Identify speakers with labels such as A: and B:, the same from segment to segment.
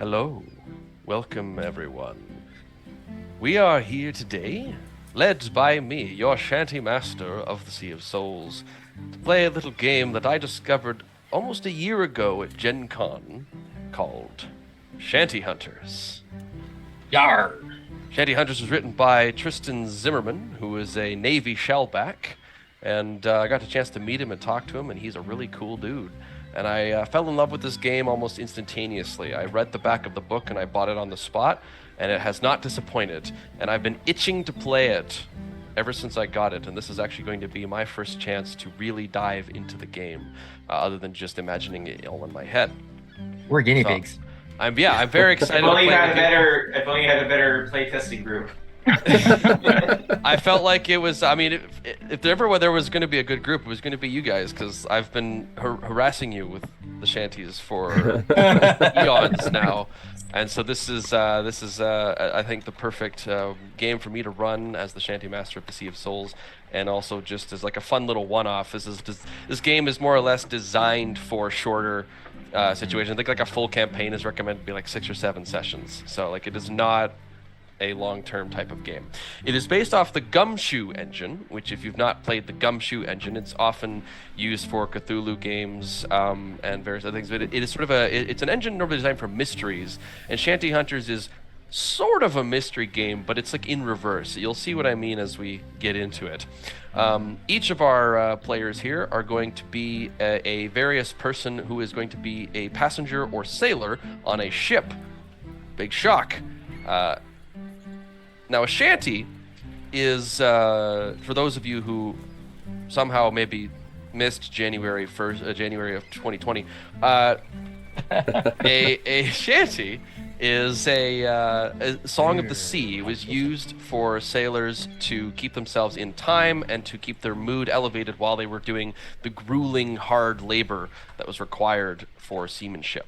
A: Hello. Welcome, everyone. We are here today, led by me, your shanty master of the Sea of Souls, to play a little game that I discovered almost a year ago at Gen Con called Shanty Hunters.
B: Yar.
A: Shanty Hunters was written by Tristan Zimmerman, who is a Navy shellback, and I got a chance to meet him and talk to him, and he's a really cool dude. And I fell in love with this game almost instantaneously. I read the back of the book and I bought it on the spot, and it has not disappointed. And I've been itching to play it ever since I got it, and this is actually going to be my first chance to really dive into the game, other than just imagining it all in my head.
B: We're guinea
A: So,
B: pigs.
A: I'm very excited
C: If
A: to
C: only you
A: play
C: had
A: with
C: a
A: you.
C: better, if only you had a better playtesting group.
A: I felt like it was. I mean, if there was going to be a good group, it was going to be you guys, because I've been harassing you with the shanties for eons now, and so this is I think the perfect game for me to run as the shanty master of the Sea of Souls, and also just as like a fun little one-off. This game is more or less designed for shorter situations. I think like a full campaign is recommended to be like 6 or 7 sessions. So like it is not a long-term type of game. It is based off the Gumshoe engine, which if you've not played the Gumshoe engine, it's often used for Cthulhu games and various other things. But it is sort of it's an engine normally designed for mysteries, and Shanty Hunters is sort of a mystery game, but it's like in reverse. You'll see what I mean as we get into it. Each of our players here are going to be a various person who is going to be a passenger or sailor on a ship. Big shock. Now, a shanty is, for those of you who somehow maybe missed January of 2020, a shanty is a song of the sea. It was used for sailors to keep themselves in time and to keep their mood elevated while they were doing the grueling, hard labor that was required for seamanship.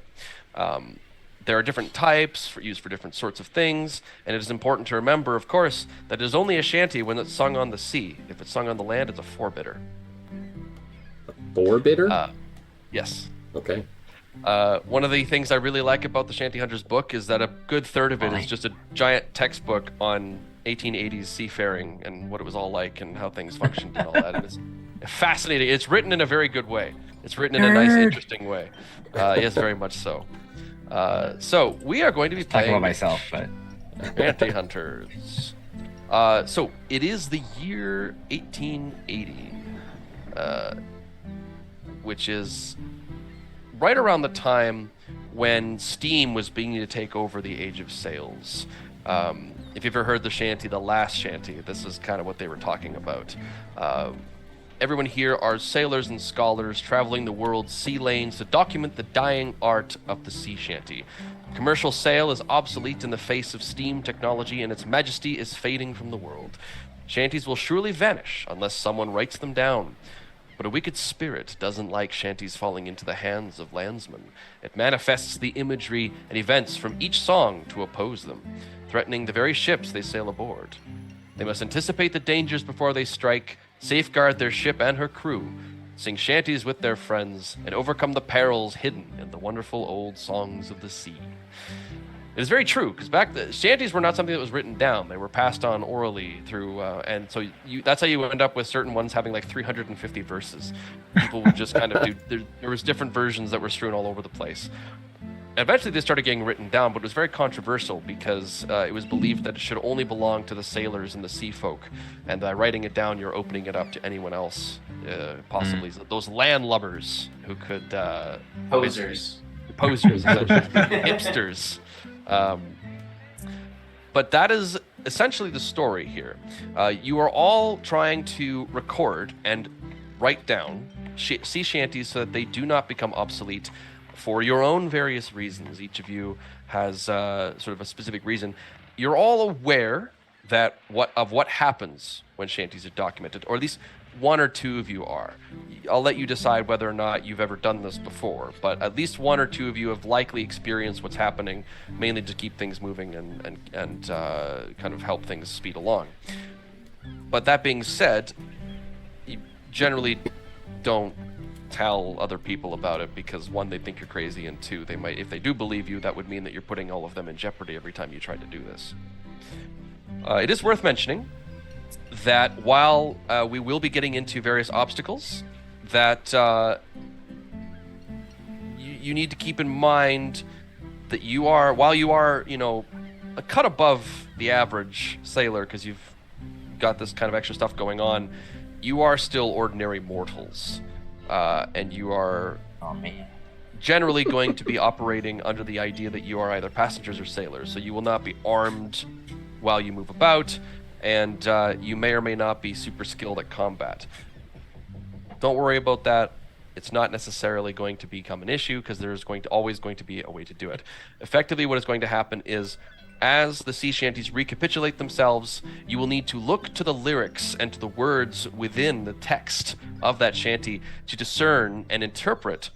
A: There are different types used for different sorts of things, and it is important to remember, of course, that it is only a shanty when it's sung on the sea. If it's sung on the land, it's a four-bitter.
D: Four-bitter?
A: Yes.
D: Okay.
A: One of the things I really like about the Shanty Hunters book is that a good third of it is just a giant textbook on 1880s seafaring and what it was all like and how things functioned and all that. And it's fascinating. It's written in a very good way. It's written in a nice, interesting way. Yes, very much so. So we are going to be
B: Talking about
A: playing
B: myself, but
A: Shanty Hunters. So it is the year 1880, which is right around the time when steam was beginning to take over the age of sails. If you've ever heard the shanty, the last shanty, this is kind of what they were talking about. Everyone here are sailors and scholars traveling the world's sea lanes to document the dying art of the sea shanty. Commercial sail is obsolete in the face of steam technology, and its majesty is fading from the world. Shanties will surely vanish unless someone writes them down. But a wicked spirit doesn't like shanties falling into the hands of landsmen. It manifests the imagery and events from each song to oppose them, threatening the very ships they sail aboard. They must anticipate the dangers before they strike, safeguard their ship and her crew, sing shanties with their friends, and overcome the perils hidden in the wonderful old songs of the sea. It is very true, because shanties were not something that was written down. They were passed on orally through, and so that's how you end up with certain ones having like 350 verses. People would just kind of do, there was different versions that were strewn all over the place. Eventually they started getting written down, but it was very controversial because it was believed that it should only belong to the sailors and the sea folk, and by writing it down, you're opening it up to anyone else, possibly those landlubbers who could
C: Posers.
A: essentially, hipsters. But that is essentially the story here. You are all trying to record and write down sea shanties so that they do not become obsolete for your own various reasons. Each of you has sort of a specific reason. You're all aware that what happens when shanties are documented, or at least one or two of you are. I'll let you decide whether or not you've ever done this before, but at least one or two of you have likely experienced what's happening, mainly to keep things moving and kind of help things speed along. But that being said, you generally don't tell other people about it because one, they think you're crazy, and two, they might, if they do believe you, that would mean that you're putting all of them in jeopardy every time you try to do this. It is worth mentioning that while we will be getting into various obstacles, that you need to keep in mind that while you are, a cut above the average sailor because you've got this kind of extra stuff going on, you are still ordinary mortals, and you are generally going to be operating under the idea that you are either passengers or sailors. So you will not be armed while you move about, and you may or may not be super skilled at combat. Don't worry about that. It's not necessarily going to become an issue because there's always going to be a way to do it. Effectively, what is going to happen is, as the sea shanties recapitulate themselves, you will need to look to the lyrics and to the words within the text of that shanty to discern and interpret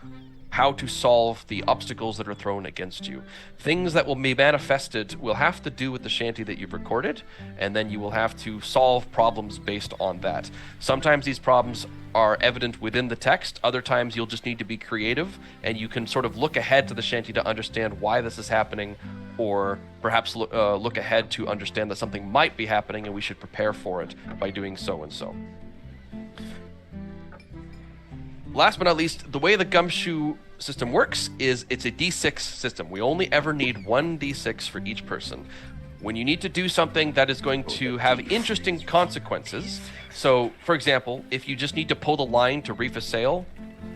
A: how to solve the obstacles that are thrown against you. Things that will be manifested will have to do with the shanty that you've recorded, and then you will have to solve problems based on that. Sometimes these problems are evident within the text. Other times you'll just need to be creative, and you can sort of look ahead to the shanty to understand why this is happening, or perhaps look ahead to understand that something might be happening and we should prepare for it by doing so and so. Last but not least, the way the gumshoe system works is it's a D6 system. We only ever need one D6 for each person. When you need to do something that is going to have interesting consequences, so for example, if you just need to pull the line to reef a sail,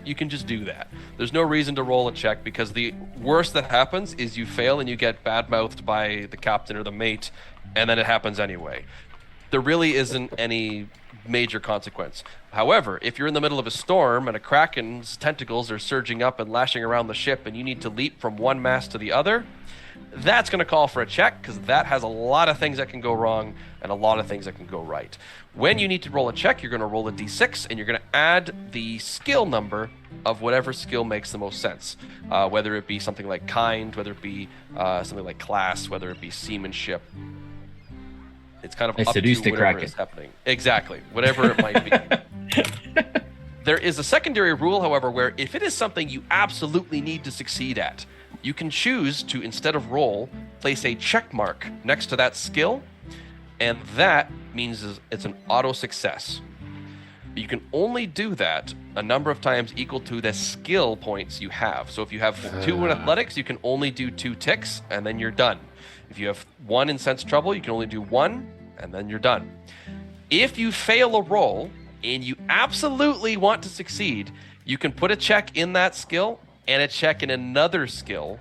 A: you can just do that. There's no reason to roll a check because the worst that happens is you fail and you get bad-mouthed by the captain or the mate, and then it happens anyway. There really isn't any major consequence. However, if you're in the middle of a storm and a kraken's tentacles are surging up and lashing around the ship and you need to leap from one mast to the other, that's going to call for a check because that has a lot of things that can go wrong and a lot of things that can go right. When you need to roll a check, you're going to roll a d6 and you're going to add the skill number of whatever skill makes the most sense. Whether it be something like kind, whether it be something like class, whether it be seamanship. It's kind of up to whatever is happening. Exactly, whatever it might be. There is a secondary rule, however, where if it is something you absolutely need to succeed at, you can choose to, instead of roll, place a check mark next to that skill, and that means it's an auto success. You can only do that a number of times equal to the skill points you have. So if you have 2 in athletics, you can only do 2 ticks, and then you're done. If you have 1 in sense trouble, you can only do 1, and then you're done. If you fail a roll and you absolutely want to succeed, you can put a check in that skill and a check in another skill,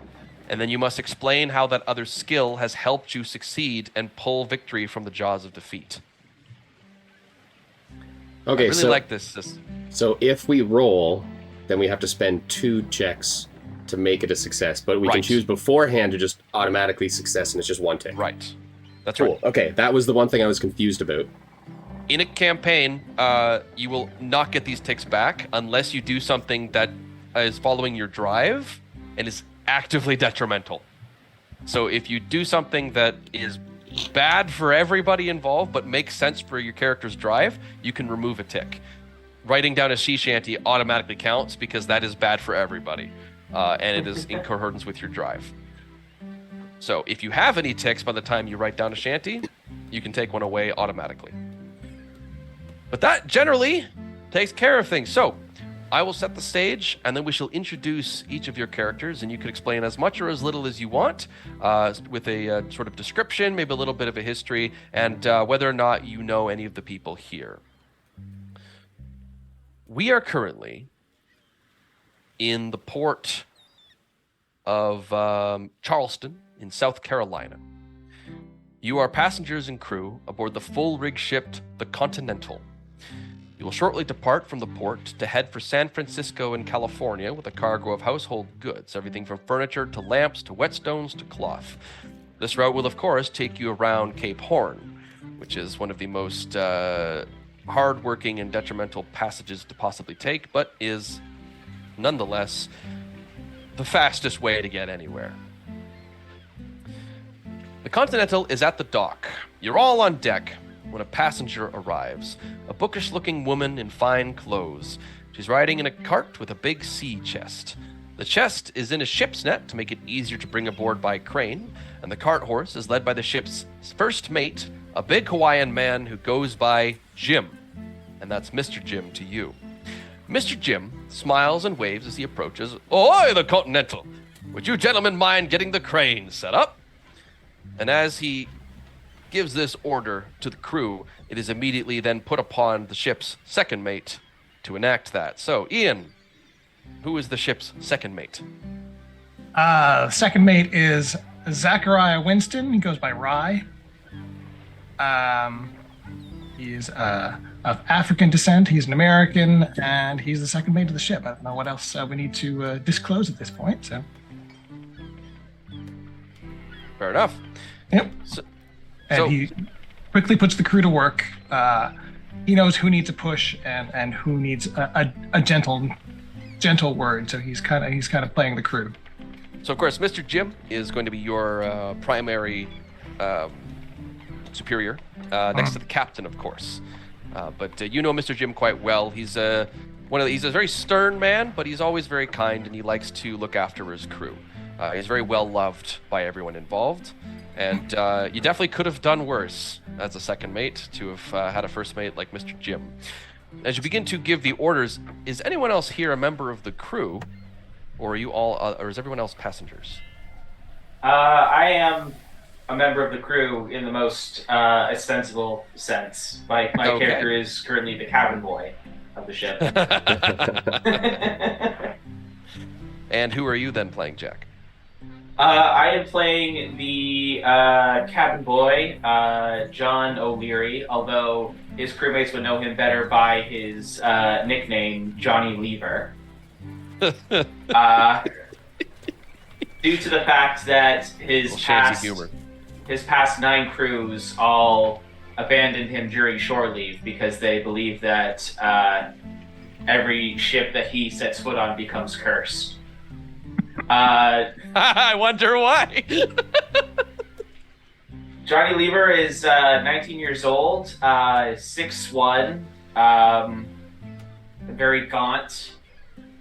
A: and then you must explain how that other skill has helped you succeed and pull victory from the jaws of defeat.
D: Okay,
A: I really like this system.
D: So if we roll, then we have to spend 2 checks to make it a success, but we can choose beforehand to just automatically success, and it's just 1 tick.
A: Right. That's
D: cool.
A: right.
D: Okay, that was the one thing I was confused about.
A: In a campaign, you will not get these ticks back unless you do something that is following your drive and is actively detrimental. So if you do something that is bad for everybody involved but makes sense for your character's drive, you can remove a tick. Writing down a sea shanty automatically counts because that is bad for everybody, and it is in coherence with your drive. So if you have any ticks by the time you write down a shanty, you can take one away automatically. But that generally takes care of things. So I will set the stage, and then we shall introduce each of your characters, and you can explain as much or as little as you want, with a sort of description, maybe a little bit of a history, and whether or not you know any of the people here. We are currently in the port of Charleston in South Carolina. You are passengers and crew aboard the full-rig ship, the Continental. You will shortly depart from the port to head for San Francisco in California with a cargo of household goods, everything from furniture to lamps to whetstones to cloth. This route will, of course, take you around Cape Horn, which is one of the most hard-working and detrimental passages to possibly take, but is nonetheless the fastest way to get anywhere. The Continental is at the dock. You're all on deck when a passenger arrives. A bookish-looking woman in fine clothes. She's riding in a cart with a big sea chest. The chest is in a ship's net to make it easier to bring aboard by crane, and the cart horse is led by the ship's first mate, a big Hawaiian man who goes by Jim. And that's Mr. Jim to you. Mr. Jim smiles and waves as he approaches. Ahoy, the Continental! Would you gentlemen mind getting the crane set up? And as he gives this order to the crew, it is immediately then put upon the ship's second mate to enact that. So, Ian, who is the ship's second mate?
E: Second mate is Zachariah Winston. He goes by Rye. He is of African descent. He's an American, and he's the second mate of the ship. I don't know what else we need to disclose at this point. So,
A: Fair enough.
E: yep. And he quickly puts the crew to work. He knows who needs a push and who needs a gentle word. So he's kind of playing the crew.
A: So, of course, Mr. Jim is going to be your primary superior, next to the captain, of course. But you know Mr. Jim quite well. He's he's a very stern man, but he's always very kind, and he likes to look after his crew. He's very well loved by everyone involved, and you definitely could have done worse as a second mate to have had a first mate like Mr. Jim. As you begin to give the orders, is anyone else here a member of the crew, or are you all, or is everyone else passengers?
C: I am a member of the crew in the most ostensible sense. My character is currently the cabin boy of the ship.
A: And who are you then playing, Jack?
C: I am playing the cabin boy, John O'Leary, although his crewmates would know him better by his nickname, Johnny Lever. Due to the fact that his past 9 crews all abandoned him during shore leave because they believe that every ship that he sets foot on becomes cursed.
A: I wonder why.
C: Johnny Lever is 19 years old, 6'1", very gaunt,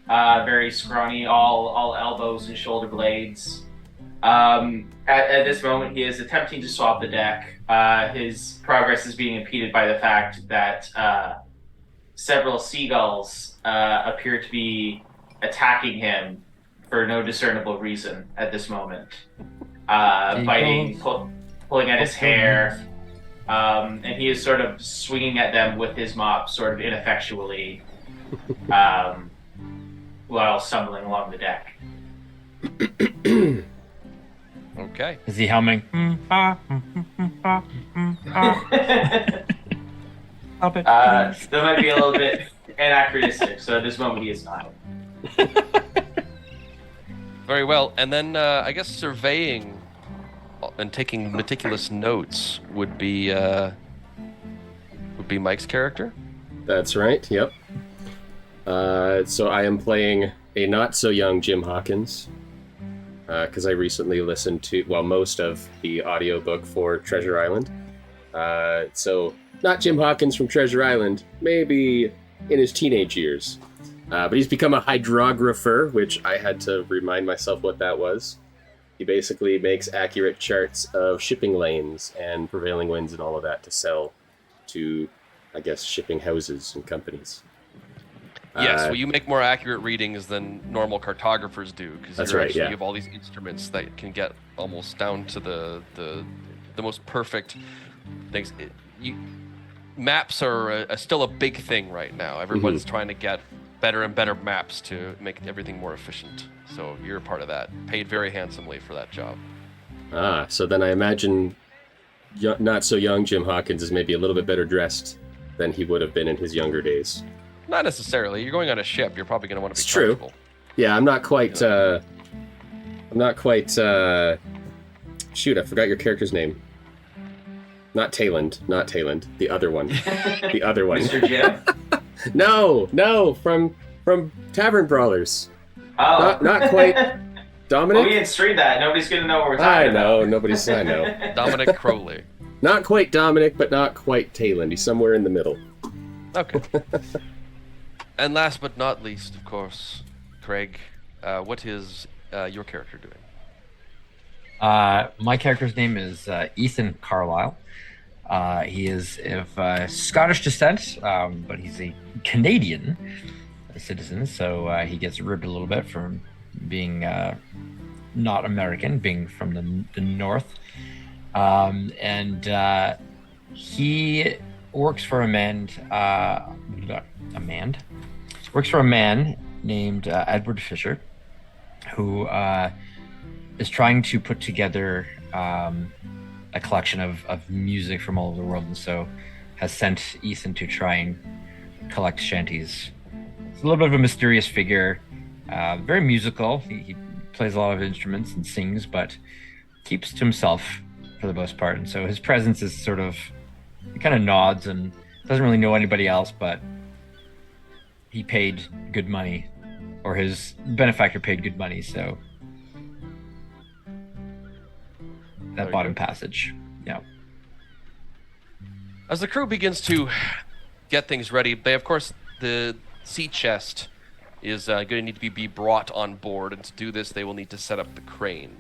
C: very scrawny, all elbows and shoulder blades. At this moment, he is attempting to swab the deck. His progress is being impeded by the fact that several seagulls appear to be attacking him for no discernible reason at this moment. Biting, pulling at his hair, and he is sort of swinging at them with his mop sort of ineffectually while stumbling along the deck.
A: Okay.
B: Is he humming?
C: That might be a little bit anachronistic, so at this moment he is not.
A: Very well. And then I guess surveying and taking meticulous notes would be Mike's character.
D: That's right. Yep. So I am playing a not so young Jim Hawkins because I recently listened to most of the audiobook for Treasure Island. So not Jim Hawkins from Treasure Island, maybe in his teenage years. But he's become a hydrographer, which I had to remind myself what that was. He basically makes accurate charts of shipping lanes and prevailing winds and all of that to sell to, I guess, shipping houses and companies.
A: Yes, well, you make more accurate readings than normal cartographers do, because you have all these instruments that can get almost down to the most perfect things. Maps are still a big thing right now. Everyone's trying to get better and better maps to make everything more efficient. So you're a part of that. Paid very handsomely for that job.
D: So then I imagine not so young Jim Hawkins is maybe a little bit better dressed than he would have been in his younger days.
A: Not necessarily. You're going on a ship. You're probably going to want to be comfortable.
D: True. Yeah, I'm not quite. Shoot, I forgot your character's name. Not Taylind. The other one. The other one.
C: Mr. Jim?
D: No, from Tavern Brawlers.
C: Oh.
D: Not quite. Dominic?
C: Well, we didn't stream that. Nobody's going to know what we're talking about.
D: I know.
A: Dominic Crowley.
D: Not quite Dominic, but not quite Taylind. He's somewhere in the middle.
A: Okay. And last but not least, of course, Craig, what is your character doing?
B: My character's name is Ethan Carlisle. He is of Scottish descent, but he's a Canadian citizen, so he gets ribbed a little bit from being not American, being from the north. And he works for a man named Edward Fisher, who is trying to put together a collection of music from all over the world, and so has sent Ethan to try and collect shanties. It's a little bit of a mysterious figure, very musical. He plays a lot of instruments and sings, but keeps to himself for the most part. And so his presence is sort of, he kind of nods and doesn't really know anybody else, but he paid good money, or his benefactor paid good money, so that bought him passage. Yeah.
A: As the crew begins to get things ready, of course, the sea chest is going to need to be brought on board, and to do this, they will need to set up the crane.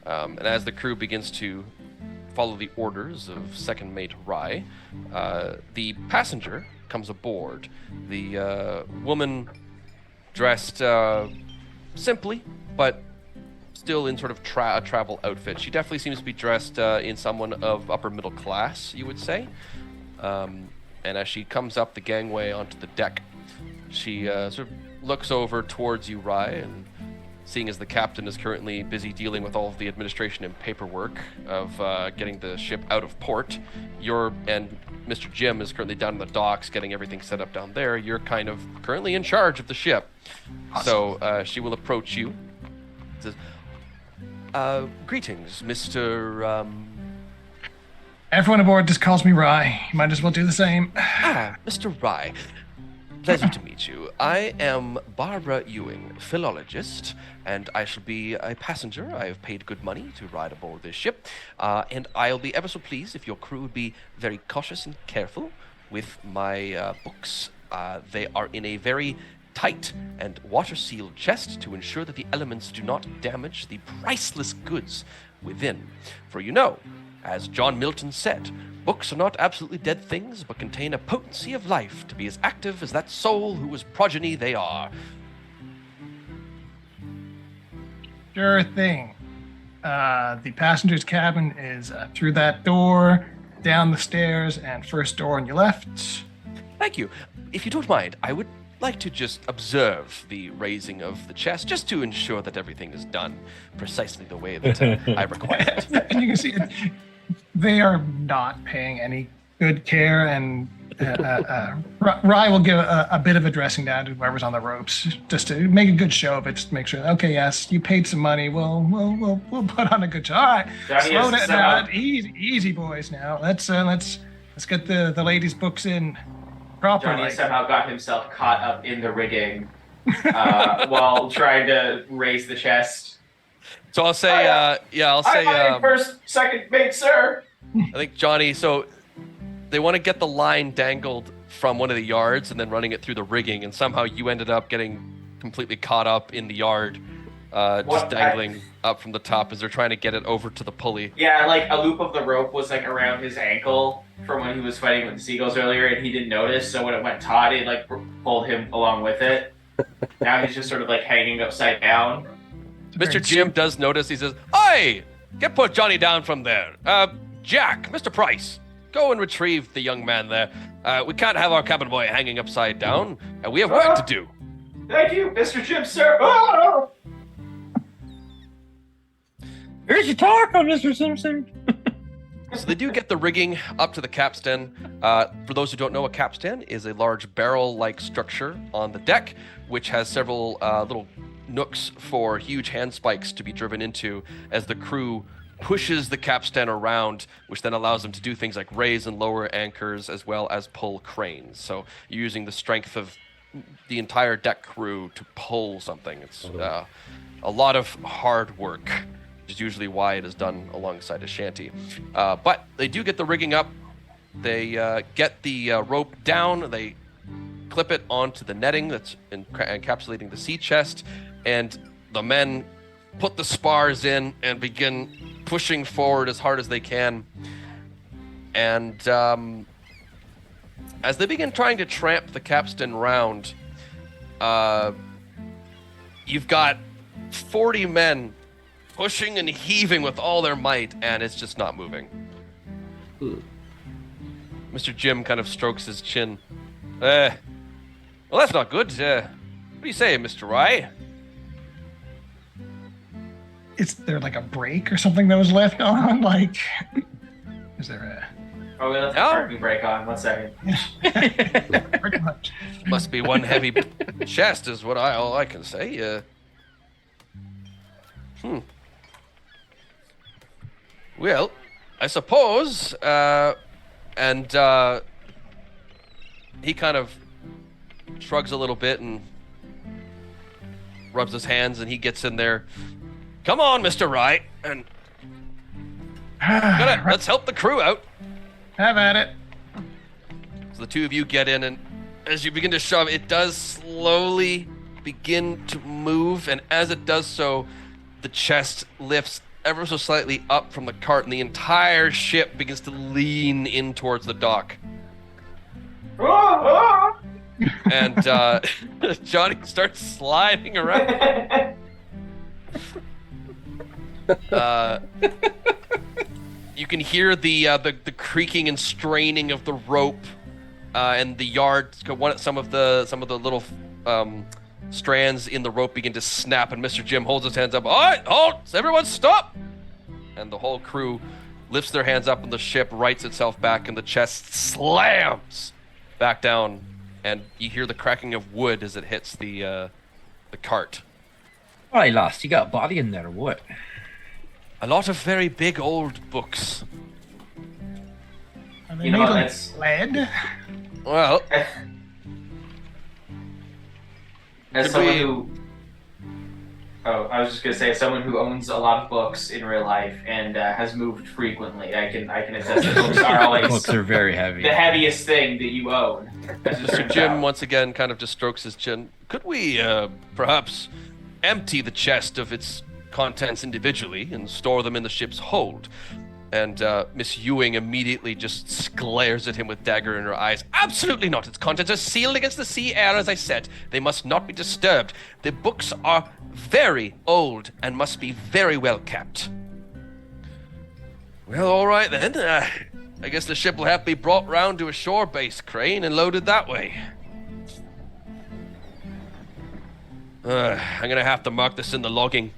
A: And as the crew begins to follow the orders of second mate Rye, the passenger comes aboard. The woman dressed simply, but still in sort of a travel outfit. She definitely seems to be dressed in someone of upper middle class, you would say. And as she comes up the gangway onto the deck, she sort of looks over towards you, Rye, and seeing as the captain is currently busy dealing with all of the administration and paperwork of getting the ship out of port, and Mr. Jim is currently down in the docks getting everything set up down there. You're kind of currently in charge of the ship. Awesome. So she will approach you. Says, greetings, Mr.
E: Everyone aboard just calls me Rye. You might as well do the same.
A: Mr. Rye. Pleasure to meet you. I am Barbara Ewing, philologist, and I shall be a passenger. I have paid good money to ride aboard this ship, and I'll be ever so pleased if your crew would be very cautious and careful with my books. They are in a very tight and water-sealed chest to ensure that the elements do not damage the priceless goods within. For you know, as John Milton said, books are not absolutely dead things, but contain a potency of life to be as active as that soul whose progeny they are.
E: Sure thing. The passenger's cabin is through that door, down the stairs, and first door on your left.
A: Thank you. If you don't mind, I would like to just observe the raising of the chest, just to ensure that everything is done precisely the way that I require it.
E: And you can see they are not paying any good care, and Rye will give a bit of a dressing down to whoever's on the ropes, just to make a good show of it, just to make sure. Okay, yes, you paid some money. We'll put on a good show. All right, slow down, easy, boys. Now let's get the ladies' books in properly.
C: Johnny somehow got himself caught up in the rigging while trying to raise the chest.
A: So I'll say, I'll say.
C: First, second mate, sir.
A: I think Johnny. So they want to get the line dangled from one of the yards and then running it through the rigging, and somehow you ended up getting completely caught up in the yard, just dangling up from the top as they're trying to get it over to the pulley.
C: Yeah, like a loop of the rope was like around his ankle from when he was fighting with the seagulls earlier, and he didn't notice. So when it went taut, it like pulled him along with it. Now he's just sort of like hanging upside down.
A: Mr. Jim does notice. He says, "Oi, put Johnny down from there. Jack, Mr. Price, go and retrieve the young man there. We can't have our cabin boy hanging upside down, and we have work to do."
C: Thank you, Mr. Jim, sir. Oh!
B: Here's your talk on Mr. Simpson.
A: So they do get the rigging up to the capstan. For those who don't know, a capstan is a large barrel-like structure on the deck, which has several little nooks for huge handspikes to be driven into as the crew pushes the capstan around, which then allows them to do things like raise and lower anchors as well as pull cranes. So you're using the strength of the entire deck crew to pull something. It's a lot of hard work, which is usually why it is done alongside a shanty. But they do get the rigging up. They get the rope down. They clip it onto the netting that's encapsulating the sea chest, and the men put the spars in and begin pushing forward as hard as they can. And as they begin trying to tramp the capstan round, you've got 40 men pushing and heaving with all their might, and it's just not moving. Mr. Jim kind of strokes his chin. Well, that's not good. What do you say, Mr. Rye?
E: Is there like a break or something that was left on? Like, is there a...
C: Oh, we left the parking brake on. 1 second.
E: Pretty much.
A: Must be one heavy chest, is what all I can say. Well, I suppose, and he kind of shrugs a little bit and rubs his hands, and he gets in there. Come on, Mr. Wright, and let's help the crew out.
E: Have at it.
A: So the two of you get in, and as you begin to shove, it does slowly begin to move, and as it does so, the chest lifts ever so slightly up from the cart, and the entire ship begins to lean in towards the dock. And Johnny starts sliding around. You can hear the creaking and straining of the rope, and the yard. Some of the little strands in the rope begin to snap, and Mr. Jim holds his hands up. All right, halt! Everyone stop! And the whole crew lifts their hands up, and the ship rights itself back, and the chest slams back down, and you hear the cracking of wood as it hits the cart.
B: All right, lass, you got a body in there or what?
A: A lot of very big old books.
E: Are they
C: You know
E: made
C: what,
E: of
C: that's-
E: lead?
A: Well,
C: As
A: Could
C: someone
A: we-
C: who... Oh, I was just gonna say, as someone who owns a lot of books in real life and has moved frequently, I can attest that books are always
B: Books are very heavy.
C: the heaviest thing that you own. as it
A: Mr.
C: turns
A: Jim
C: out.
A: once again kind of just strokes his chin. Could we perhaps empty the chest of its contents individually and store them in the ship's hold? And Miss Ewing immediately just glares at him with dagger in her eyes. Absolutely not. Its contents are sealed against the sea air, as I said. They must not be disturbed. The books are very old and must be very well kept. Well, all right then. I guess the ship will have to be brought round to a shore base, Crane, and loaded that way. I'm gonna have to mark this in the logging.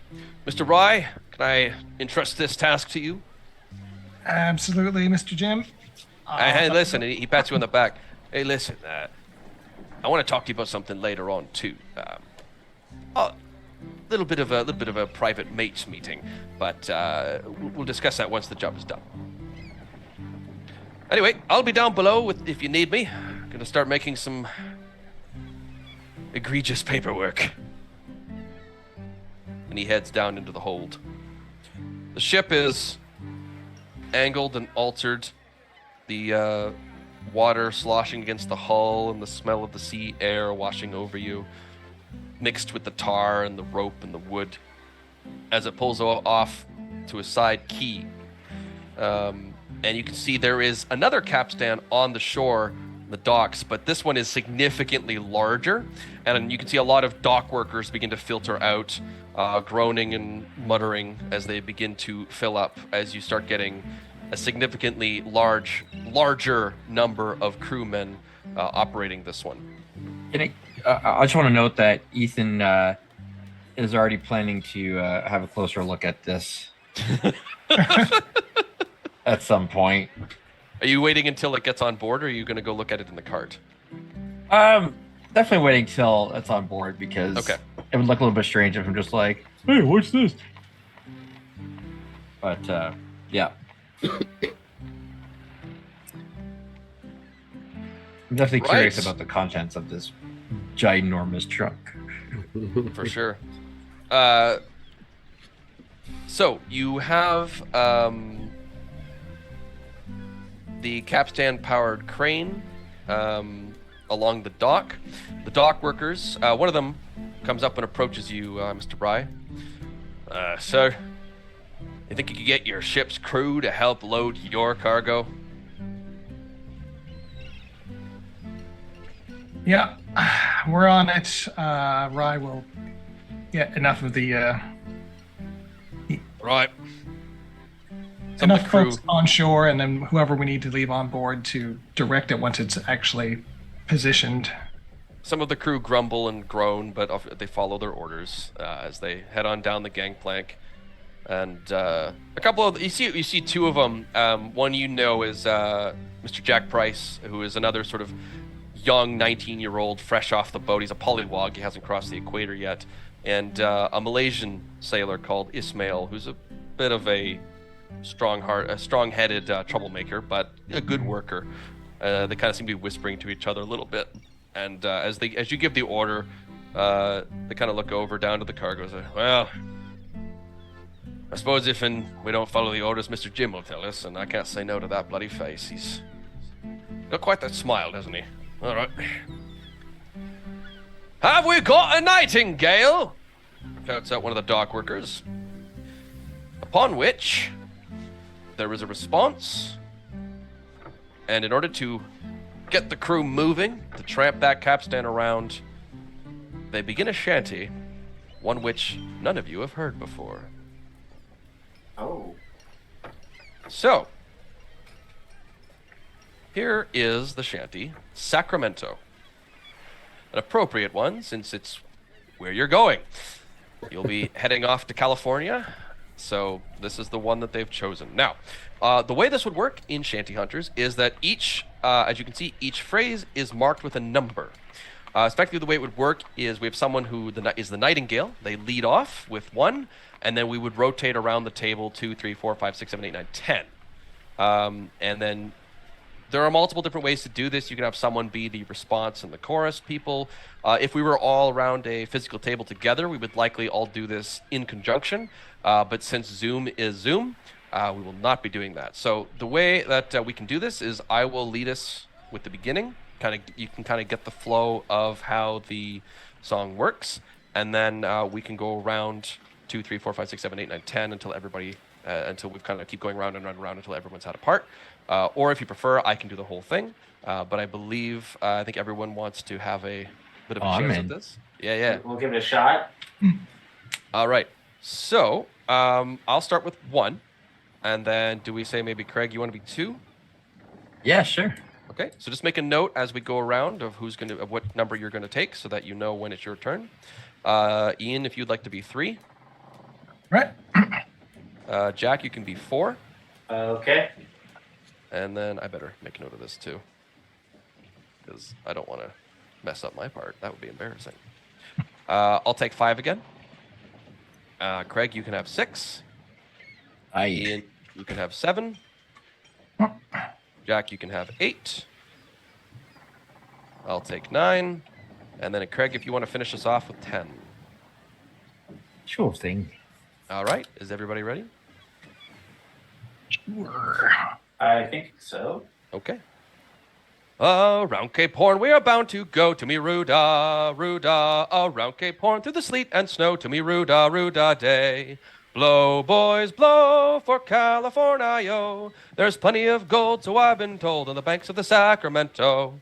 A: Mr. Rye, can I entrust this task to you?
E: Absolutely, Mr. Jim.
A: Hey, listen, he pats you on the back. Hey, listen, I want to talk to you about something later on too. A little bit of a private mates meeting, but we'll discuss that once the job is done. Anyway, I'll be down below if you need me. Gonna start making some egregious paperwork. And he heads down into the hold. The ship is angled and altered. The water sloshing against the hull and the smell of the sea air washing over you, mixed with the tar and the rope and the wood, as it pulls off to a side quay. And you can see there is another capstan on the shore, the docks, but this one is significantly larger, and you can see a lot of dock workers begin to filter out, groaning and muttering as they begin to fill up, as you start getting a significantly larger number of crewmen operating this one.
B: I just want to note that Ethan is already planning to have a closer look at this at some point.
A: Are you waiting until it gets on board, or are you going to go look at it in the cart?
B: Definitely waiting till it's on board, because
A: Okay.
B: it would look a little bit strange if I'm just like, hey, what's this? But yeah. I'm definitely curious
A: Right.
B: about the contents of this ginormous trunk.
A: For sure. So you have the capstan powered crane, along the dock. The dock workers, one of them comes up and approaches you, Mr. Bry. Sir, you think you could get your ship's crew to help load your cargo?
E: Yeah, we're on it. Rye will get enough of the
A: Right.
E: enough folks on shore, and then whoever we need to leave on board to direct it once it's actually positioned.
A: Some of the crew grumble and groan, but they follow their orders as they head on down the gangplank. And a couple of you see two of them. One is Mr. Jack Price, who is another sort of young 19-year-old, fresh off the boat. He's a pollywog. He hasn't crossed the equator yet. And a Malaysian sailor called Ismail, who's a bit of a strong-headed troublemaker, but a good worker. They kind of seem to be whispering to each other a little bit. And as you give the order, they kind of look over down to the cargo and say, well, I suppose if we don't follow the orders, Mr. Jim will tell us, and I can't say no to that bloody face. He's got quite that smile, doesn't he? All right. Have we got a nightingale? Shouts out one of the dock workers. Upon which, there is a response, and in order to get the crew moving, to tramp that capstan around, they begin a shanty, one which none of you have heard before.
C: Oh.
A: So, here is the shanty, Sacramento. An appropriate one, since it's where you're going. You'll be heading off to California, so this is the one that they've chosen. Now, the way this would work in Shanty Hunters is that as you can see, each phrase is marked with a number. Effectively, the way it would work is we have someone who is the nightingale. They lead off with 1, and then we would rotate around the table 2, 3, 4, 5, 6, 7, 8, 9, 10. And then there are multiple different ways to do this. You can have someone be the response and the chorus people. If we were all around a physical table together, we would likely all do this in conjunction. But since Zoom is Zoom, we will not be doing that. So the way that we can do this is I will lead us with the beginning. You can kind of get the flow of how the song works, and then we can go around 2, 3, 4, 5, 6, 7, 8, 9, 10 until we kind of keep going round and round and round until everyone's had a part. Or if you prefer, I can do the whole thing. But I think everyone wants to have a bit of a chance at this. Yeah.
C: We'll give it a shot.
A: All right. So I'll start with 1, and then do we say maybe Craig, you want to be 2?
B: Yeah, sure.
A: Okay. So just make a note as we go around of what number you're going to take, so that you know when it's your turn. Ian, if you'd like to be 3.
E: Right.
A: Jack, you can be 4.
C: Okay.
A: And then I better make note of this too, because I don't want to mess up my part. That would be embarrassing. I'll take 5 again. Craig, you can have 6. Ian, you can have 7. Jack, you can have 8. I'll take 9. And then Craig, if you want to finish us off with 10.
B: Sure thing.
A: All right. Is everybody ready?
E: Sure.
C: I think so.
A: Okay. Around Cape Horn we are bound to go to me Ruda, Ruda. Around Cape Horn through the sleet and snow to me Ruda, Ruda day. Blow, boys, blow for California. There's plenty of gold, so I've been told, on the banks of the Sacramento.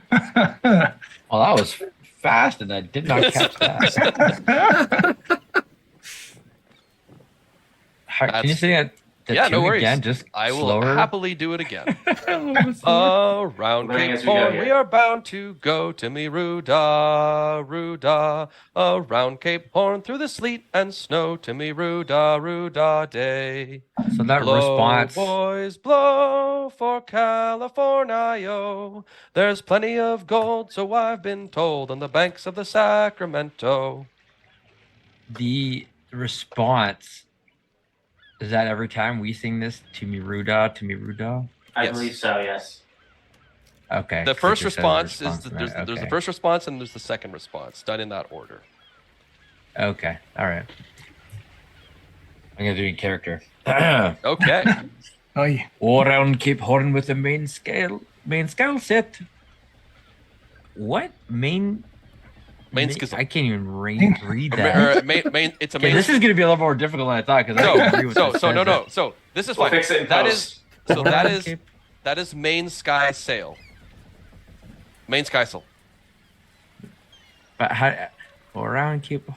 B: Well, that was fast, and I did not catch that. Can you say that?
A: No worries.
B: Again, just
A: I will
B: slower?
A: happily do it again. Around Cape Horn we are bound to go to me Ruda, Ruda. Around Cape Horn through the sleet and snow to me Ruda, Ruda day.
B: So that
A: Blow,
B: response.
A: boys, blow for California. There's plenty of gold, so I've been told, on the banks of the Sacramento.
B: The response. Is that every time we sing this, to me Ruda, to me Ruda?
C: I believe so, yes.
B: Okay.
A: The first response is there's
B: okay.
A: the first response and there's the second response, done in that order.
B: Okay. All right. I'm gonna do in character.
A: Okay.
E: Oh, yeah.
B: All around Cape Horn with the main scale set. What main?
A: Main schism.
B: I can't even read that.
A: It's a
B: Okay,
A: main.
B: this is going to be a little more difficult than I thought because I don't agree with this.
A: No. So this is
C: We'll
A: fine.
C: fix it in
A: That
C: post.
A: is that is main sky sail. Main sky sail.
B: But how? Around Cape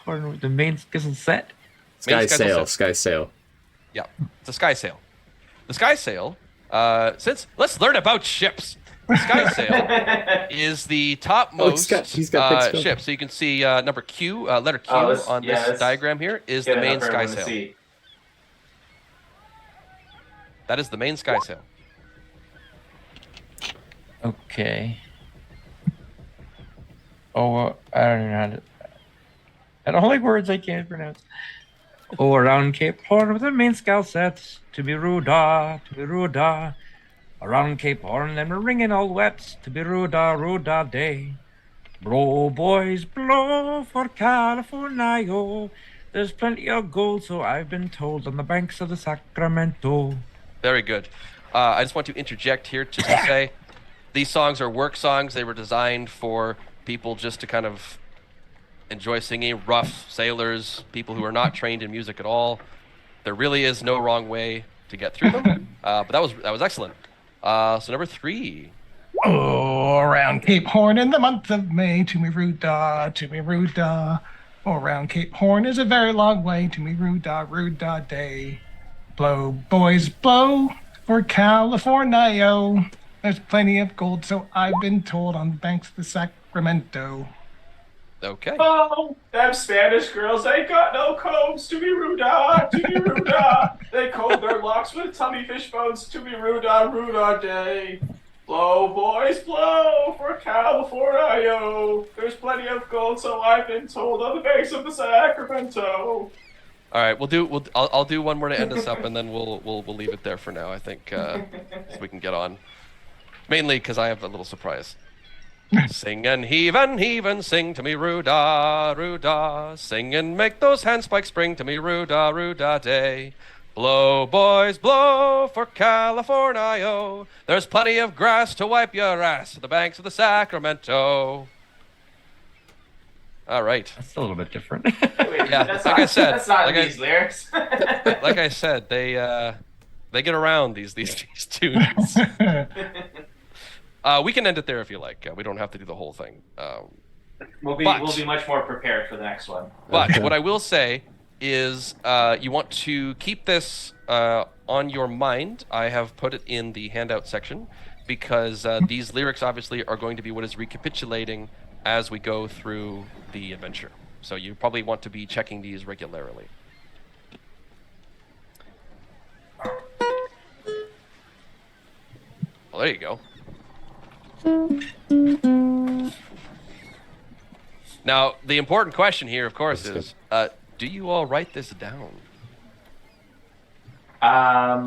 B: Horn with the main schism set.
D: Sky
A: sail.
D: sail.
A: Yeah, it's a sky sail. The sky sail. Let's learn about ships. The sky sail is the topmost
D: he's got big
A: ship. So you can see letter Q on this diagram here is the main sky sail. That is the main sky sail.
B: Okay. Oh, I don't know how to. I don't like words I can't pronounce. Oh, around Cape Horn with the main scow sets to be ruda. Around Cape Horn, and we're ringing all wet to be ruda day. Blow, boys, blow for California. There's plenty of gold, so I've been told, on the banks of the Sacramento.
A: Very good. I just want to interject here just to say these songs are work songs. They were designed for people just to kind of enjoy singing, rough sailors, people who are not trained in music at all. There really is no wrong way to get through them. But that was excellent. So number 3.
E: Oh, around Cape Horn in the month of May, to me ruda. Oh, around Cape Horn is a very long way, to me ruda day. Blow, boys, blow for California. There's plenty of gold, so I've been told, on the banks of the Sacramento.
A: Okay.
C: Oh, them Spanish girls ain't got no combs, to be ruda. They comb their locks with tummy fish bones, to be ruda day. Blow, boys, blow for California. There's plenty of gold, so I've been told, on the banks of the Sacramento.
A: All right, I'll do one more to end us up, and then we'll leave it there for now. I think so we can get on. Mainly because I have a little surprise. Sing and heave and sing to me, ruda. Sing and make those handspikes spring to me, ruda day. Blow, boys, blow for California. There's plenty of grass to wipe your ass to the banks of the Sacramento. All right.
B: That's a little bit different.
A: Yeah,
C: that's
A: like
C: not,
A: I said,
C: that's not
A: like
C: these lyrics.
A: like I said, they get around these tunes. We can end it there if you like. We don't have to do the whole thing.
C: We'll be much more prepared for the next one.
A: But what I will say is, you want to keep this on your mind. I have put it in the handout section because these lyrics obviously are going to be what is recapitulating as we go through the adventure. So you probably want to be checking these regularly. Well, there you go. Now, the important question here, of course, is do you all write this down?
B: I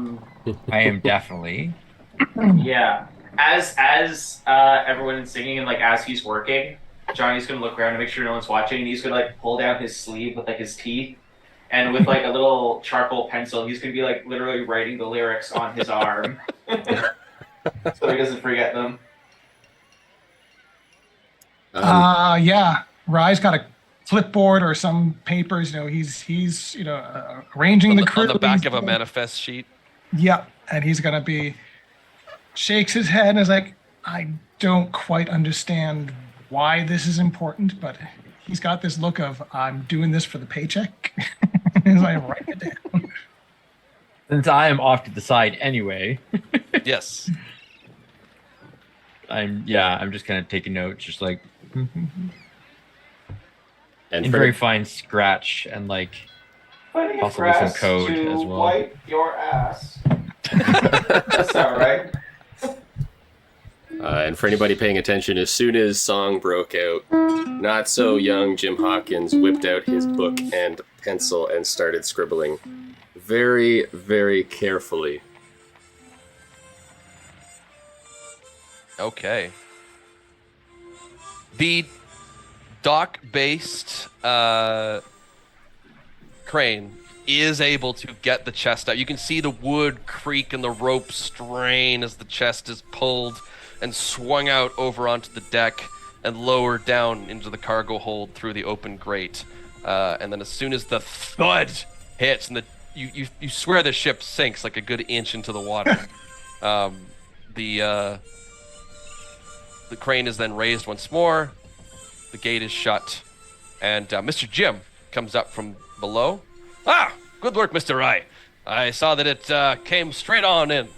B: am definitely.
C: Yeah. As everyone is singing and as he's working, Johnny's gonna look around to make sure no one's watching, and he's gonna pull down his sleeve with his teeth, and with a little charcoal pencil, he's gonna be literally writing the lyrics on his arm, so he doesn't forget them.
E: Yeah. Rye's got a clipboard or some papers. He's arranging the crew
A: on the back of a manifest sheet.
E: Yeah, and he's gonna be shakes his head and is like, I don't quite understand why this is important, but he's got this look of I'm doing this for the paycheck. He's like, write it down.
B: Since I am off to the side anyway.
A: Yes.
B: I'm just kind of taking notes, just
D: And
B: in very fine scratch and possibly some code as well.
C: Wipe your ass. That's not right.
D: And for anybody paying attention, as soon as song broke out, not so young Jim Hawkins whipped out his book and pencil and started scribbling very, very carefully.
A: Okay. The dock-based crane is able to get the chest out. You can see the wood creak and the rope strain as the chest is pulled and swung out over onto the deck. and lower down into the cargo hold through the open grate. And then as soon as the thud hits and you swear the ship sinks like a good inch into the water, the crane is then raised once more, the gate is shut, and Mr. Jim comes up from below. Ah, good work, Mr. Rye. I saw that it came straight on in.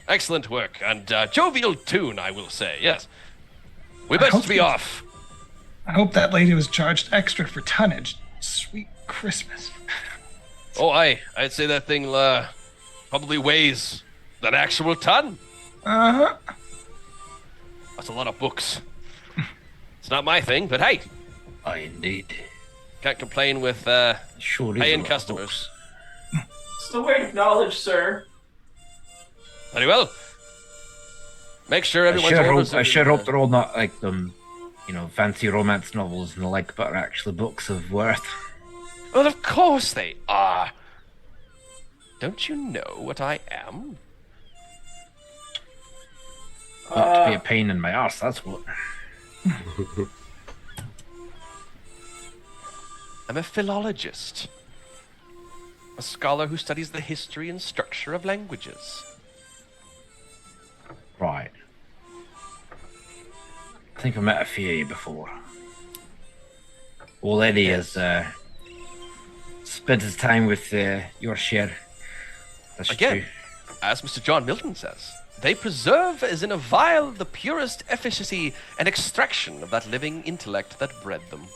A: Excellent work, and jovial tune, I will say, yes. We best be off.
E: I hope that lady was charged extra for tonnage. Sweet Christmas.
A: Oh, I'd say that thing probably weighs an actual ton.
E: Uh-huh.
A: That's a lot of books. It's not my thing, but hey.
B: Aye, indeed.
A: Can't complain with
B: Sure is
A: paying
B: a lot of
A: customers.
C: It's the weight of knowledge, sir.
A: Very well. Make sure
B: books.
A: everyone's
B: I sure hope they're all not like them, fancy romance novels and the like, but are actually books of worth.
A: Well, of course they are. Don't you know what I am?
B: Not to be a pain in my arse, that's what.
A: I'm a philologist. A scholar who studies the history and structure of languages.
B: Right. I think I met a few of you before. Old Eddie has spent his time with Yorkshire. That's
A: Again,
B: true.
A: as Mr. John Milton says, they preserve as in a vial the purest efficacy and extraction of that living intellect that bred them.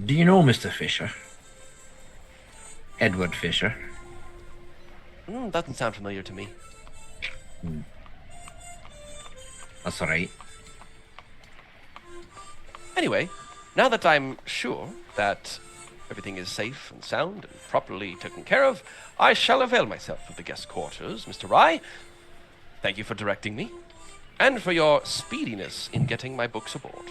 B: Do you know Mr. Fisher? Edward Fisher.
A: Doesn't sound familiar to me.
B: That's alright.
A: Anyway, now that I'm sure that everything is safe and sound and properly taken care of, I shall avail myself of the guest quarters, Mr. Rye. Thank you for directing me, and for your speediness in getting my books aboard.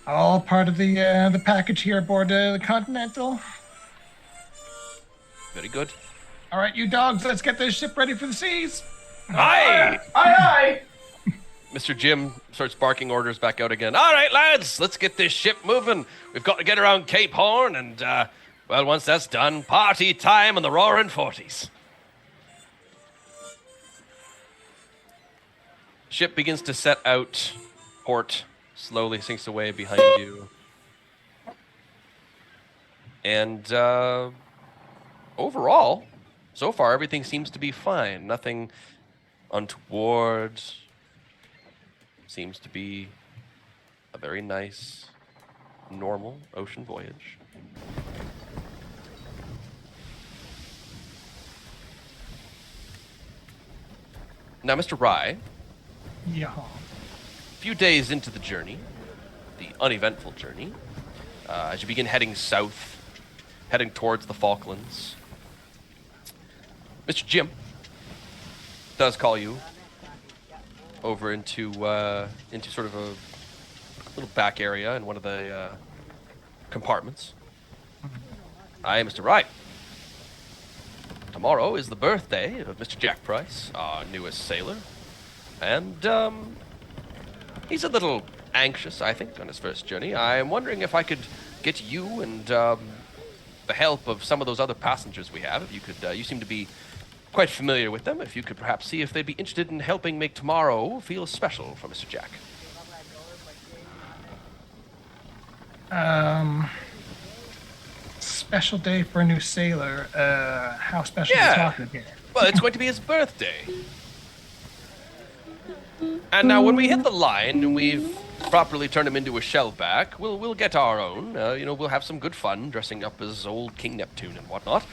E: All part of the package here aboard the Continental.
A: Very good.
E: All right, you dogs, let's get this ship ready for the seas.
A: Aye!
C: Aye, aye!
A: Mr. Jim starts barking orders back out again. All right, lads, let's get this ship moving. We've got to get around Cape Horn, and, well, once that's done, party time in the Roaring Forties. Ship begins to set out. Port slowly sinks away behind you. And, overall, so far, everything seems to be fine. Nothing untoward. Seems to be a very nice, normal ocean voyage. Now, Mr. Rye,
E: Yeah.
A: a few days into the journey, the uneventful journey, as you begin heading south, heading towards the Falklands, Mr. Jim does call you over into sort of a little back area in one of the compartments. Hi, Mr. Wright. Tomorrow is the birthday of Mr. Jack Price, our newest sailor, and he's a little anxious, I think, on his first journey. I'm wondering if I could get you and the help of some of those other passengers we have. If you could, you seem to be quite familiar with them. If you could perhaps see if they'd be interested in helping make tomorrow feel special for Mr. Jack.
E: Special day for a new sailor. How special are
A: Yeah.
E: we talking here?
A: Well, it's going to be his birthday. And now when we hit the line and we've properly turned him into a shellback, we'll get our own. We'll have some good fun dressing up as old King Neptune and whatnot.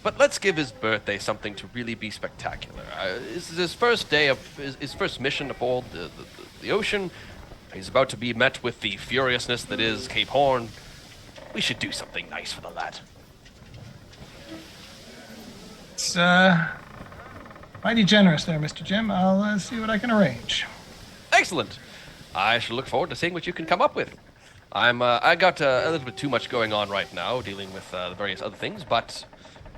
A: But let's give his birthday something to really be spectacular. This is his first day of his first mission aboard the ocean. He's about to be met with the furiousness that is Cape Horn. We should do something nice for the lad.
E: It's mighty generous there, Mr. Jim. I'll see what I can arrange.
A: Excellent. I shall look forward to seeing what you can come up with. I got a little bit too much going on right now, dealing with the various other things, but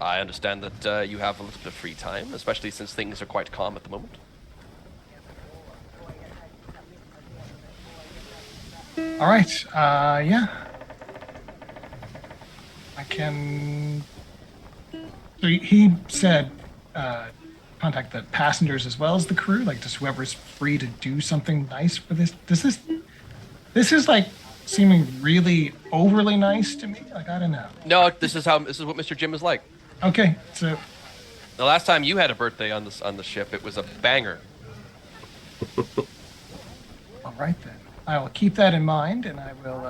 A: I understand that you have a little bit of free time, especially since things are quite calm at the moment.
E: All right. Yeah. I can. So he said, contact the passengers as well as the crew, like just whoever's free to do something nice for this. This is like seeming really overly nice to me. Like I don't know.
A: No, this is what Mr. Jim is like.
E: Okay, so
A: The last time you had a birthday on the ship, it was a banger.
E: all right then. I will keep that in mind, and I will.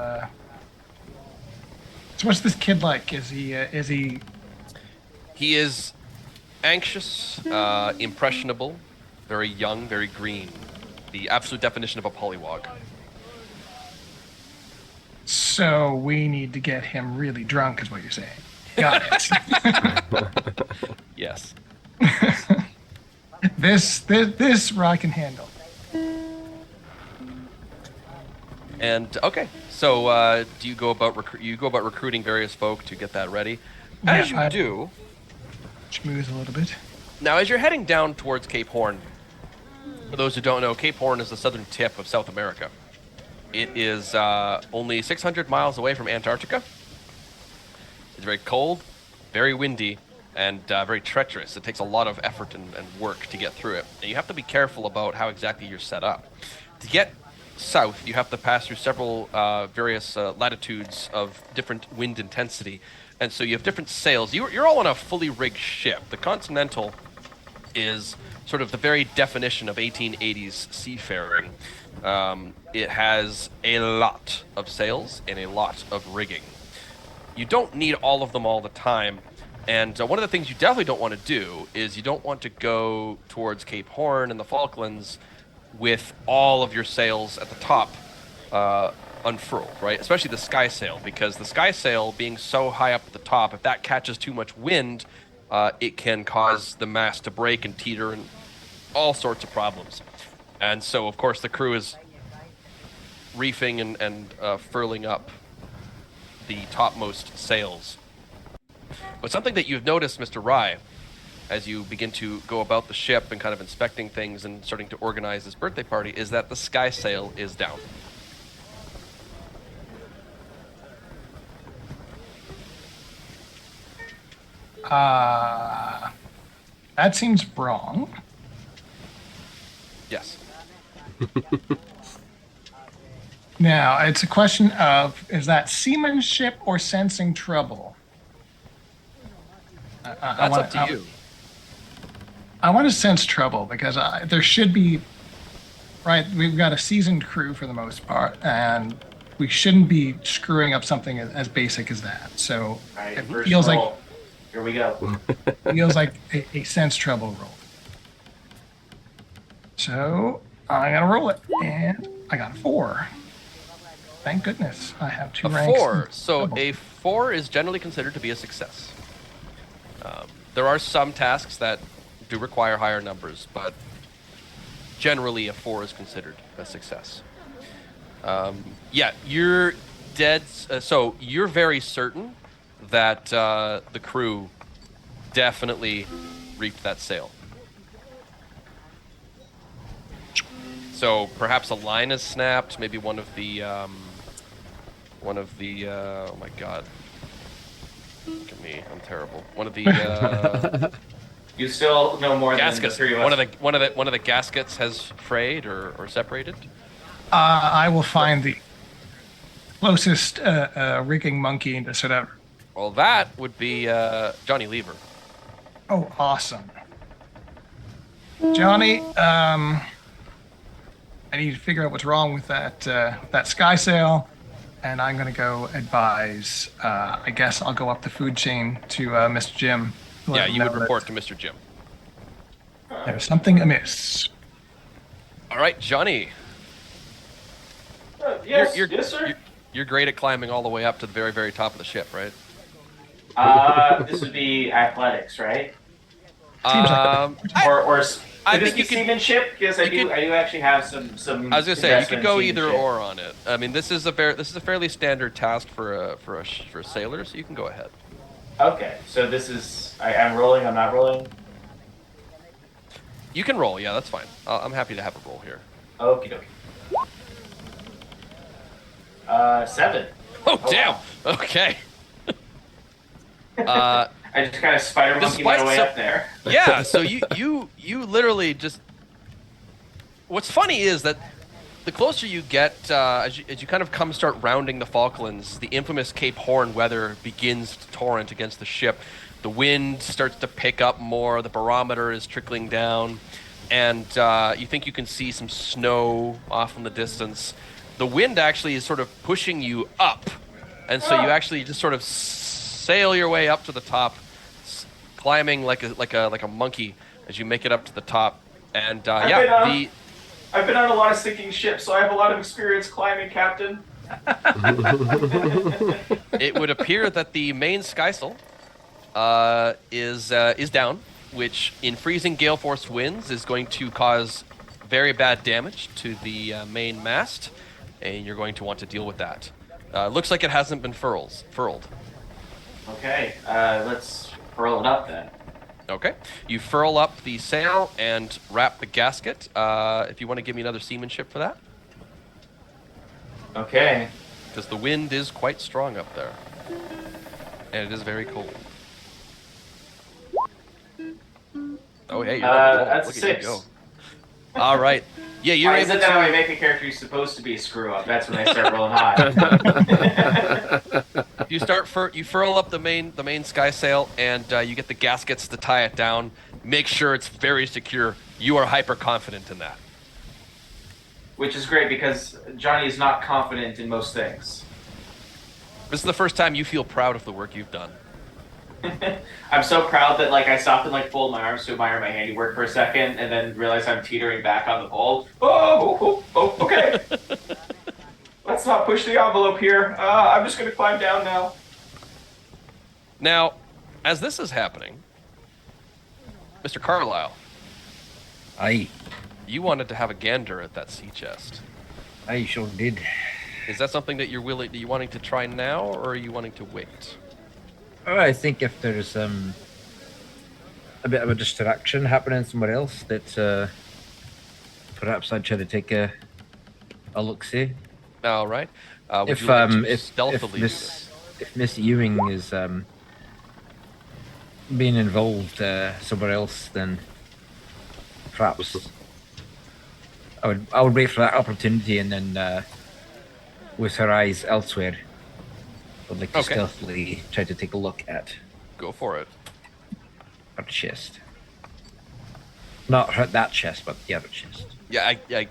E: So what's this kid like? Is he?
A: He is anxious, impressionable, very young, very green. The absolute definition of a pollywog.
E: So we need to get him really drunk, is what you're saying. Got it.
A: Yes.
E: This I can handle.
A: And okay, so do you go about recruiting various folk to get that ready? As
E: Yeah,
A: you do,
E: schmooze a little bit.
A: now as you're heading down towards Cape Horn, for those who don't know, Cape Horn is the southern tip of South America. It is only 600 miles away from Antarctica. It's very cold, very windy, and very treacherous. It takes a lot of effort and work to get through it. And you have to be careful about how exactly you're set up. To get south, you have to pass through several various latitudes of different wind intensity. And so you have different sails. You're all on a fully rigged ship. The Continental is sort of the very definition of 1880s seafaring. It has a lot of sails and a lot of rigging. You don't need all of them all the time. And one of the things you definitely don't want to do is you don't want to go towards Cape Horn and the Falklands with all of your sails at the top unfurled, right? Especially the skysail, because the skysail being so high up at the top, if that catches too much wind, it can cause the mast to break and teeter and all sorts of problems. And so, of course, the crew is reefing and furling up the topmost sails. But something that you've noticed, Mr. Rye, as you begin to go about the ship and kind of inspecting things and starting to organize this birthday party, is that the skysail is down.
E: That seems wrong.
A: Yes.
E: Now, it's a question of, is that seamanship or sensing trouble?
A: That's up to you.
E: I want to sense trouble because there should be, right, we've got a seasoned crew for the most part, and we shouldn't be screwing up something as basic as that. So
C: All right,
E: it
C: first
E: feels
C: roll.
E: like
C: Here we go.
E: feels like a sense trouble roll. So I'm gonna roll it, and I got a 4. Thank goodness I have 2
A: A
E: ranks.
A: 4. So
E: trouble.
A: a 4 is generally considered to be a success. There are some tasks that do require higher numbers, but generally a 4 is considered a success. Yeah, you're dead. So you're very certain that the crew definitely reaped that sail. So perhaps a line is snapped. Maybe one of the oh my god. Look at me, I'm terrible. One of the
C: You still know more than the
A: gaskets.
C: three of us.
A: One of the gaskets has frayed or separated.
E: I will find the closest rigging monkey to sort of.
A: Well, that would be Johnny Lever.
E: Oh, awesome, Johnny. I need to figure out what's wrong with that skysail, and I'm gonna go advise. I guess I'll go up the food chain to Mr. Jim. let
A: Yeah,
E: him
A: you
E: know
A: would
E: that
A: report to Mr. Jim.
E: There's something amiss.
A: All right, Johnny.
C: Yes,
A: you're,
C: yes, sir.
A: You're great at climbing all the way up to the very, very top of the ship, right?
C: This would be athletics, right?
A: Um,
C: Or
A: I
C: could this
A: think
C: be
A: you could-
C: seamanship? Because I
A: you
C: do
A: could-
C: actually have some.
A: I was gonna say you
C: investment
A: could go
C: in
A: either
C: seamanship.
A: or on it. I mean, this is a fairly standard task for a sailor, so you can go ahead.
C: Okay, so this is I'm rolling. I'm not rolling.
A: You can roll, yeah, that's fine. I'm happy to have a roll here.
C: Okie dokie. 7.
A: Oh,
C: Oh,
A: damn.
C: wow.
A: Okay.
C: I just kind of spider monkey my way up there.
A: Yeah, so you literally just. What's funny is that the closer you get, as you kind of start rounding the Falklands, the infamous Cape Horn weather begins to torrent against the ship. The wind starts to pick up more. The barometer is trickling down, and you think you can see some snow off in the distance. The wind actually is sort of pushing you up, and so you actually just sort of sail your way up to the top, climbing like a monkey as you make it up to the top. And
C: I've been on a lot of sinking ships, so I have a lot of experience climbing, Captain.
A: it would appear that the main skysail is down, which in freezing gale force winds is going to cause very bad damage to the main mast, and you're going to want to deal with that. Looks like it hasn't been furled.
C: Okay, let's furl it up then.
A: Okay. You furl up the sail and wrap the gasket. If you want to give me another seamanship for that.
C: Okay.
A: Because the wind is quite strong up there. And it is very cold. Oh, hey, you're on the roll.
C: That's
A: Look at
C: 6.
A: you go. All right. Yeah, you're
C: Why is
A: able
C: it that
A: to...
C: when I make a character who's supposed to be a screw up? That's when I start rolling high.
A: You furl up the main sky sail, and you get the gaskets to tie it down. Make sure it's very secure. You are hyper confident in that.
C: Which is great because Johnny is not confident in most things.
A: This is the first time you feel proud of the work you've done.
C: I'm so proud that I stopped and fold my arms to admire my handiwork for a second, and then realize I'm teetering back on the pole. Oh, okay. Let's not push the envelope here. I'm just going to climb down now.
A: Now, as this is happening, Mr. Carlyle,
B: Aye.
A: you wanted to have a gander at that sea chest.
B: I sure did.
A: Is that something that you're wanting to try now, or are you wanting to wait?
B: Oh, I think if there's a bit of a distraction happening somewhere else, that perhaps I'd try to take a look-see.
A: All right. Would
B: If
A: you like to
B: if
A: stealthily
B: if Miss Ewing is being involved somewhere else, then perhaps I would wait for that opportunity, and then with her eyes elsewhere, I'd like to
A: Okay.
B: stealthily try to take a look at
A: go for it?
B: her chest. Not that chest, but the other chest.
A: Yeah, yeah.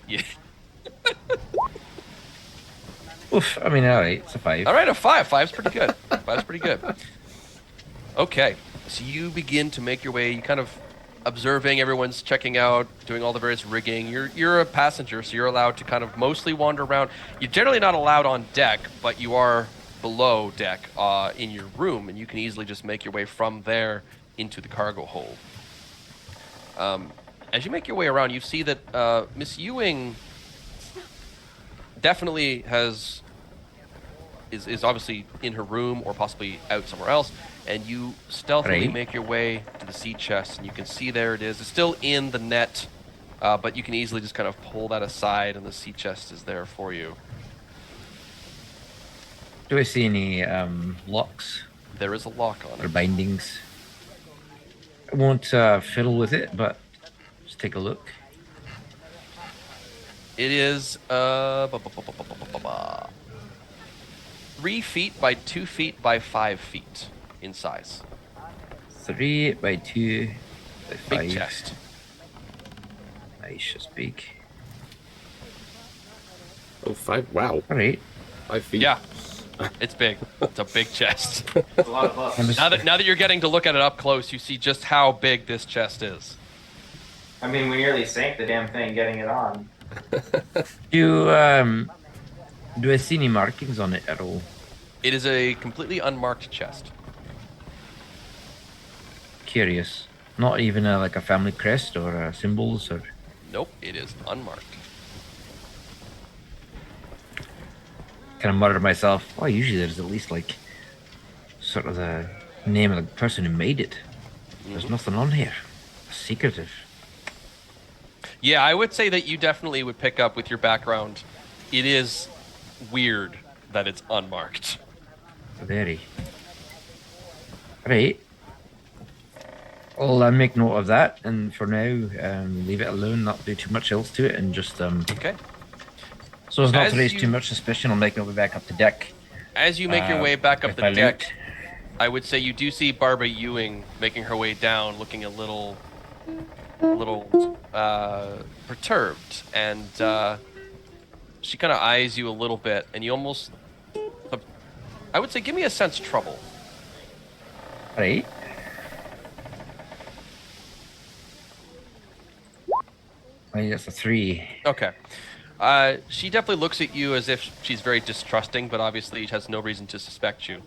B: Oof, I mean, alright, it's a 5.
A: All right, a 5. 5's pretty good. 5's pretty good. Okay, so you begin to make your way. You kind of observing, everyone's checking out, doing all the various rigging. You're a passenger, so you're allowed to kind of mostly wander around. You're generally not allowed on deck, but you are below deck in your room, and you can easily just make your way from there into the cargo hold. As you make your way around, you see that Miss Ewing definitely is obviously in her room or possibly out somewhere else, and you stealthily
B: Right.
A: make your way to the sea chest, and you can see there it is. It's still in the net, but you can easily just kind of pull that aside, and the sea chest is there for you.
B: Do I see any locks
A: There is a lock on
B: or
A: it.
B: bindings? I won't fiddle with it, but just take a look.
A: It is 3 feet by 2 feet by 5 feet in size.
B: 3 by 2 by 5.
A: Big chest.
B: Nice, just big.
D: Oh, 5. Wow.
B: Alright.
D: 5 feet.
A: Yeah, it's big. It's a big chest.
C: It's a lot of books.
A: Now that you're getting to look at it up close, you see just how big this chest is.
C: I mean, we nearly sank the damn thing getting it on.
B: Do I see any markings on it at all?
A: It is a completely unmarked chest.
B: Curious. Not even like a family crest or symbols or.
A: Nope, it is unmarked.
B: Kind of mutter to myself, oh, usually there's at least like sort of the name of the person who made it. There's nothing on here. Secretive.
A: Yeah, I would say that you definitely would pick up with your background. It is weird that it's unmarked.
B: Very. Right. I'll make note of that, and for now, leave it alone, not do too much else to it, and just
A: Okay.
B: so as not
A: As
B: to raise
A: you-
B: too much suspicion, I'll make my way back up to deck.
A: As you make your way back up
B: with
A: the
B: my
A: deck,
B: loot.
A: I would say you do see Barbara Ewing making her way down, looking a little perturbed, and she kind of eyes you a little bit, and you almost, I would say, give me a sense trouble.
B: Right. Right, that's a 3.
A: Okay. She definitely looks at you as if she's very distrusting, but obviously has no reason to suspect you.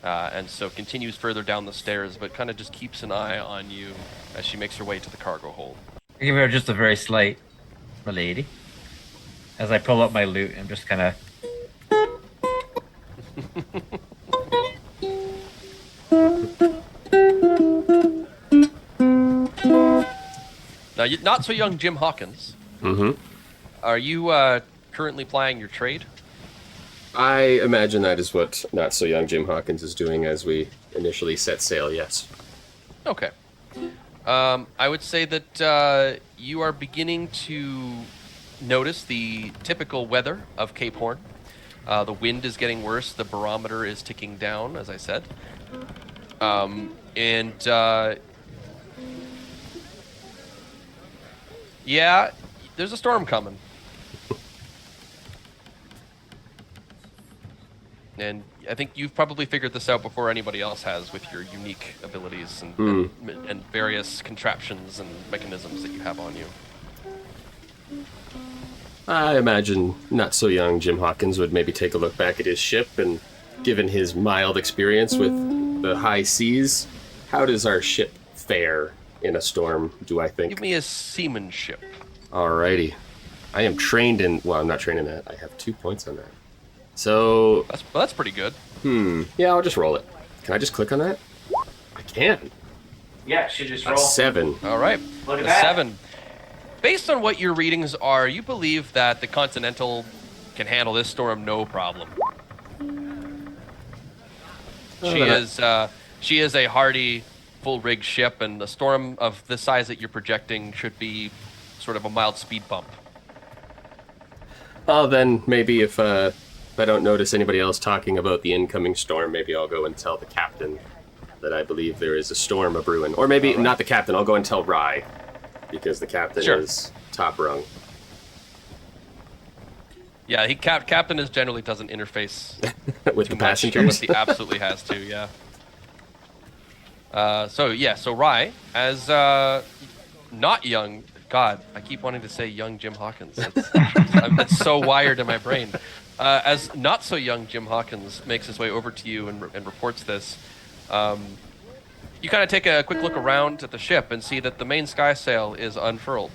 A: And so continues further down the stairs, but kind of just keeps an eye on you as she makes her way to the cargo hold.
B: I give her just a very slight, my lady. As I pull up my loot, I'm just kind of.
A: Now, not so young Jim Hawkins.
D: Mm-hmm.
A: Are you currently plying your trade?
D: I imagine that is what not so young Jim Hawkins is doing as we initially set sail. Yes.
A: Okay. I would say that you are beginning to notice the typical weather of Cape Horn. The wind is getting worse. The barometer is ticking down, as I said. Yeah, there's a storm coming. And I think you've probably figured this out before anybody else has with your unique abilities and various contraptions and mechanisms that you have on you.
D: I imagine not so young Jim Hawkins would maybe take a look back at his ship, and given his mild experience with the high seas, how does our ship fare in a storm, do I think?
A: Give me a seamanship.
D: Alrighty. I am trained in... Well, I'm not trained in that. I have 2 points on that. So...
A: That's pretty good.
D: Yeah, I'll just roll it. Can I just click on that? I can.
C: Yeah, should just roll.
D: A 7.
A: All right.
C: Look at
A: A
C: that.
A: 7. Based on what your readings are, you believe that the Continental can handle this storm no problem. She is a hardy, full-rigged ship, and the storm of the size that you're projecting should be sort of a mild speed bump.
D: Oh, then maybe if I don't notice anybody else talking about the incoming storm, maybe I'll go and tell the captain that I believe there is a storm a-brewing. Or maybe not the captain, I'll go and tell Rye, because the captain is top rung.
A: Yeah, captain is generally doesn't interface
D: With
A: too
D: the
A: much
D: passengers?
A: unless he absolutely has to. Yeah. So Rye, as not young. God, I keep wanting to say young Jim Hawkins. That's so wired in my brain. As not so young Jim Hawkins makes his way over to you and reports this, you kind of take a quick look around at the ship and see that the main skysail is unfurled.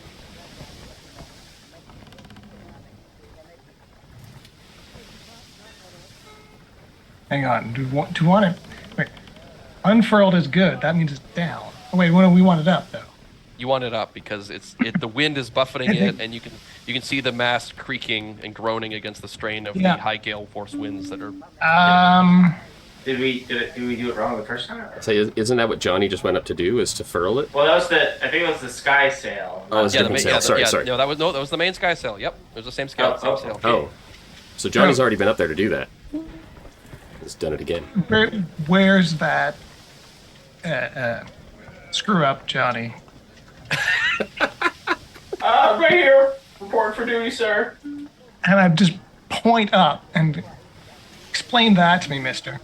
E: Hang on. Do you want it? Wait. Unfurled is good. That means it's down. Oh, wait, we want it up though.
A: You want it up because the wind is buffeting it, and you can see the mast creaking and groaning against the strain of the high gale force winds that are.
C: Did we do it wrong the first time?
D: So isn't that what Johnny just went up to do? Is to furl it?
C: Well, I think it was the sky sail.
D: Oh, it's a different sail. Sorry.
A: No, that was the main skysail. Yep, it was the same scale.
C: Oh,
A: Same sail.
D: Oh, so Johnny's already been up there to do that. He's done it again.
E: Where's that? Screw up, Johnny.
C: Right here. Report for duty, sir.
E: And I just point up and explain that to me, mister.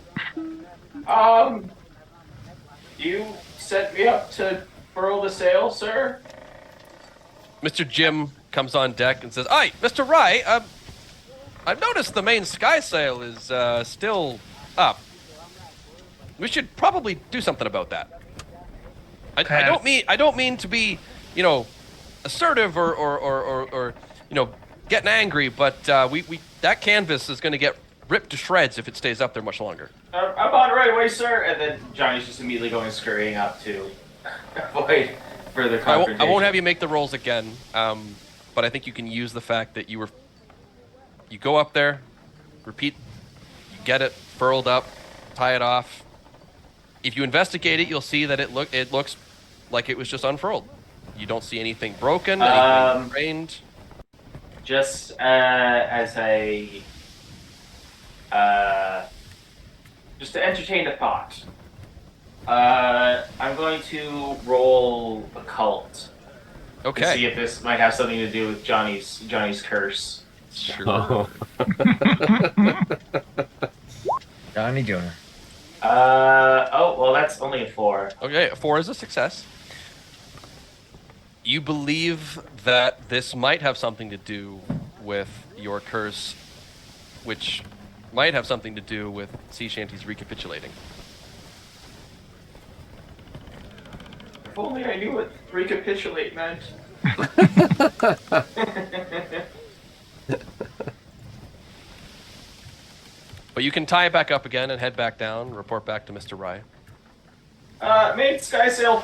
C: You set me up to furl the sail, sir?
A: Mr. Jim comes on deck and says, "Aye, Mr. Rye, I've noticed the main skysail is still up. We should probably do something about that. I don't mean to be, assertive or getting angry, but we that canvas is going to get ripped to shreds if it stays up there much longer."
C: I'm on it right away, sir. And then Johnny's just immediately going scurrying up to avoid further confrontation.
A: I won't have you make the rolls again, but I think you can use the fact that you go up there, repeat get it furled up, tie it off. If you investigate it, you'll see that it looks like it was just unfurled. You don't see anything broken, anything drained.
C: Just as a just to entertain the thought, I'm going to roll occult to see if this might have something to do with Johnny's curse.
A: Sure.
D: Oh.
B: Johnny Jonah.
C: Oh, well, that's only a 4.
A: Okay, 4 is a success. You believe that this might have something to do with your curse, which might have something to do with sea shanties recapitulating.
C: If only I knew what recapitulate meant.
A: But you can tie it back up again and head back down, report back to Mr. Rye.
C: Main skysail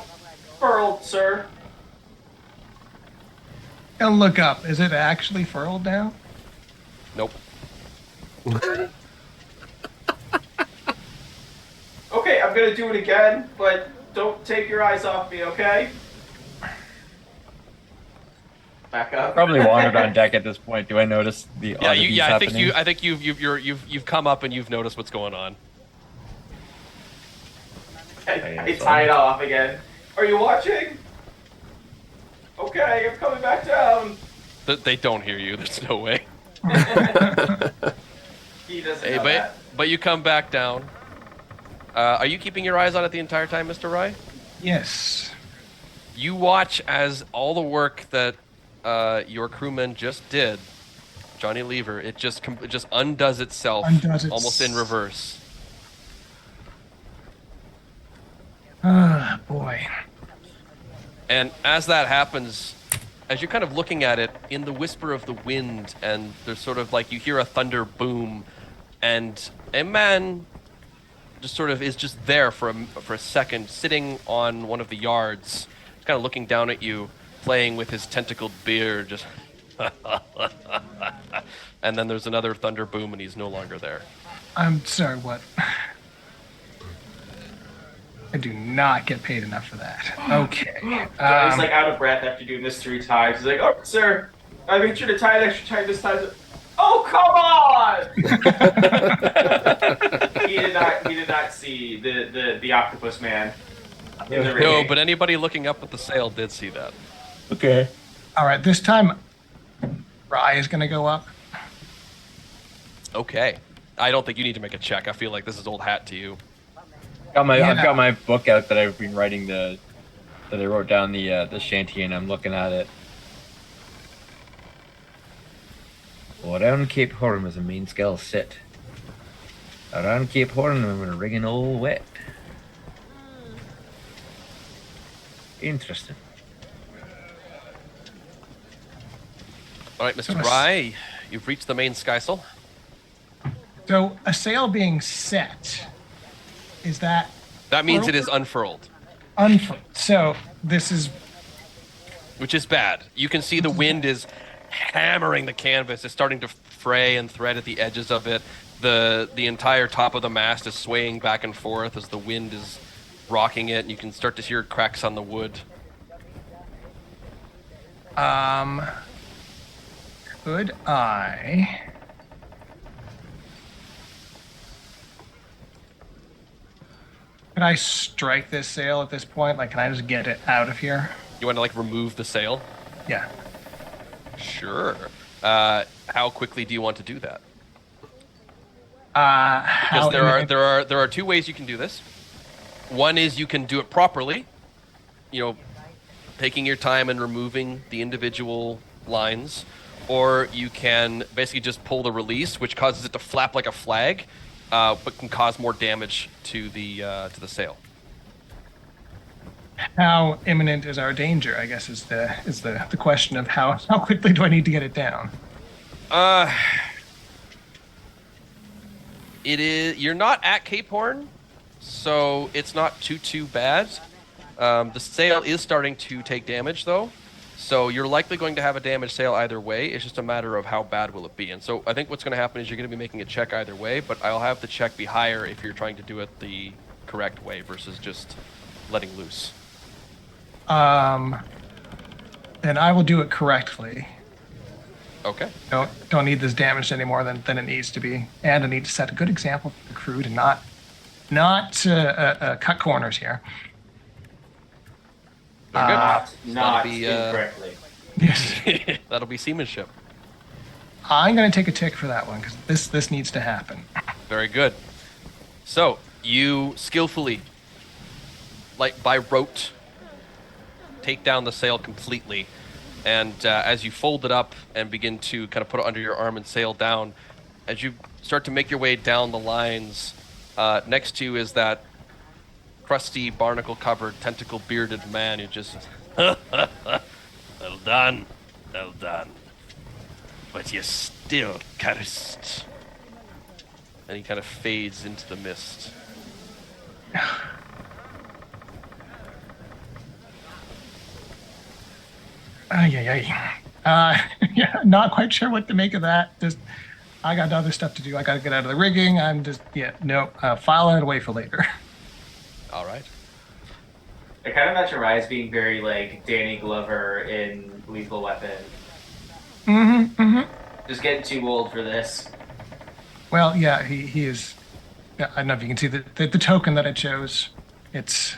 C: furled, sir.
E: And look up. Is it actually furled now?
A: Nope.
C: Okay, I'm gonna do it again, but don't take your eyes off me, okay? Back up.
B: Probably wandered on deck at this point. Do I notice the oddities
A: I think
B: happening?
A: I think you've come up and you've noticed what's going on.
C: I tie it off again. Are you watching? Okay, I'm coming back down.
A: They don't hear you. There's no way.
C: He doesn't know that.
A: But you come back down. Are you keeping your eyes on it the entire time, Mr. Rye?
E: Yes.
A: You watch as all the work that your crewmen just did, Johnny Lever, it just undoes itself, almost in reverse.
E: Ah, boy.
A: And as that happens, as you're kind of looking at it, in the whisper of the wind, and there's sort of like you hear a thunder boom, and a man just sort of is just there for a second, sitting on one of the yards, kind of looking down at you, playing with his tentacled beard, just and then there's another thunder boom, and he's no longer there.
E: I'm sorry, what? I do not get paid enough for that. Okay.
C: Johnny's like out of breath after doing this 3 times. He's like, "Oh, sir, I made sure to tie it extra tight this time." Oh, come on! He did not see the octopus man in the
A: No,
C: rigging.
A: but anybody looking up at the sail did see that.
B: Okay.
E: All right, this time, Rye is going to go up.
A: Okay. I don't think you need to make a check. I feel like this is old hat to you.
B: I've got my book out that I've been writing that I wrote down the shanty, and I'm looking at it. Well, around Cape Horn was a mainsail set. Around Cape Horn, we were rigging all wet. Interesting.
A: All right, Mr. Rye, you've reached the main skysail.
E: So, a sail being set, is that
A: That means it is unfurled,
E: So, this is...
A: which is bad. You can see the wind is hammering the canvas. It's starting to fray and thread at the edges of it. The entire top of the mast is swaying back and forth as the wind is rocking it, and you can start to hear cracks on the wood.
E: Could I... Could I strike this sail at this point? Like, can I just get it out of here?
A: You want to like remove the sail?
E: Yeah.
A: Sure. How quickly do you want to do that?
E: How
A: Because there are 2 ways you can do this. One is you can do it properly, taking your time and removing the individual lines, or you can basically just pull the release, which causes it to flap like a flag, but can cause more damage to the sail.
E: How imminent is our danger? I guess is the question of how quickly do I need to get it down?
A: It is. You're not at Cape Horn, so it's not too bad. The sail is starting to take damage, though. So you're likely going to have a damaged sail either way. It's just a matter of how bad will it be. And so I think what's going to happen is you're going to be making a check either way, but I'll have the check be higher if you're trying to do it the correct way versus just letting loose.
E: Then I will do it correctly.
A: Okay.
E: Don't need this damaged any more than it needs to be, and I need to set a good example for the crew to not cut corners here.
A: Very good.
C: Not
A: That'll be,
C: incorrectly.
E: Yes.
A: That'll be seamanship.
E: I'm going to take a tick for that one because this needs to happen.
A: Very good. So you skillfully, like by rote, take down the sail completely, and as you fold it up and begin to kind of put it under your arm and sail down, as you start to make your way down the lines, next to you is that crusty, barnacle-covered, tentacle-bearded man who just, well done, but you're still cursed. And he kind of fades into the mist.
E: Yeah, not quite sure what to make of that. Just, I got other stuff to do. I got to get out of the rigging. I'm just, file it away for later.
A: All right.
C: I kind of imagine Rai as being very like Danny Glover in Lethal Weapon. Just getting too old for this.
E: Well, yeah, he is. Yeah, I don't know if you can see the token that I chose. It's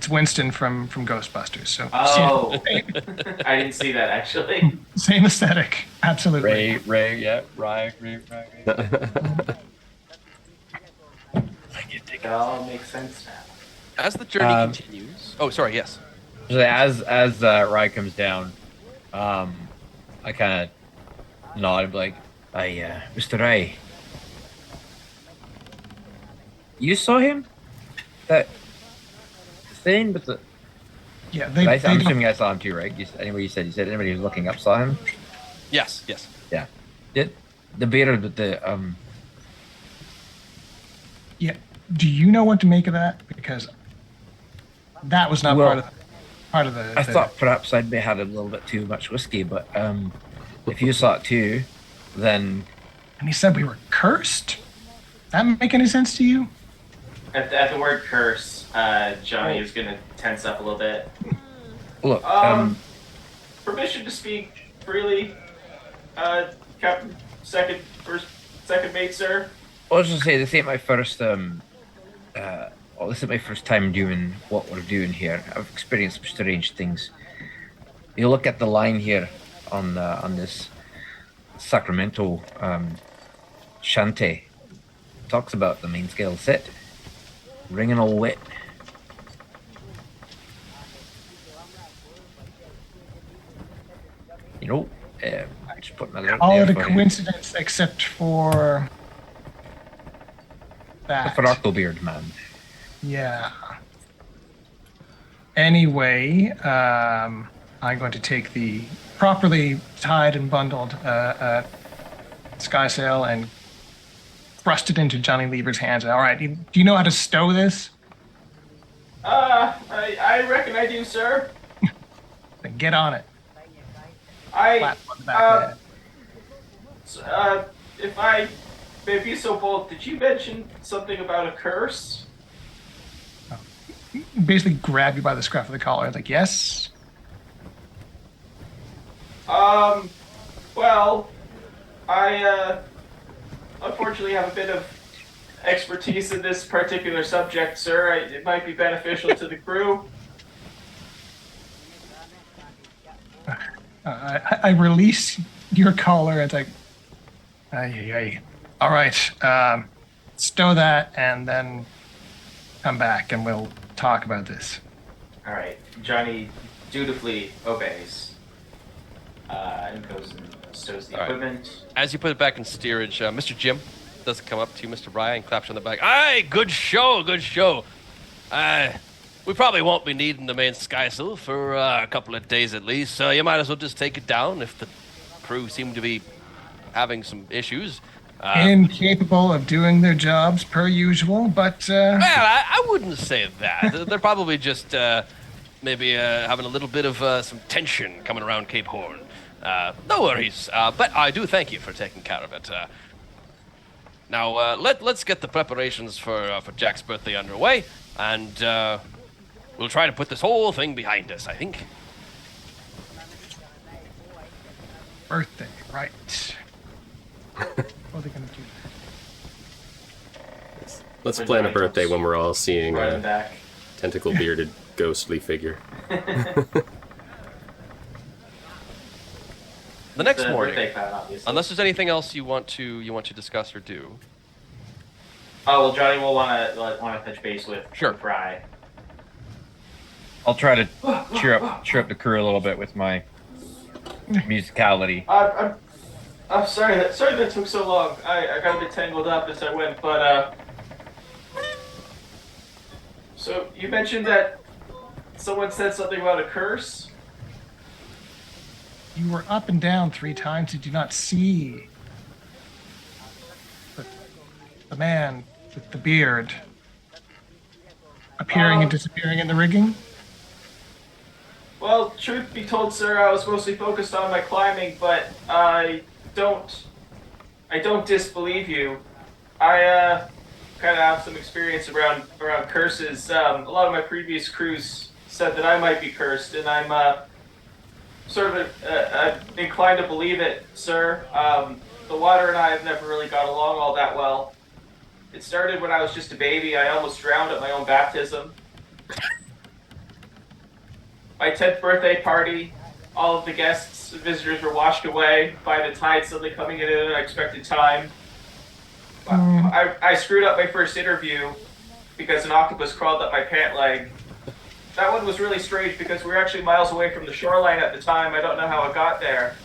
E: Winston from Ghostbusters. So
C: Oh, I didn't see that actually.
E: same aesthetic, absolutely.
B: Ray.
C: It all makes sense now.
A: As the journey continues... Oh, sorry, yes.
B: So as Rai comes down, I kind of nod and be like, Mr. Rai, you saw him? That thing with the...
E: Yeah,
B: I'm assuming I saw him too, right? You said anybody who's looking up saw him?
A: Yes.
B: Yeah. The beard with the...
E: Yeah. Do you know what to make of that? Because that was not part of the.
B: I thought perhaps I'd had a little bit too much whiskey, but if you saw it too, then...
E: And he said we were cursed? That make any sense to you?
C: At the word curse, Johnny is gonna tense up a little bit.
B: Look,
C: Permission to speak freely, Captain, second mate, sir.
B: I was just say this ain't my first this is my first time doing what we're doing here. I've experienced some strange things. You look at the line here on this Sacramento Shanty. Talks about the main scale set. Ringing all wit. You know, just putting that out
E: Call
B: there
E: it a
B: for you.
E: coincidence, except for that.
B: For Arclebeard, man.
E: Yeah. Anyway, I'm going to take the properly tied and bundled skysail and thrust it into Johnny Lever's hands. All right, do you know how to stow this?
C: I reckon I do, sir.
E: Then get on it.
C: I,
E: Slap on the back of the head.
C: if I may be so bold, did you mention something about a curse?
E: Basically grab you by the scruff of the collar. Like, yes?
C: Well, I, unfortunately have a bit of expertise in this particular subject, sir. It might be beneficial to the crew.
E: I release your collar. It's like, ay. All right, stow that and then come back and we'll talk about this.
C: All right, Johnny dutifully obeys and goes and stows the
A: All right.
C: equipment.
A: As you put it back in steerage, Mr. Jim doesn't come up to you, Mr. Ryan, and claps you on the back. Aye, good show. We probably won't be needing the main skysail for a couple of days at least, so you might as well just take it down if the crew seem to be having some issues.
E: Incapable of doing their jobs per usual, but
A: Well, I wouldn't say that. They're probably just maybe having a little bit of some tension coming around Cape Horn. No worries, but I do thank you for taking care of it. Now, let's get the preparations for Jack's birthday underway, and we'll try to put this whole thing behind us, I think.
E: Birthday, right. What are they going to do?
D: Let's plan a birthday when we're all seeing
C: Running
D: a
C: back.
D: tentacle-bearded, ghostly figure.
A: The next
C: The
A: morning,
C: birthday clown, obviously.
A: unless there's anything else you want to discuss or do.
C: Oh well, Johnny will want to touch base with
A: Sure.
C: Fry.
B: I'll try to cheer up the crew a little bit with my musicality.
C: I'm sorry that took so long. I got a bit tangled up as I went, but so you mentioned that someone said something about a curse.
E: You were up and down 3 times. Did you not see the man with the beard appearing and disappearing in the rigging?
C: Well, truth be told, sir, I was mostly focused on my climbing, but I don't disbelieve you. I kind of have some experience around curses. A lot of my previous crews said that I might be cursed, and I'm sort of inclined to believe it, sir. The water and I have never really got along all that well. It started when I was just a baby. I almost drowned at my own baptism. My 10th birthday party, all of the guests and visitors were washed away by the tide suddenly coming in at an unexpected time. I screwed up my first interview because an octopus crawled up my pant leg. That one was really strange because we were actually miles away from the shoreline at the time. I don't know how it got there.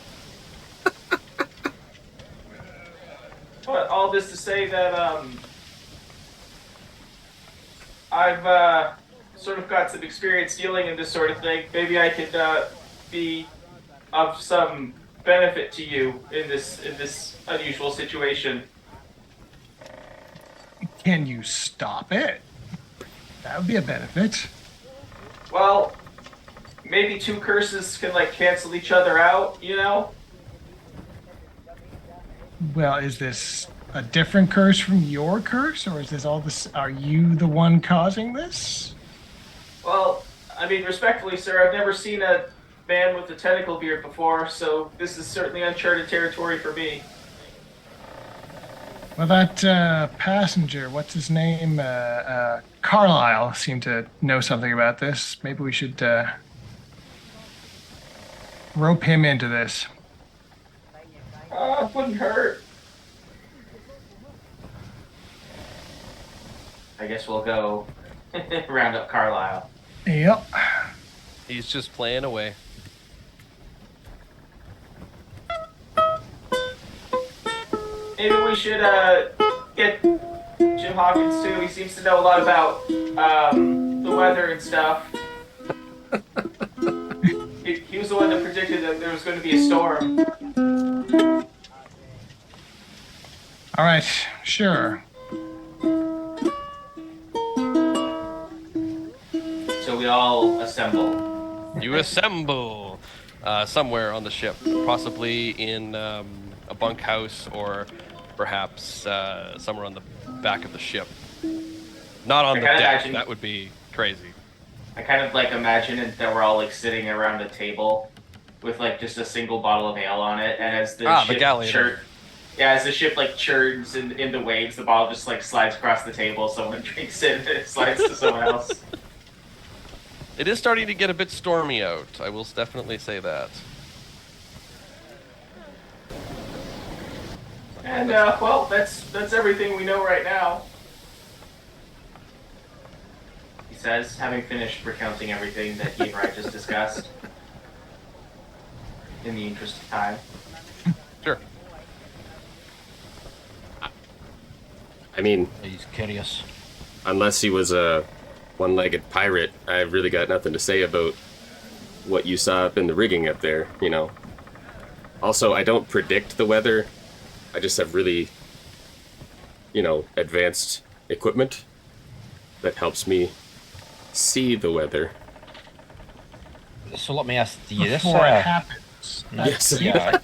C: But all this to say that I've sort of got some experience dealing in this sort of thing. Maybe I could be of some benefit to you in this unusual situation.
E: Can you stop it? That would be a benefit.
C: Well, maybe 2 curses can like cancel each other out, you know?
E: Well, is this a different curse from your curse, or is this all this? Are you the one causing this?
C: Well, I mean, respectfully, sir, I've never seen a man with a tentacle beard before, so this is certainly uncharted territory for me.
E: Well, that passenger, what's his name? Carlisle seemed to know something about this. Maybe we should rope him into this.
C: Wouldn't hurt. I guess we'll go round up Carlisle.
E: Yep.
A: He's just playing away.
C: Maybe we should get Jim Hawkins too. He seems to know a lot about the weather and stuff. He was the one that predicted that there was going to be a storm.
E: All right, sure.
C: So we all assemble.
A: You assemble somewhere on the ship, possibly in a bunkhouse or perhaps somewhere on the back of the ship. Not on the deck. That would be crazy.
C: I kind of like imagine it that we're all like sitting around a table with like just a single bottle of ale on it, and as the ship as the ship like churns in the waves, the bottle just like slides across the table. Someone drinks it, and it slides to someone else.
A: It is starting to get a bit stormy out. I will definitely say that.
C: And well, that's everything we know right now. He says, having finished recounting everything that he and I just discussed. In the interest of time.
A: Sure.
D: I mean,
B: He's curious.
D: unless he was a one-legged pirate, I've really got nothing to say about what you saw up in the rigging up there, you know. Also, I don't predict the weather. I just have really, advanced equipment that helps me see the weather.
B: So let me ask you this.
E: before it happens.
D: Yes.
B: Yeah.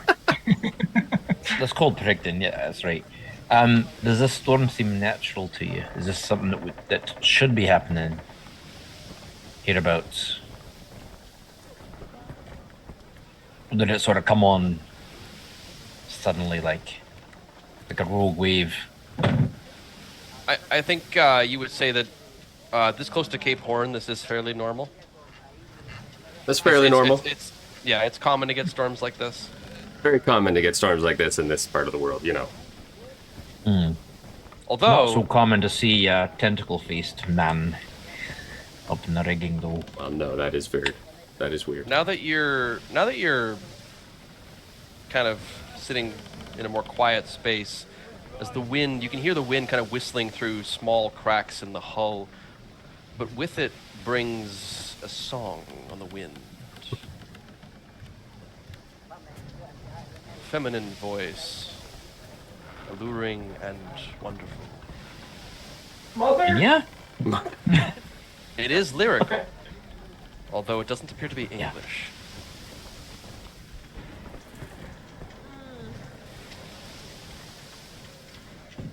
B: That's called predicting. Yeah, that's right. Does this storm seem natural to you? Is this something that should be happening hereabouts? Or did it sort of come on suddenly, like a rogue wave?
A: I think you would say that this close to Cape Horn, this is fairly normal.
D: That's fairly normal.
A: It's common to get storms like this.
D: Very common to get storms like this in this part of the world, you know.
A: Although
B: Not so common to see a tentacle-faced man up in the rigging, though.
D: Well, no, that is weird.
A: now that you're kind of sitting in a more quiet space, as you can hear the wind kind of whistling through small cracks in the hull, but with it brings a song on the wind. Feminine voice, alluring and wonderful.
C: Mother.
B: Yeah.
A: It is lyrical, although it doesn't appear to be English.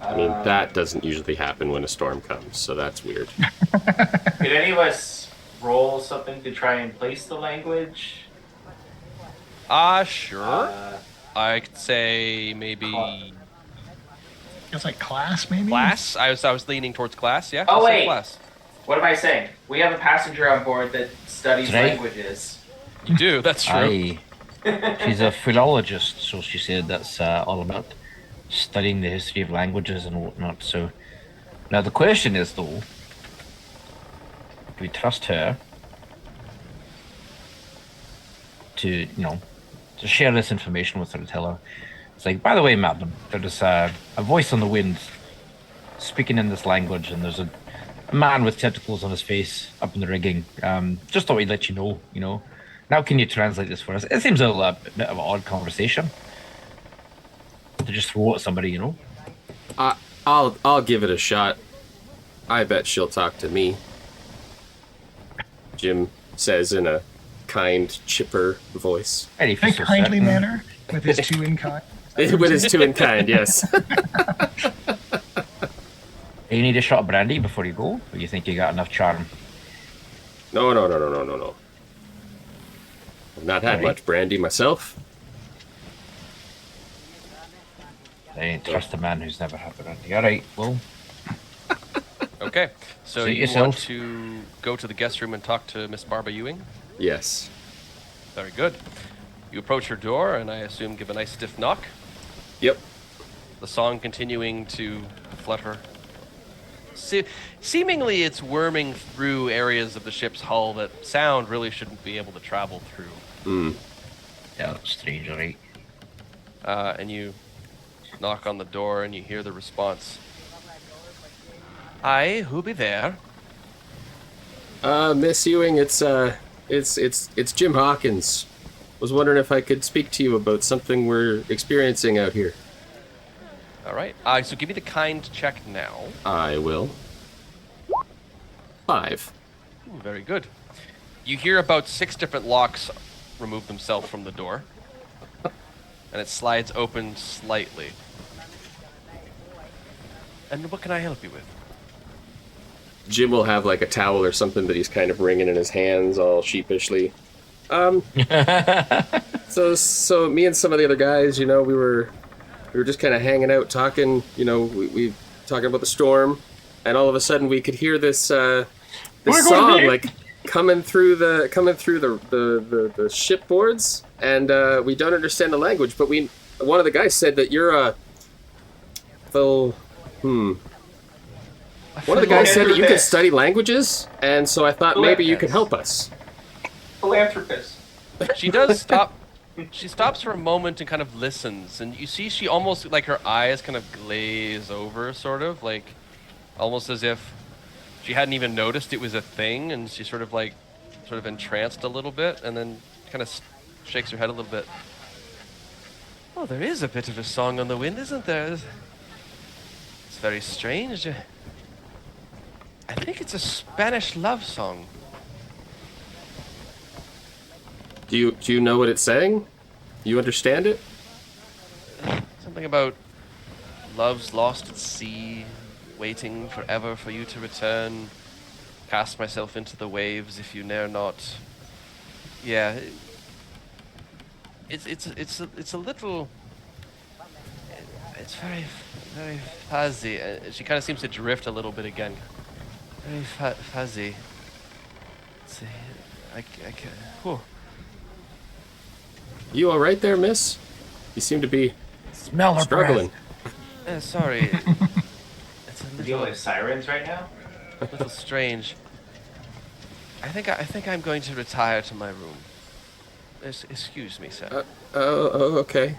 D: I mean, that doesn't usually happen when a storm comes, so that's weird.
C: Could any of us roll something to try and place the language?
A: Sure. I could say maybe
E: It's like class, maybe.
A: class. I was leaning towards class. Yeah.
C: Oh,
A: I'll say
C: wait.
A: class.
C: What am I saying? We have a passenger on board that studies
B: Right.
C: languages.
A: You do. That's true.
B: Aye. She's a philologist, so she said that's all about studying the history of languages and whatnot. So now the question is, though, do we trust her to, to share this information with her and tell her? It's like, by the way, madam, there's a voice on the wind speaking in this language, and there's a man with tentacles on his face up in the rigging. Just thought we'd let you know. Now can you translate this for us? It seems a bit of an odd conversation to just throw at somebody,
D: I'll give it a shot. I bet she'll talk to me. Jim says in a kind, chipper voice.
B: Very
E: In a
B: so
E: kindly
B: certain.
E: manner, with his two in kind.
D: With his two in kind, yes.
B: Do you need a shot of brandy before you go? Or you think you got enough charm?
D: No. I've not had
B: Alright.
D: much brandy myself.
B: I ain't trust a man who's never had brandy. Alright, well,
A: Okay. So
B: Suit
A: you
B: yourself.
A: want to go to the guest room and talk to Miss Barbara Ewing?
D: Yes.
A: Very good. You approach her door and I assume give a nice stiff knock.
D: Yep.
A: The song continuing to flutter. Seemingly it's worming through areas of the ship's hull that sound really shouldn't be able to travel through.
B: yeah, that's strange, alright.
A: And you knock on the door and you hear the response. Aye, who be there?
D: Miss Ewing, it's Jim Hawkins. Was wondering if I could speak to you about something we're experiencing out here.
A: All right. So give me the kind check now.
D: I will. 5.
A: Ooh, very good. You hear about 6 different locks remove themselves from the door. And it slides open slightly. And what can I help you with?
D: Jim will have like a towel or something that he's kind of wringing in his hands all sheepishly. So me and some of the other guys, we were just kind of hanging out talking, we talking about the storm, and all of a sudden we could hear this song like coming through the shipboards, and we don't understand the language, but one of the guys said that you're a One of the guys said that you could study languages, and so I thought maybe you could help us.
C: Philanthropist.
A: She does stop. She stops for a moment and kind of listens, and you see she almost, like, her eyes kind of glaze over, sort of, like, almost as if she hadn't even noticed it was a thing, and she sort of entranced a little bit, and then kind of shakes her head a little bit. Oh, there is a bit of a song on the wind, isn't there? It's very strange. I think it's a Spanish love song.
D: Do you know what it's saying? You understand it?
A: Something about love's lost at sea, waiting forever for you to return. Cast myself into the waves if you dare not. Yeah, it's a little. It's very fuzzy. She kind of seems to drift a little bit again. Very fuzzy. Let's see. I can't. Whew.
D: You all right there, miss? You seem to be
B: Smell her
D: struggling.
A: Sorry. It's a
C: We're dealing
A: little,
C: with sirens right now.
A: little strange. I think I'm going to retire to my room. Excuse me, sir.
D: Okay.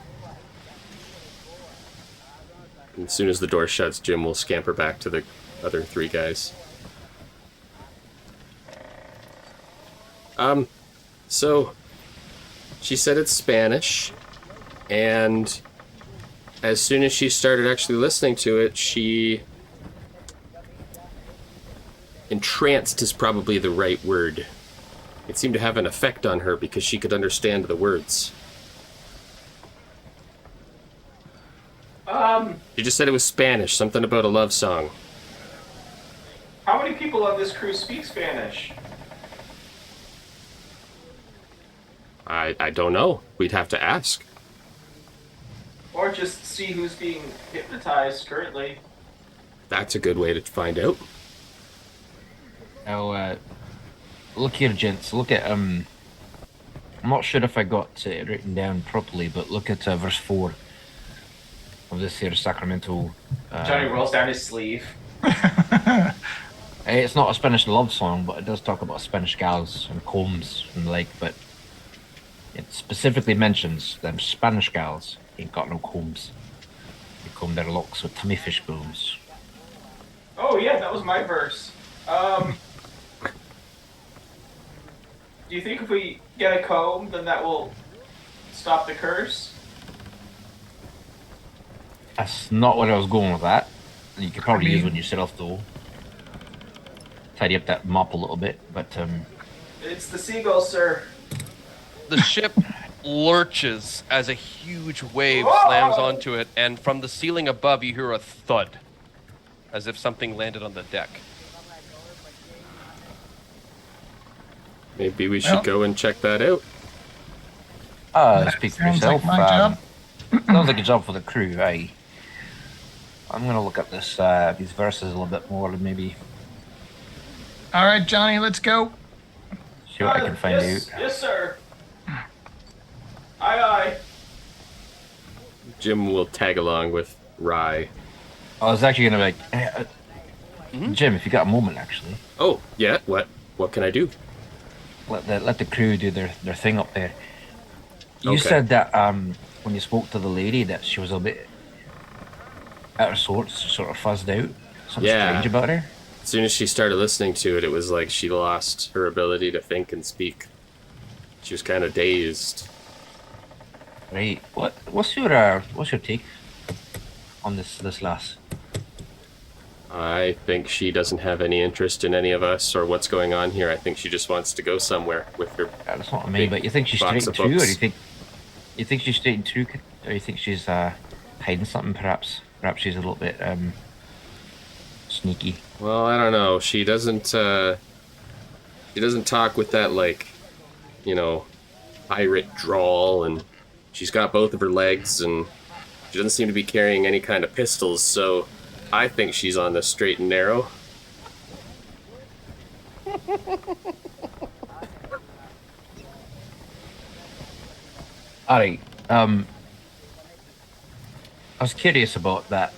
D: And as soon as the door shuts, Jim will scamper back to the other three guys. So she said it's Spanish, and as soon as she started actually listening to it, she entranced is probably the right word. It seemed to have an effect on her because she could understand the words. She just said it was Spanish, something about a love song.
C: How many people on this crew speak Spanish?
D: I don't know. We'd have to ask.
C: Or just see who's being hypnotized currently.
D: That's a good way to find out.
B: Now, look here, gents. Look at I'm not sure if I got it written down properly, but look at verse 4 of this here Sacramento.
C: Johnny rolls down his sleeve.
B: It's not a Spanish love song, but it does talk about Spanish gals and combs and the like. But it specifically mentions them Spanish gals ain't got no combs. They comb their locks with tummy fish bones.
C: Oh yeah, that was my verse. Do you think if we get a comb, then that will stop the curse?
B: That's not where I was going with that. You could probably use one yourself though. Tidy up that mop a little bit, but
C: It's the seagull, sir.
A: The ship lurches as a huge wave
C: Whoa!
A: slams onto it, and from the ceiling above you hear a thud, as if something landed on the deck.
D: Maybe we should go and check that out.
B: speak for
E: Sounds
B: yourself.
E: like my job.
B: Sounds like a job for the crew, aye. I'm gonna look at this these verses a little bit more and maybe
E: All right, Johnny, let's go.
B: see what I can find
C: yes,
B: out.
C: Yes, sir. Aye, aye.
D: Jim will tag along with Rye.
B: I was actually gonna be like, Jim, if you got a moment, actually,
D: Oh, yeah? What can I do?
B: let the crew do their thing up there. You
D: Okay.
B: said that when you spoke to the lady that she was a bit out of sorts, sort of fuzzed out. Something
D: Yeah.
B: strange about her.
D: As soon as she started listening to it, it was like she lost her ability to think and speak. She was kind of dazed.
B: Right. What's your take on this lass?
D: I think she doesn't have any interest in any of us or what's going on here. I think she just wants to go somewhere with her.
B: That's not me, but you think she's
D: Box
B: straight
D: of
B: and true, or
D: books.
B: you think she's straight and true, or you think she's hiding something? Perhaps she's a little bit sneaky.
D: Well, I don't know. She doesn't talk with that, like, pirate drawl, and she's got both of her legs, and she doesn't seem to be carrying any kind of pistols, so I think she's on the straight and narrow.
B: All right. I was curious about that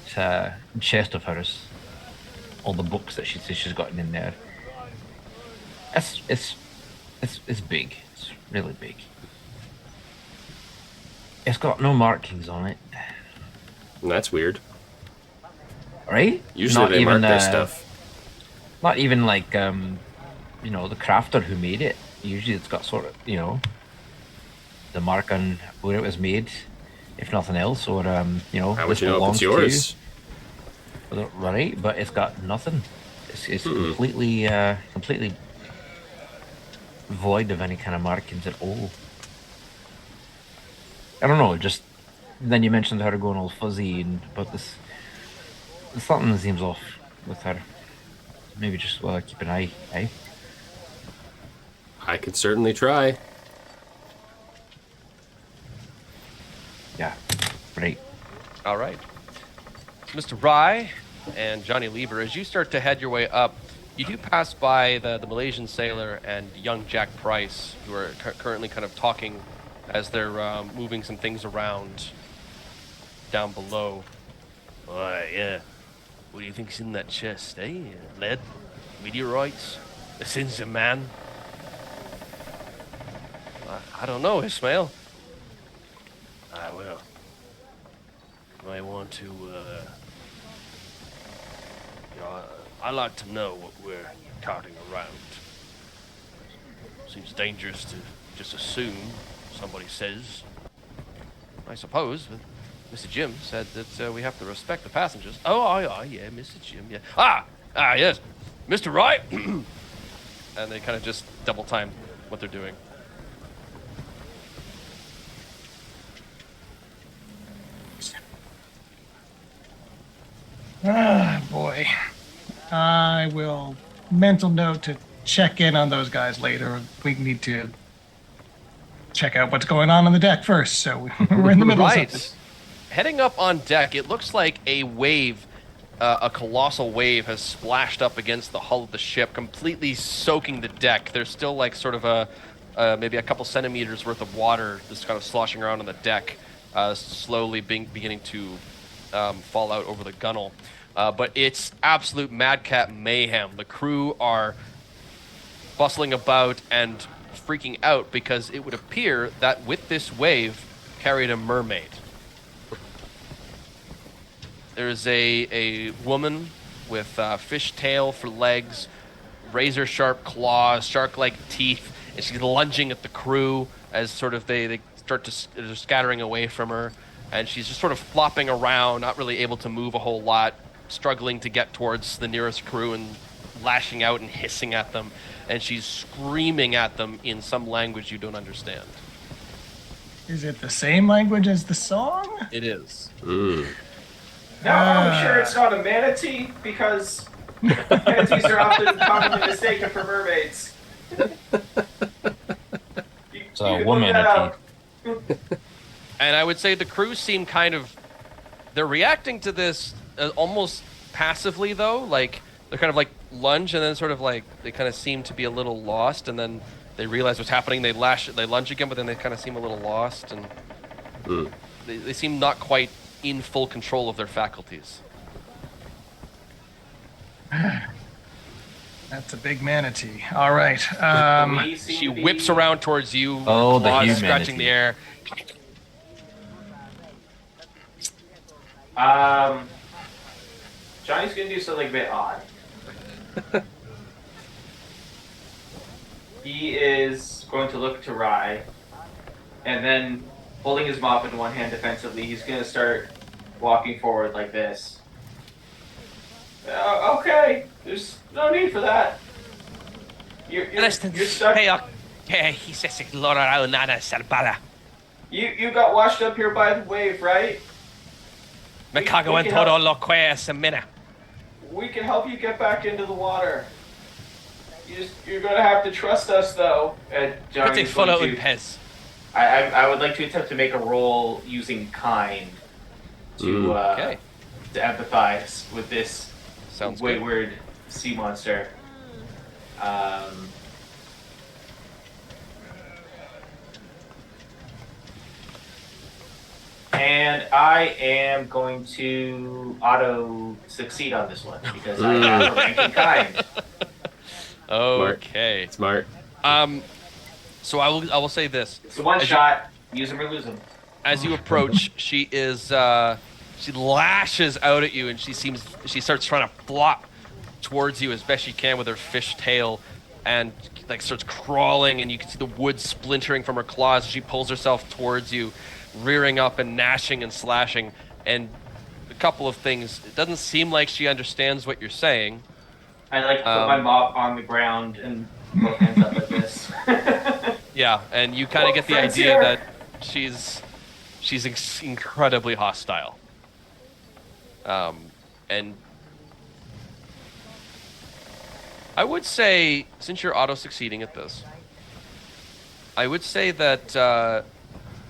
B: chest of hers, all the books that she says she's gotten in there. It's big. It's really big. It's got no markings on it,
D: And that's weird.
B: right?
D: Usually
B: Not
D: they
B: even,
D: mark their stuff.
B: Not even like the crafter who made it. Usually it's got sort of the mark on where it was made, if nothing else, or
D: How would
B: this
D: you know if
B: belongs
D: it's yours?
B: to, right? But it's got nothing. It's completely void of any kind of markings at all. I don't know. Just then you mentioned her going all fuzzy and about this. Something seems off with her. Maybe just keep an eye. Eh?
D: I could certainly try.
B: Yeah. Right.
A: All right. Mr. Rye and Johnny Lever, as you start to head your way up, you do pass by the Malaysian sailor and young Jack Price, who are currently kind of talking as they're moving some things around down below. Why, yeah. What do you think's in that chest, eh? Lead? Meteorites? The sins of man? I don't know, Ismail. Well, I want to, I like to know what we're carting around. Seems dangerous to just assume somebody says. I suppose, but Mr. Jim said that we have to respect the passengers. Oh, yeah, Mr. Jim, yeah. Yes, Mr. Wright. And they kind of just double time what they're doing.
E: Ah, boy. I will mental note to check in on those guys later. We need to check out what's going on the deck first. So we're in the middle of something.
A: Heading up on deck, it looks like a wave, a colossal wave, has splashed up against the hull of the ship, completely soaking the deck. There's still like sort of maybe a couple centimeters worth of water just kind of sloshing around on the deck, slowly beginning to fall out over the gunnel. But it's absolute madcap mayhem. The crew are bustling about and freaking out because it would appear that with this wave carried a mermaid. There's a woman with fish tail for legs, razor sharp claws, shark-like teeth, and she's lunging at the crew as sort of they start to they're scattering away from her, and she's just sort of flopping around, not really able to move a whole lot, struggling to get towards the nearest crew and lashing out and hissing at them, and she's screaming at them in some language you don't understand.
E: Is it the same language as the song?
A: It is.
C: Now, I'm sure it's not a manatee, because manatees are often commonly mistaken for mermaids.
B: It's a woman.
A: And I would say the crew seem they're reacting to this almost passively, though. Like, they're kind of like lunge and then sort of like, they kind of seem to be a little lost, and then they realize what's happening, they lunge again, but then they kind of seem a little lost, and they seem not quite in full control of their faculties.
E: That's a big manatee. All right.
A: She whips around towards you,
B: Oh, the
A: claws
B: huge
A: scratching
B: manatee.
A: the air.
C: Johnny's gonna do something a bit odd. He is going to look to Rye, and then holding his mop in one hand defensively, he's gonna start walking forward like this. Okay, there's no need for that. You're stuck. You got washed up here by the wave, right? We can help you get back into the water. You're gonna have to trust us, though. Johnny's going to, I would like to attempt to make a roll using kind to empathize with this
A: Sounds
C: wayward sea monster. And I am going to auto succeed on this one because I have a ranking kind.
A: Okay.
D: Smart.
A: So I will say this.
C: It's a one shot. Use them or lose them.
A: As you approach, she lashes out at you, and she starts trying to flop towards you as best she can with her fish tail, and like starts crawling, and you can see the wood splintering from her claws as she pulls herself towards you, rearing up and gnashing and slashing. And a couple of things, it doesn't seem like she understands what you're saying.
C: I like to put my mop on the ground and both hands up like this.
A: Yeah, and you kind of get the idea that she's She's incredibly hostile. And I would say, since you're auto-succeeding at this, I would say that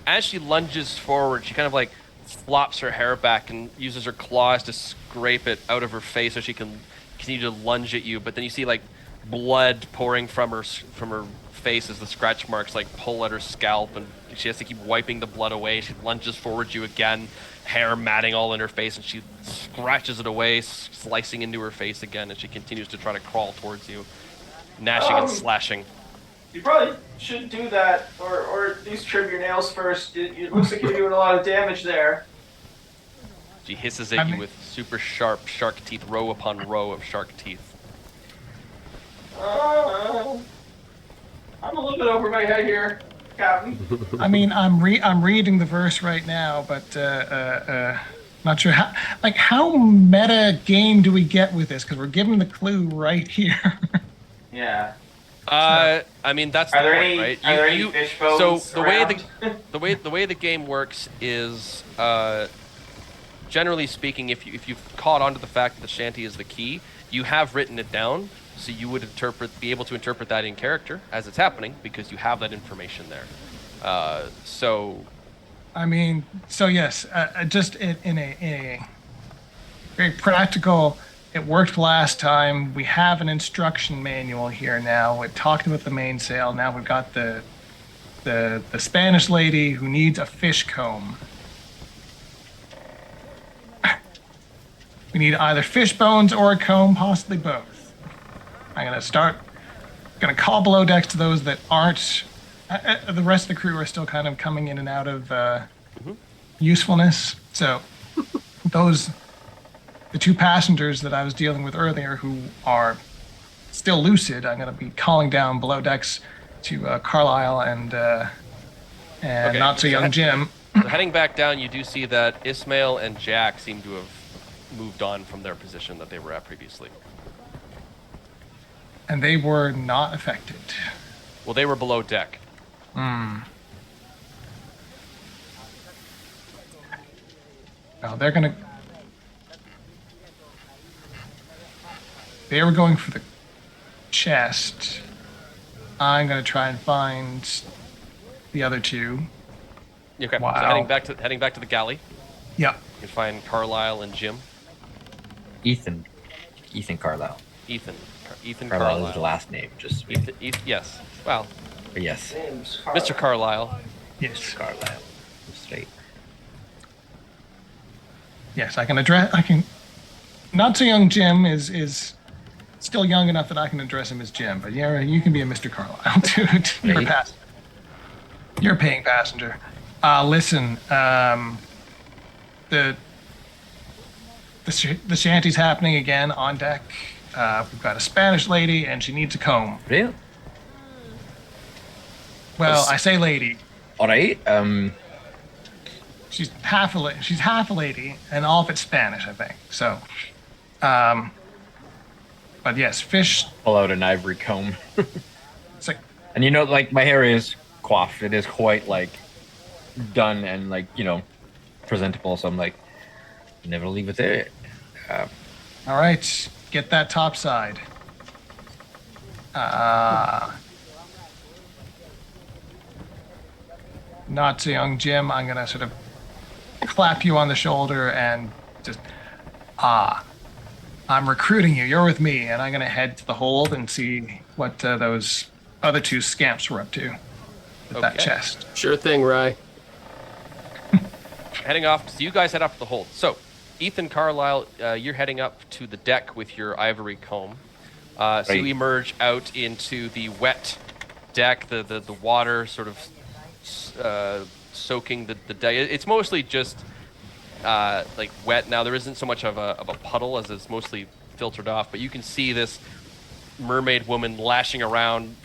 A: as she lunges forward, she kind of like flops her hair back and uses her claws to scrape it out of her face so she can continue to lunge at you. But then you see like blood pouring from her face as the scratch marks like pull at her scalp, and she has to keep wiping the blood away. She lunges forward you again, hair matting all in her face, and she scratches it away, slicing into her face again, and she continues to try to crawl towards you, gnashing and slashing.
C: You probably shouldn't do that, or at least trim your nails first. It looks like you're doing a lot of damage there.
A: She hisses at you with super sharp shark teeth, row upon row of shark teeth.
C: I'm a little bit over my head here, Captain.
E: I mean, I'm reading the verse right now, but not sure how meta game do we get with this? Because we're given the clue right here.
C: Yeah.
A: I mean that's the point, right?
C: Are there any fish bones
A: so the way the game works is, generally speaking, if you've caught on to the fact that the shanty is the key, you have written it down, so you would be able to interpret that in character as it's happening because you have that information there. So.
E: I mean, so yes, just in a very practical. It worked last time. We have an instruction manual here now. We talked about the mainsail. Now we've got the Spanish lady who needs a fish comb. We need either fish bones or a comb, possibly both. I'm gonna call below decks to those that aren't. The rest of the crew are still kind of coming in and out of usefulness. So the two passengers that I was dealing with earlier who are still lucid, I'm going to be calling down below decks to Carlisle and
A: Okay,
E: not so young Jim.
A: So heading back down, you do see that Ismail and Jack seem to have moved on from their position that they were at previously.
E: And they were not affected.
A: Well, they were below deck.
E: Well, they were going for the chest. I'm going to try and find the other two.
A: Okay.
E: Wow.
A: So heading back to the galley.
E: Yeah.
A: You can find Carlisle and Jim.
B: Ethan Carlisle.
A: Ethan
B: Carlisle
A: Carlisle.
B: is the last name. Just
A: Yes. Well,
B: yes.
A: Mr. Carlisle.
E: Yes.
B: Carlisle. Straight.
E: Yes, I can. Not so young Jim is still young enough that I can address him as Jim, but yeah, you can be a Mr. Carlisle, dude. You're a passenger. You're a paying passenger. Listen, the shanty's happening again on deck. We've got a Spanish lady, and she needs a comb.
B: Really?
E: Well, I say lady.
B: All right.
E: She's half a lady, and all of it's Spanish, I think. So, but yes, fish.
B: Pull out an ivory comb.
E: It's like,
B: And like my hair is coiffed. It is quite like done and like presentable. So I'm like, never leave it there.
E: all right, get that top side. Not so young Jim. I'm gonna sort of clap you on the shoulder and just I'm recruiting you. You're with me, and I'm gonna head to the hold and see what those other two scamps were up to with that
A: Okay.
E: chest.
D: Sure thing, Rye.
A: Heading off. So you guys head up to the hold. So, Ethan Carlisle, you're heading up to the deck with your ivory comb. So you
B: Right.
A: emerge out into the wet deck. The water sort of soaking the deck. It's mostly just like wet now. There isn't so much of a puddle as it's mostly filtered off. But you can see this mermaid woman lashing around,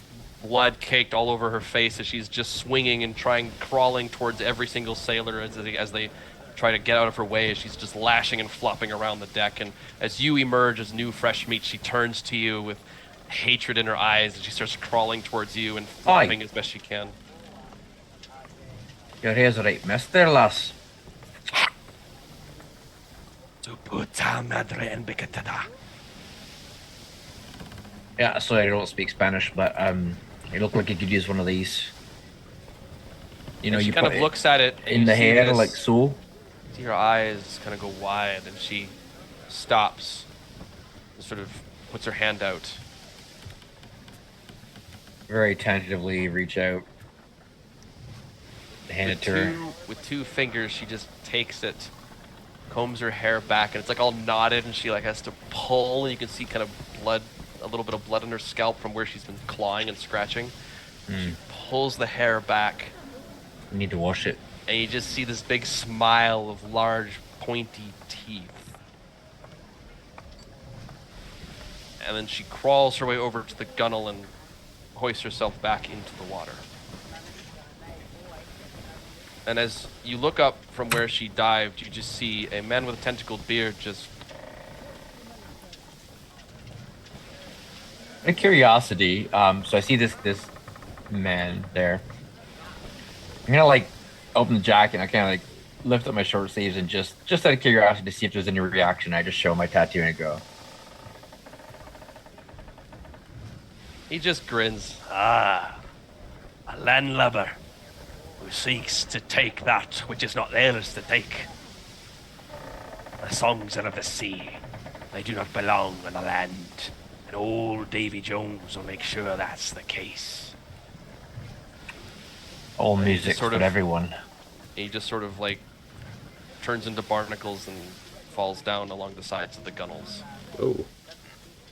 A: blood caked all over her face as she's just swinging and crawling towards every single sailor as they try to get out of her way, as she's just lashing and flopping around the deck. And as you emerge as new fresh meat, she turns to you with hatred in her eyes, and she starts crawling towards you and flopping as best she can.
B: Your hair's right, mister, lass. Yeah, sorry, I don't speak Spanish, but you look like you could use one of these. You know,
A: And she
B: you
A: kind
B: put
A: of
B: it
A: looks at it and
B: in
A: you
B: the
A: see
B: hair
A: this,
B: like so.
A: see her eyes kind of go wide, and she stops and sort of puts her hand out.
B: Very tentatively reach out. Hand it to her.
A: With two fingers, she just takes it, combs her hair back, and it's like all knotted, and she like has to pull, and you can see kind of blood, a little bit of blood on her scalp from where she's been clawing and scratching. She pulls the hair back,
B: You need to wash it.
A: and you just see this big smile of large, pointy teeth. And then she crawls her way over to the gunwale and hoists herself back into the water. And as you look up from where she dived, you just see a man with a tentacled beard just...
B: Out of curiosity, so I see this man there. I'm gonna like open the jacket and I kind of like lift up my short sleeves and just out of curiosity to see if there's any reaction. I just show my tattoo and I go,
A: He just grins. Ah, a landlubber who seeks to take that which is not theirs to take. The songs are of the sea. They do not belong on the land. And old Davy Jones will make sure that's the case.
B: all music
A: sort
B: for
A: of-
B: everyone.
A: And he just sort of like turns into barnacles and falls down along the sides of the gunnels
D: Oh.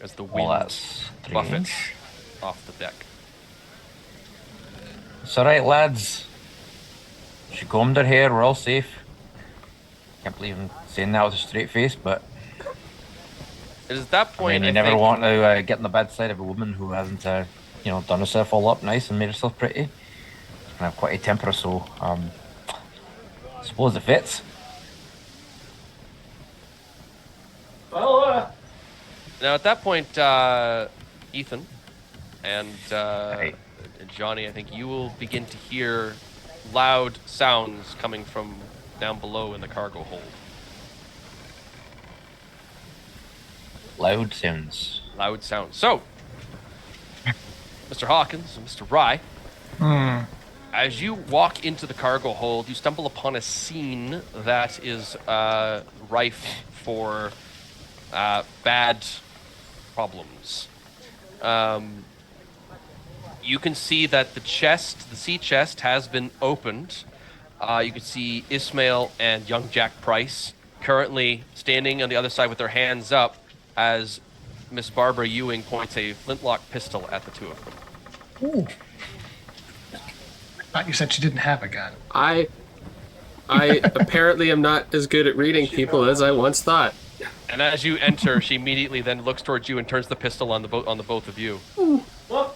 A: as the
B: Well,
A: wind
B: that's
A: buffets
B: strange.
A: off the deck.
B: It's alright, lads. She combed her hair, we're all safe. Can't believe I'm saying that with a straight face, but
A: It is at that
B: I
A: point,
B: mean, you
A: I
B: never
A: think,
B: want to get on the bad side of a woman who hasn't, done herself all up nice and made herself pretty. And have quite a temper, so I suppose it fits.
C: Well,
A: now at that point, Ethan and
B: Hey.
A: Johnny, I think you will begin to hear loud sounds coming from down below in the cargo hold.
B: Loud sounds.
A: Loud sounds. So, Mr. Hawkins and Mr. Rye, as you walk into the cargo hold, you stumble upon a scene that is rife for bad problems. You can see that the sea chest, has been opened. You can see Ismail and young Jack Price currently standing on the other side with their hands up as Miss Barbara Ewing points a flintlock pistol at the two of them.
E: Ooh. Thought you said she didn't have a gun.
D: I apparently am not as good at reading people as I once thought.
A: And as you enter, she immediately then looks towards you and turns the pistol on the both of you,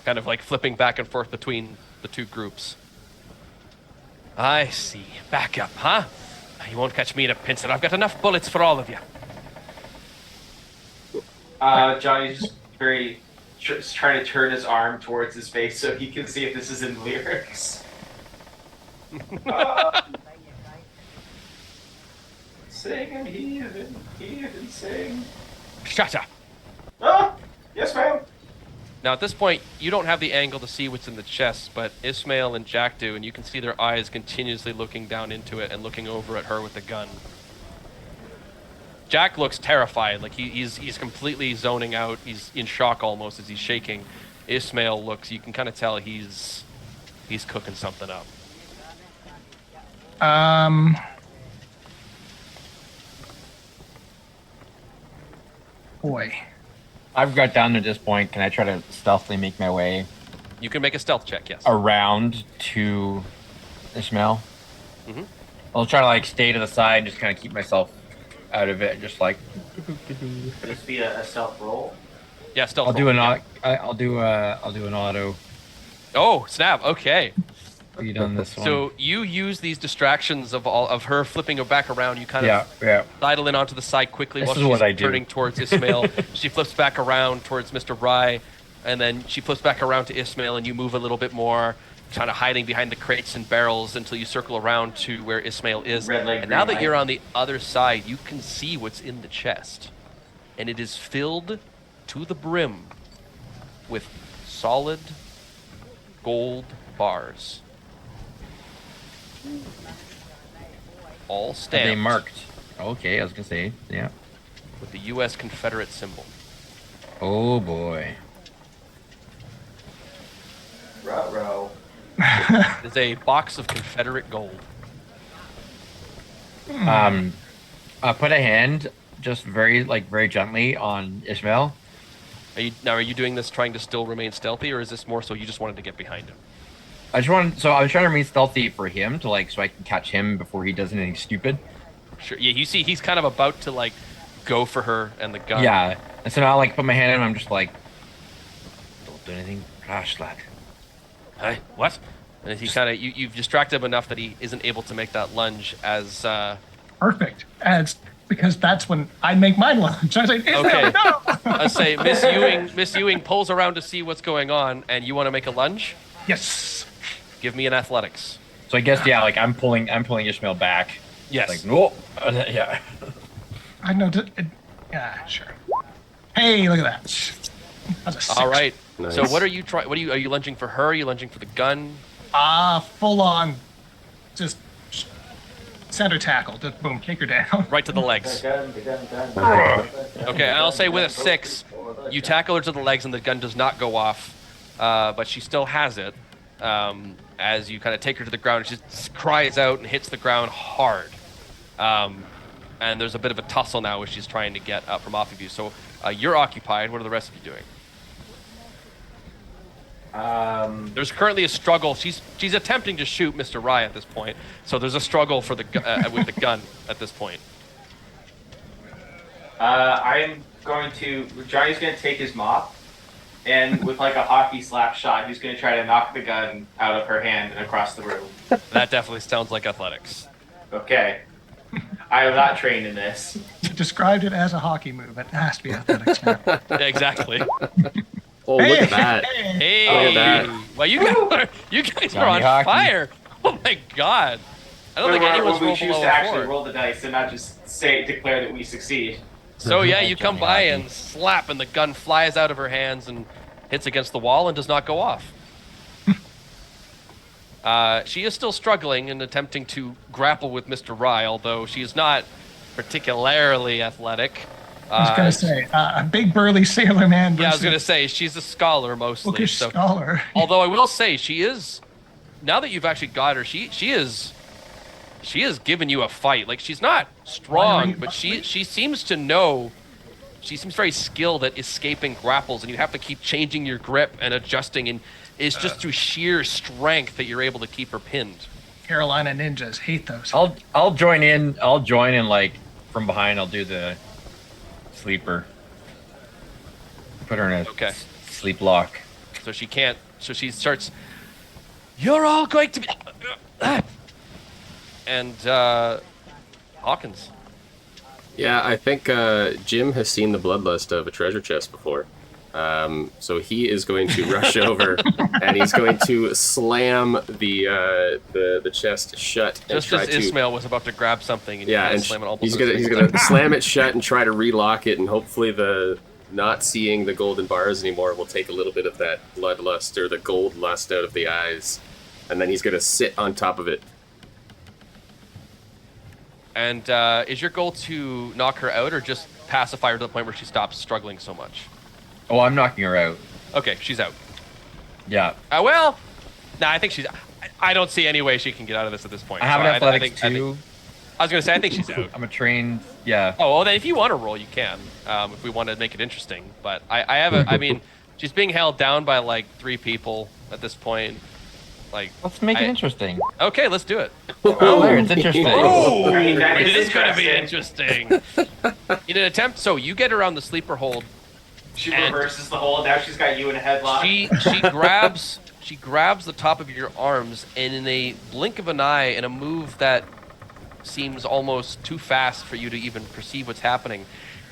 A: kind of like flipping back and forth between the two groups. I see. Back up, huh? You won't catch me in a pincer. I've got enough bullets for all of you.
C: Johnny's just very trying to turn his arm towards his face so he can see if this is in lyrics. Sing and heathen, sing.
A: Shut up.
C: Ah, yes, ma'am.
A: Now, at this point, you don't have the angle to see what's in the chest, but Ismail and Jack do, and you can see their eyes continuously looking down into it and looking over at her with the gun. Jack looks terrified, like he's completely zoning out. He's in shock almost as he's shaking. Ismail looks, you can kind of tell he's cooking something up.
E: Boy.
B: I've got down to this point. Can I try to stealthily make my way
A: You can make a stealth check, yes.
B: around to Ishmael?
A: Mhm.
B: I'll try to like stay to the side and just kind of keep myself out of it. Just like
C: Could this be a stealth roll?
A: Yeah, stealth.
B: I'll do
A: roll,
B: an
A: yeah.
B: I'll do an auto.
A: Oh, snap. Okay.
B: Are you done this one?
A: So you use these distractions of her flipping her back around. You kind of
B: yeah.
A: sidle in onto the side quickly
B: This
A: while
B: is
A: she's
B: what I do.
A: turning towards Ismail. She flips back around towards Mr. Rye, and then she flips back around to Ismail, and you move a little bit more. kind of hiding behind the crates and barrels until you circle around to where Ismail is.
C: Red light,
A: And
C: green
A: now that
C: light.
A: you're on the other side, you can see what's in the chest. And it is filled to the brim with solid gold bars. All
B: Are
A: stamped
B: they marked? Okay, I was gonna say, yeah.
A: with the U.S. Confederate symbol.
B: Oh boy.
C: Ruh-roh.
A: It is a box of Confederate gold.
B: I put a hand just very gently on Ishmael.
A: Are you doing this trying to still remain stealthy, or is this more so you just wanted to get behind him?
B: I was trying to remain stealthy for him so I can catch him before he does anything stupid.
A: Sure. Yeah, you see, he's kind of about to go for her and the gun.
B: Yeah, and so now I put my hand on him. I'm just like, don't do anything rash, lad.
A: Hey, what? And he kind of you've distracted him ewing that he isn't able to make that lunge as.
E: Perfect. As because that's when I make my lunge. I say,
A: Okay.
E: no.
A: I say Miss Ewing pulls around to see what's going on, and you want to make a lunge?
E: Yes.
A: Give me an athletics.
B: So I guess I'm pulling Ishmael back.
A: Yes.
B: Like no, yeah.
E: I know. Yeah, sure. Hey, look at that. That's a 6.
A: All right.
D: Nice.
A: So what are you trying? Are you lunging for her? Are you lunging for the gun?
E: Full on, just center tackle. Just boom, kick her down.
A: Right to the legs. Okay, and I'll say with a 6, you tackle her to the legs and the gun does not go off, but she still has it. As you kind of take her to the ground, she just cries out and hits the ground hard. And there's a bit of a tussle now as she's trying to get up from off of you. So you're occupied. What are the rest of you doing? There's currently a struggle. She's attempting to shoot Mr. Rye at this point. So there's a struggle for the with the gun at this point.
C: I'm going to. Johnny's going to take his mop, and with a hockey slap shot, he's going to try to knock the gun out of her hand and across the room.
A: That definitely sounds like athletics.
C: Okay. I am not trained in this.
E: You described it as a hockey move. It has to be athletics now.
A: Yeah, exactly.
D: Oh, look at that.
A: Hey,
D: Look at that.
A: well, you guys are on
B: Johnny hockey.
A: fire. Oh my god. I don't think anyone's
C: when we
A: rolled
C: choose
A: below
C: to
A: a
C: actually
A: 4.
C: roll the dice and not just declare that we succeed.
A: So yeah, you come
B: Johnny
A: by
B: hockey.
A: and slap, and the gun flies out of her hands and hits against the wall and does not go off. She is still struggling and attempting to grapple with Mr. Rye, although she is not particularly athletic.
E: I was going to say, a big burly sailor man
A: Yeah, I was
E: versus
A: going to say, she's a scholar mostly.
E: bookish
A: So,
E: scholar.
A: although I will say, she is, now that you've actually got her, she is giving you a fight. She's not strong, but she seems to know. She seems very skilled at escaping grapples, and you have to keep changing your grip and adjusting, and it's just through sheer strength that you're able to keep her pinned.
E: Carolina ninjas hate those.
B: I'll join in. I'll join in from behind. I'll do the sleeper. Put her in a
A: Okay.
B: sleep lock.
A: So she can't. So she starts. You're all going to be. And Hawkins.
D: Yeah, I think Jim has seen the bloodlust of a treasure chest before. So he is going to rush over and he's going to slam the chest shut and
A: Just
D: try
A: as
D: to
A: Ismail was about to grab something, and
D: yeah,
A: you
D: and
A: slam it almost.
D: he's gonna slam it shut and try to relock it, and hopefully the not seeing the golden bars anymore will take a little bit of that bloodlust or the gold lust out of the eyes, and then he's gonna sit on top of it.
A: And is your goal to knock her out, or just pacify her to the point where she stops struggling so much?
B: Oh, I'm knocking her out.
A: Okay, she's out.
B: Yeah.
A: Well, nah, I think she's. I don't see any way she can get out of this at this point.
B: I have
A: So
B: an athletics
A: I think-
B: too.
A: I was gonna say I think she's out.
B: I'm a trained. Yeah.
A: Oh, well, then if you want to roll, you can. If we want to make it interesting, but I have a. I mean, she's being held down by 3 people at this point.
B: Let's make it interesting.
A: Okay, let's do it.
B: Oh, there, it's interesting.
A: Oh,
C: I mean, that
A: it
C: is
A: is going to be interesting. In an attempt, so you get her on the sleeper hold.
C: She
A: And-
C: reverses the hold. Now she's got you in a headlock.
A: She grabs the top of your arms, and in a blink of an eye, in a move that seems almost too fast for you to even perceive what's happening,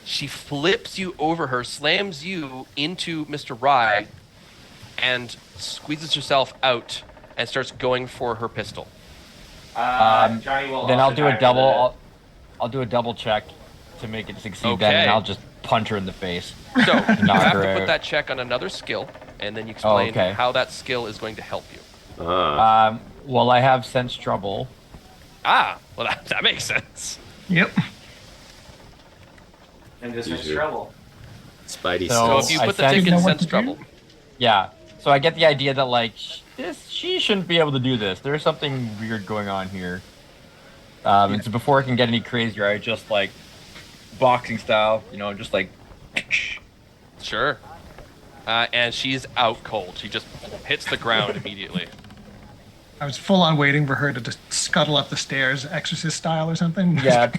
A: she flips you over her, slams you into Mr. Rye, and squeezes herself out. and starts going for her pistol.
C: Johnny will.
B: Then
C: also
B: I'll do a
C: dive into
B: double. I'll do a double check to make it succeed. Then,
A: Okay.
B: and I'll just punch her in the face.
A: So you
B: Knock
A: have
B: her
A: to put
B: out.
A: that check on another skill, and then you explain
B: okay.
A: how that skill is going to help you.
B: Well, I have sense trouble.
A: Ah, well that makes sense.
E: Yep.
C: And just makes
D: Easier.
C: trouble.
D: Spidey
B: So
A: So if you
B: I
A: put the
B: sense-
A: tick
E: You know
A: in
E: what
A: sense
E: to do?
A: trouble,
B: Yeah. So I get the idea that like she shouldn't be able to do this. There's something weird going on here. And so before I can get any crazier, I just like boxing style, just like.
A: sure. And she's out cold. She just hits the ground immediately.
E: I was full on waiting for her to just scuttle up the stairs, exorcist style or something.
B: Yeah.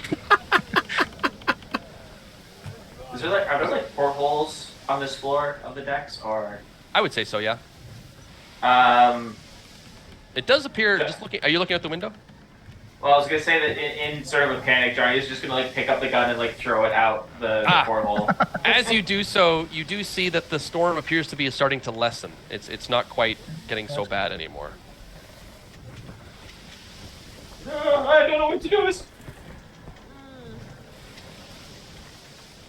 C: Are there like portholes on this floor of the decks, or?
A: I would say so, yeah. It does appear. Just looking. Are you looking out the window?
C: Well, I was gonna say that in sort of a panic, Johnny is just gonna like pick up the gun and like throw it out the porthole.
A: As you do so, you do see that the storm appears to be starting to lessen. It's not quite getting so bad anymore.
C: I don't know what to do.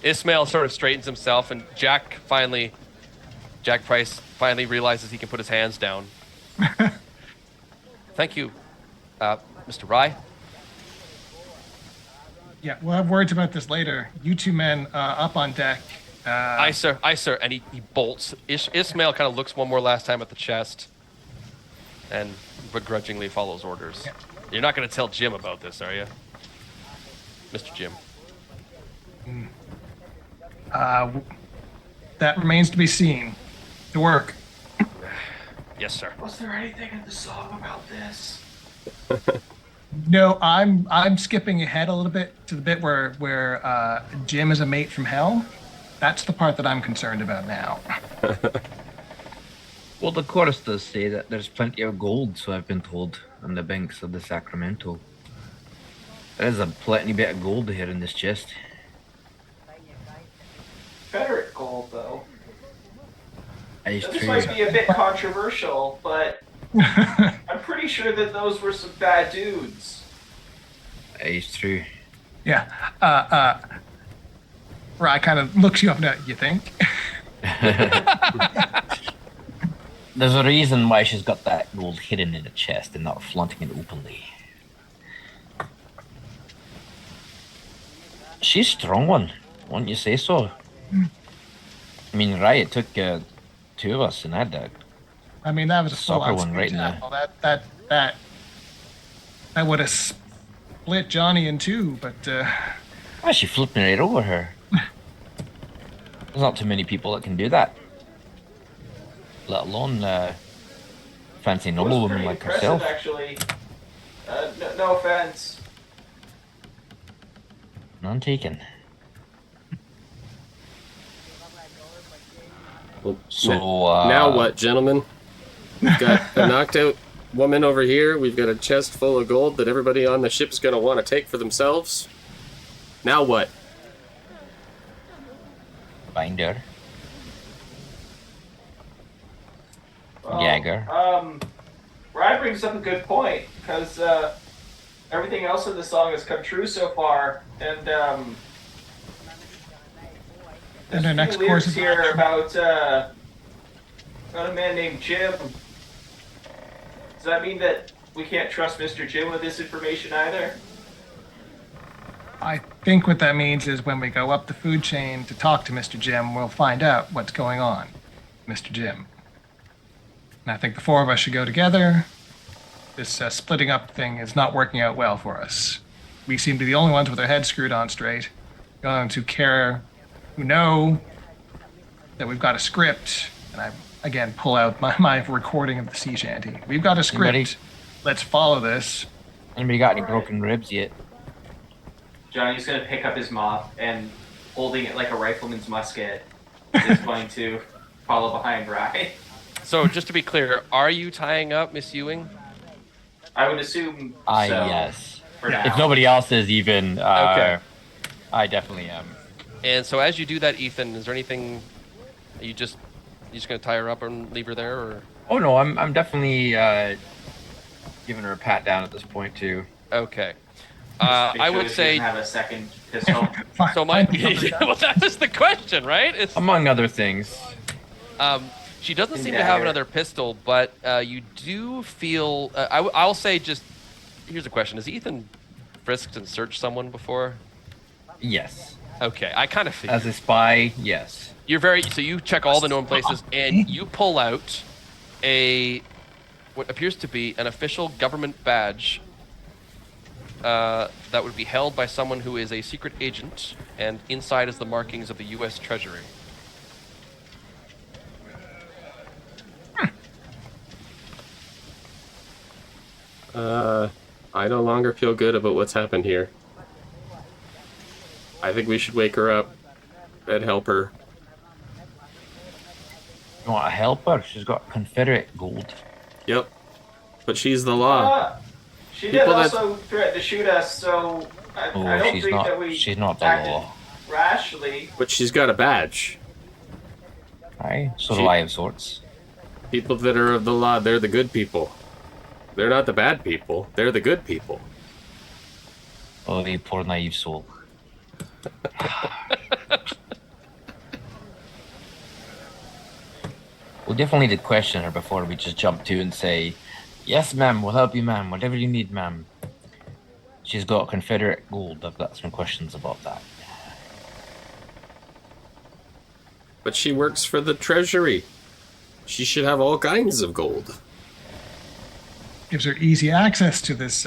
A: Ismail sort of straightens himself, and Jack Price finally realizes he can put his hands down. Thank you, Mr. Rye.
E: Yeah, we'll have words about this later. You two men up on deck.
A: Aye, sir. And he bolts. Ismail kind of looks one more last time at the chest and begrudgingly follows orders.
E: Yeah.
A: You're not going to tell Jim about this, are you? Mr. Jim.
E: That remains to be seen. The work.
A: Yes, sir.
C: Was there anything in the song about this?
E: No, I'm skipping ahead a little bit to the bit where Jim is a mate from hell. That's the part that I'm concerned about now.
B: Well, the chorus does say that there's plenty of gold, so I've been told, on the banks of the Sacramento. There's a plenty bit of gold here in this chest.
C: Confederate gold, though.
B: It's
C: This
B: true.
C: might be a bit controversial, but I'm pretty sure that those were some bad dudes.
B: It's true.
E: Yeah. Rye kind of looks you up now. You think?
B: There's a reason why she's got that gold hidden in the chest and not flaunting it openly. She's a strong one, wouldn't you say so? I mean, right, it took two of us and that
E: I mean, that was a
B: Soccer
E: full-on
B: one right
E: speed
B: in
E: tackle. That would have split Johnny in two, but
B: well, she flipped me right over her. There's not too many people that can do that. Let alone fancy
C: It was
B: noblewoman
C: pretty
B: like
C: impressive,
B: herself.
C: actually. No offense.
B: None taken.
D: Well,
B: So,
D: now what, gentlemen? We've got a knocked out woman over here. We've got a chest full of gold that everybody on the ship's going to want to take for themselves. Now what?
B: Find her.
C: Well,
B: Jagger.
C: Ryan brings up a good point, because everything else in the song has come true so far, and
E: And our next
C: few
E: course
C: lyrics
E: is
C: here
E: action.
C: about a man named Jim. Does that mean that we can't trust Mr. Jim with this information either?
E: I think what that means is when we go up the food chain to talk to Mr. Jim, we'll find out what's going on, Mr. Jim. And I think the four of us should go together. This splitting up thing is not working out well for us. We seem to be the only ones with our heads screwed on straight, the only ones who care, who know that we've got a script. And I, again, pull out my recording of the sea shanty. We've got a script.
B: Anybody-
E: Let's follow this.
B: Anybody got any
C: Alright.
B: broken ribs yet?
C: Johnny's gonna pick up his mop and, holding it like a rifleman's musket, is going to follow behind Rye.
A: So just to be clear, are you tying up Miss Ewing?
C: I would assume
B: Ah,
C: so.
B: yes.
C: For now.
B: If nobody else is even,
A: Okay.
B: I definitely am.
A: And so as you do that, Ethan, is there anything you just gonna tie her up and leave her there, or
B: Oh no, I'm definitely giving her a pat down at this point too.
A: Okay.
C: Make
A: I
C: sure
A: would
C: she
A: say.
C: doesn't have a second pistol.
A: So my. Well, that is the question, right? It's,
B: Among other things.
A: she doesn't seem to
C: Dagger.
A: have another pistol, but you do feel. I'll say just. Here's a question: has Ethan frisked and searched someone before?
B: Yes.
A: Okay, I kind of figured.
B: As a spy, yes.
A: You're so you check all the known places and you pull out what appears to be an official government badge that would be held by someone who is a secret agent, and inside is the markings of the U.S. Treasury.
D: I no longer feel good about what's happened here. I think we should wake her up and help her.
B: You want to help her? She's got Confederate gold.
D: Yep. But she's the law.
C: She did
D: People that-
C: also threaten to shoot us, so I don't think that we
B: she's not the
C: acted
B: law.
C: rashly.
D: But she's got a badge.
B: Aye, so
D: She-
B: do I of sorts.
D: People that are of the law, they're the good people. They're not the bad people. They're the good people.
B: Oh, you poor naive soul. We'll definitely need to question her before we just jump to and say, yes, ma'am, we'll help you, ma'am. Whatever you need, ma'am. She's got Confederate gold. I've got some questions about that.
D: But she works for the Treasury. She should have all kinds of gold.
E: Gives her easy access to this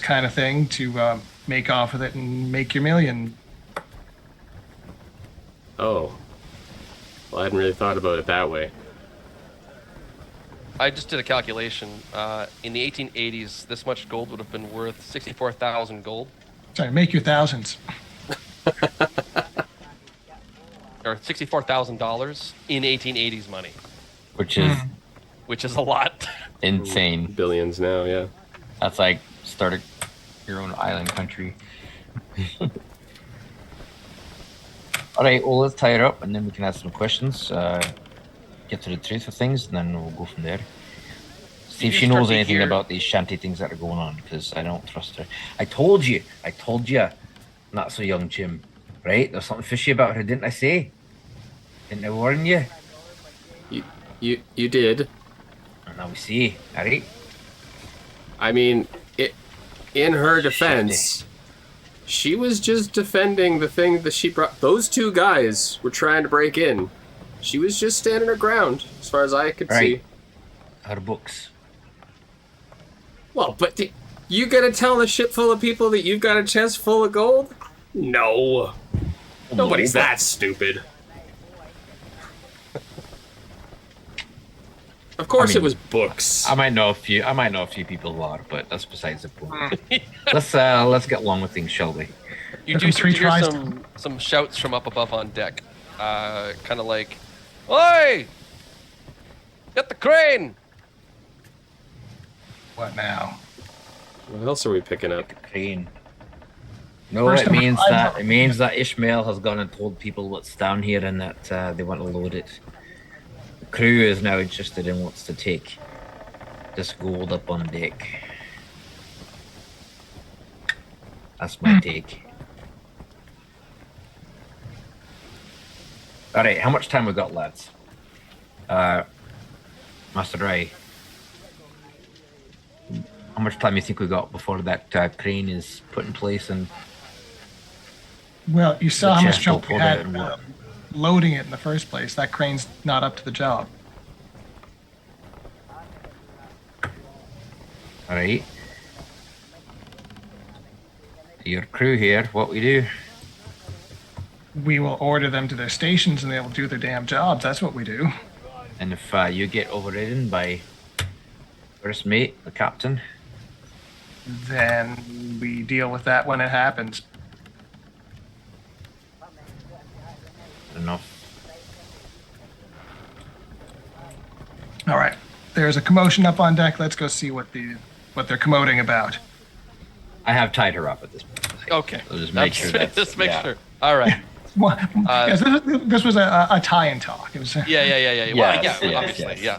E: kind of thing to make off with it and make your million.
D: Oh. Well, I hadn't really thought about it that way.
A: I just did a calculation. In the 1880s, this much gold would have been worth 64,000 gold,
E: Sorry, make your thousands.
A: or $64,000 in 1880s money,
B: Which is
A: which is a lot.
B: insane.
D: Billions now, yeah.
B: That's like starting your own island country. All right, well, let's tie her up, and then we can ask some questions, get to the truth of things, and then we'll go from there. See if
A: You
B: she
A: start
B: knows
A: to
B: anything
A: hear-
B: about these shanty things that are going on, because I don't trust her. I told you, not so young Jim, right? There's something fishy about her, didn't I say? Didn't I warn you?
D: You did.
B: And now we see, all right?
D: I mean, in her defense, she was just defending the thing that she brought. Those two guys were trying to break in. She was just standing her ground, as far as I could see.
B: Right. Her books.
D: Well, but you gonna tell a ship full of people that you've got a chest full of gold? No. Nobody's that stupid. Of course,
B: I mean,
D: it was books.
B: I might know a few people who are, but that's besides the point. Let's get along with things, shall we?
A: You do
E: Took 'em three
A: hear
E: tries.
A: some shouts from up above on deck, kind of like, "Oi! Get the crane!"
E: What now?
D: What else are we picking up?
B: Crane. No,
E: First
B: it
E: number
B: means
E: five.
B: that Ishmael has gone and told people what's down here and that they want to load it. The crew is now interested and wants to take this gold up on deck. That's my take. All right, how much time we got, lads? Master Rai, how much time you think we got before that crane is put in place and
E: Well, you saw
B: The
E: how much
B: chest will
E: trouble we
B: pull
E: had
B: it and what?
E: loading it in the first place. That crane's not up to the job.
B: all right? Your crew here, what we do?
E: We will order them to their stations and they will do their damn jobs. That's what we do.
B: And if you get overridden by first mate, the captain,
E: Then we deal with that when it happens.
B: enough.
E: All right. There's a commotion up on deck. Let's go see what they're commoting about.
B: I have tied her up at this point.
A: Okay.
B: So just make sure that's
A: just make
B: yeah.
A: sure. All right.
E: Well, yes, this was a tie and talk. It was
A: Yeah. Well,
B: Yes,
A: yeah,
B: yes,
A: obviously,
B: yes.
A: yeah.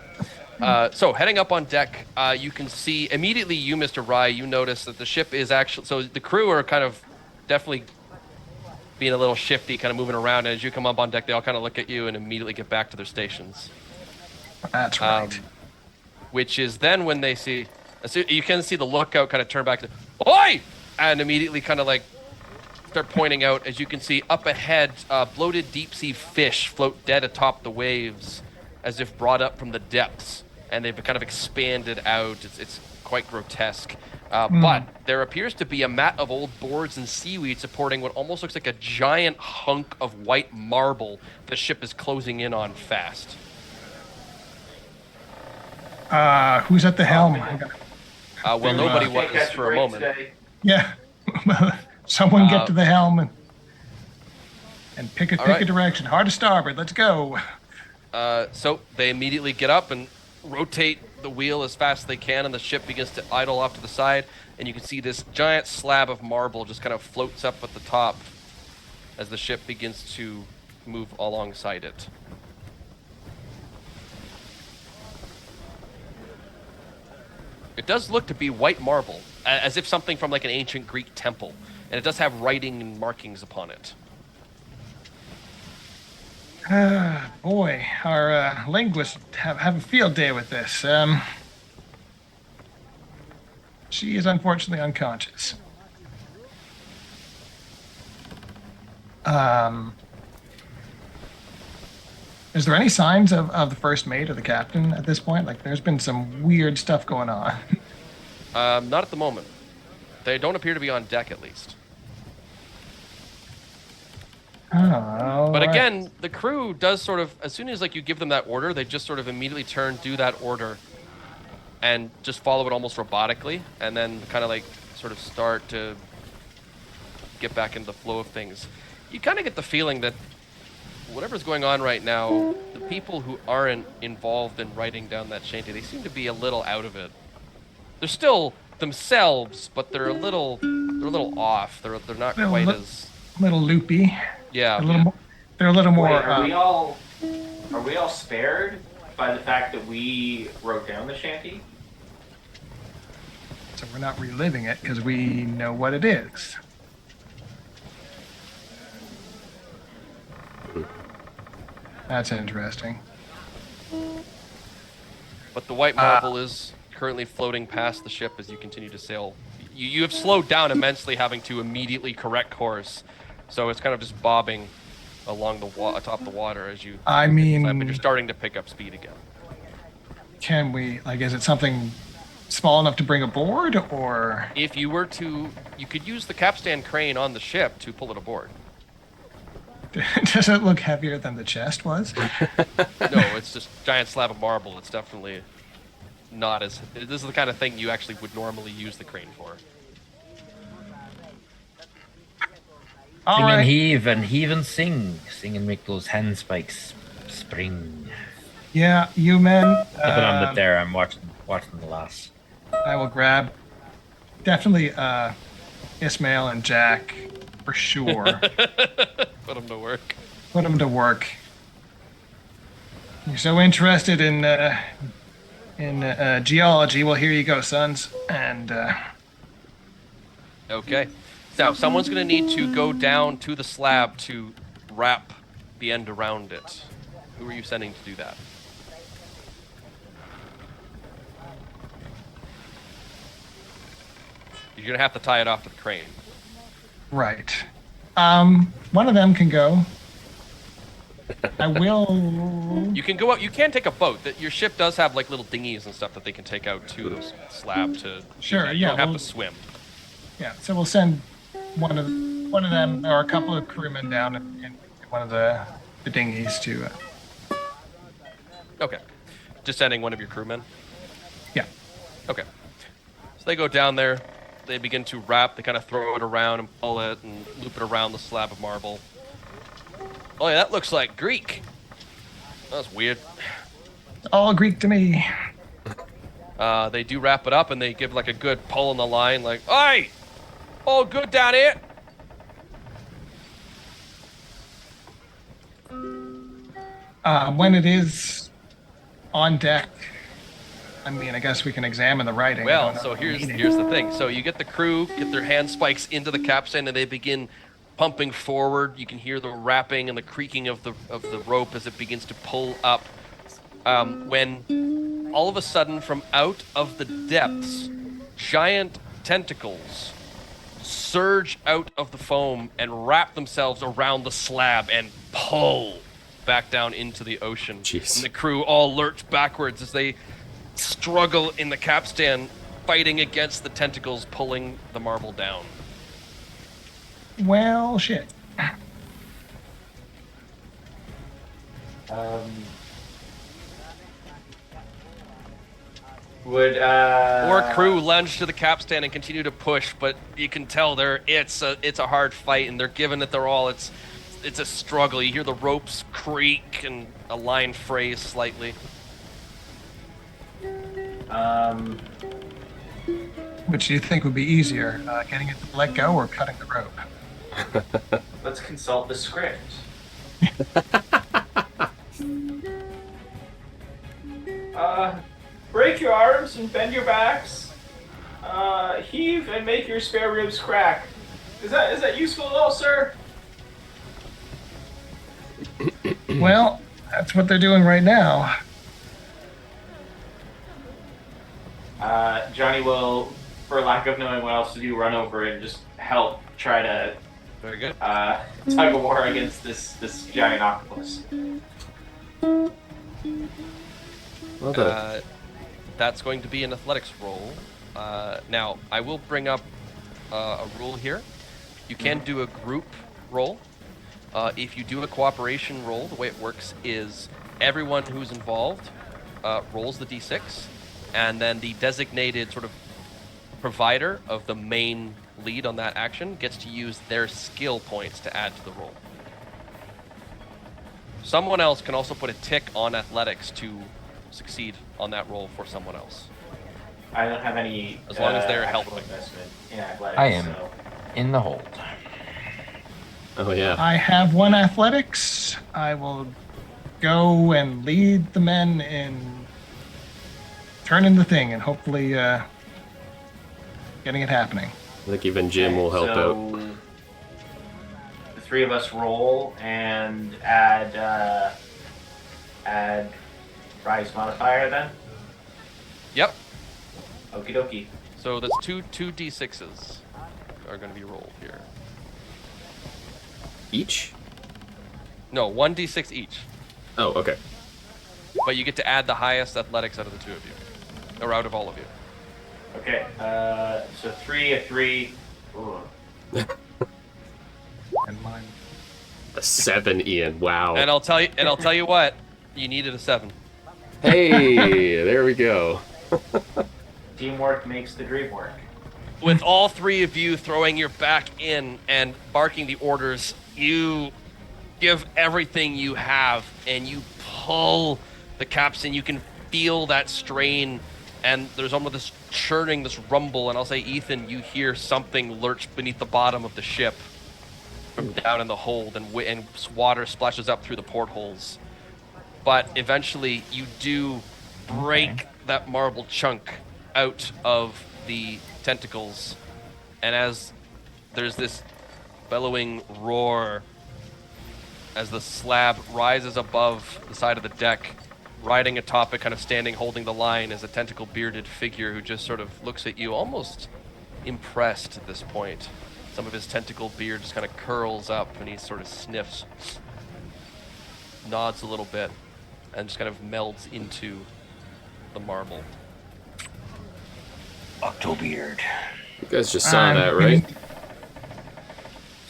A: So heading up on deck, you can see immediately. You, Mr. Rye, you notice that the ship is actually. So the crew are kind of definitely being a little shifty, kind of moving around. And as you come up on deck, they all kind of look at you and immediately get back to their stations.
E: That's right.
A: Which is then when they see, so you can see the lookout kind of turn back to, "Oi!" and immediately kind of like start pointing out. As you can see up ahead, bloated deep sea fish float dead atop the waves, as if brought up from the depths, and they've kind of expanded out. It's quite grotesque. But there appears to be a mat of old boards and seaweed supporting what almost looks like a giant hunk of white marble the ship is closing in on fast.
E: Who's at the helm?
A: Well, nobody was for a moment.
E: Yeah. Someone get to the helm and pick a direction. Hard to starboard. Let's go.
A: So they immediately get up and rotate the wheel as fast as they can, and the ship begins to idle off to the side. And you can see this giant slab of marble just kind of floats up at the top as the ship begins to move alongside it. It does look to be white marble, as if something from like an ancient Greek temple, and it does have writing and markings upon it.
E: Boy, our linguists have a field day with this. She is unfortunately unconscious. Is there any signs of the first mate or the captain at this point? Like, there's been some weird stuff going on.
A: Not at the moment. They don't appear to be on deck, at least.
E: Oh,
A: but again, the crew does sort of, as soon as like you give them that order, they just sort of immediately turn, do that order, and just follow it almost robotically, and then kind of like sort of start to get back into the flow of things. You kind of get the feeling that whatever's going on right now, the people who aren't involved in writing down that shanty, they seem to be a little out of it. They're still themselves, but they're a little off. They're not quite as
E: little loopy.
A: Yeah.
E: They're a little more.
C: Wait, are we all spared by the fact that we wrote down the shanty?
E: So we're not reliving it because we know what it is. That's interesting.
A: But the white marble is currently floating past the ship as you continue to sail. You have slowed down immensely, having to immediately correct course. So it's kind of just bobbing along the atop the water as you.
E: I mean,
A: but you're starting to pick up speed again.
E: Can we, like, is it something small enough to bring aboard, or?
A: If you were to, you could use the capstan crane on the ship to pull it aboard.
E: Does it look heavier than the chest was?
A: No, it's just a giant slab of marble. It's definitely not as. This is the kind of thing you actually would normally use the crane for.
E: All
B: sing
E: right.
B: and heave and sing and make those hand spikes spring.
E: Yeah, you men.
B: But I'm there. I'm watching the last.
E: I will grab definitely Ismail and Jack for sure.
A: Put them to work.
E: Put them to work. You're so interested in geology. Well, here you go, sons. And
A: okay. Now, someone's going to need to go down to the slab to wrap the end around it. Who are you sending to do that? You're going to have to tie it off to the crane.
E: right. One of them can go. I will.
A: You can go out. You can take a boat. That your ship does have like little dinghies and stuff that they can take out to the slab to.
E: Sure.
A: You
E: Yeah.
A: don't have to swim.
E: Yeah. So we'll send one of them or a couple of crewmen down in one of the dinghies to.
A: Okay. Just sending one of your crewmen.
E: Yeah.
A: Okay. So they go down there. They begin to wrap. They kind of throw it around and pull it and loop it around the slab of marble. Oh yeah, that looks like Greek. That's weird.
E: It's all Greek to me.
A: They do wrap it up and they give like a good pull on the line, like, "Oi, all good down here."
E: When it is on deck, I mean, I guess we can examine the writing. I
A: Well,
E: don't know
A: so
E: the
A: here's
E: meaning.
A: the thing. So you get the crew, get their hand spikes into the capstan, and they begin pumping forward. You can hear the rapping and the creaking of the rope as it begins to pull up. When all of a sudden, from out of the depths, giant tentacles surge out of the foam and wrap themselves around the slab and pull back down into the ocean.
D: Jeez.
A: And the crew all lurch backwards as they struggle in the capstan, fighting against the tentacles pulling the marble down.
E: Well, shit.
C: Would
A: Or crew lunge to the capstan and continue to push, but you can tell it's a hard fight, and they're given that they're all it's a struggle. You hear the ropes creak and a line frays slightly.
E: Which do you think would be easier, getting it to let go or cutting the rope?
C: Let's consult the script. Break your arms and bend your backs. Heave and make your spare ribs crack. Is that useful at all, sir?
E: Well, that's what they're doing right now.
C: Johnny will, for lack of knowing what else to do, run over and just help try to
A: Very good.
C: tug of war against this giant octopus.
D: Well done.
A: That's going to be an athletics roll. Now, I will bring up a rule here. You can do a group roll. If you do a cooperation roll, the way it works is everyone who's involved rolls the d6, and then the designated sort of provider of the main lead on that action gets to use their skill points to add to the roll. Someone else can also put a tick on athletics to succeed on that roll for someone else.
C: I don't have any.
A: As long as they're
C: actual
A: helping.
C: investment in athletics.
B: I am
C: So.
B: in the hold.
D: Oh yeah.
E: I have one athletics. I will go and lead the men in turning the thing and hopefully getting it happening.
D: I think even Jim will help out.
C: The three of us roll and add rise modifier then.
A: Yep.
C: Okie dokie.
A: So that's two d6s are going to be rolled here.
D: Each?
A: No, 1d6 each.
D: Oh, okay.
A: But you get to add the highest athletics out of the two of you. Or out of all of you.
C: Okay. So 3, a 3. Ooh.
E: And mine.
D: A 7, Ian. Wow.
A: And I'll tell you what, you needed a 7.
D: Hey, there we go.
C: Teamwork makes the dream work.
A: With all three of you throwing your back in and barking the orders, you give everything you have and you pull the capstan. You can feel that strain, and there's almost this churning, this rumble. And I'll say, Ethan, you hear something lurch beneath the bottom of the ship from down in the hold, and water splashes up through the portholes. But eventually, you do break that marble chunk out of the tentacles, and as there's this bellowing roar as the slab rises above the side of the deck, riding atop it, kind of standing holding the line, is a tentacle bearded figure who just sort of looks at you almost impressed at this point. Some of his tentacle beard just kind of curls up and he sort of sniffs, nods a little bit, and just kind of melds into the marble.
B: Octobeard.
D: You guys just saw that, right?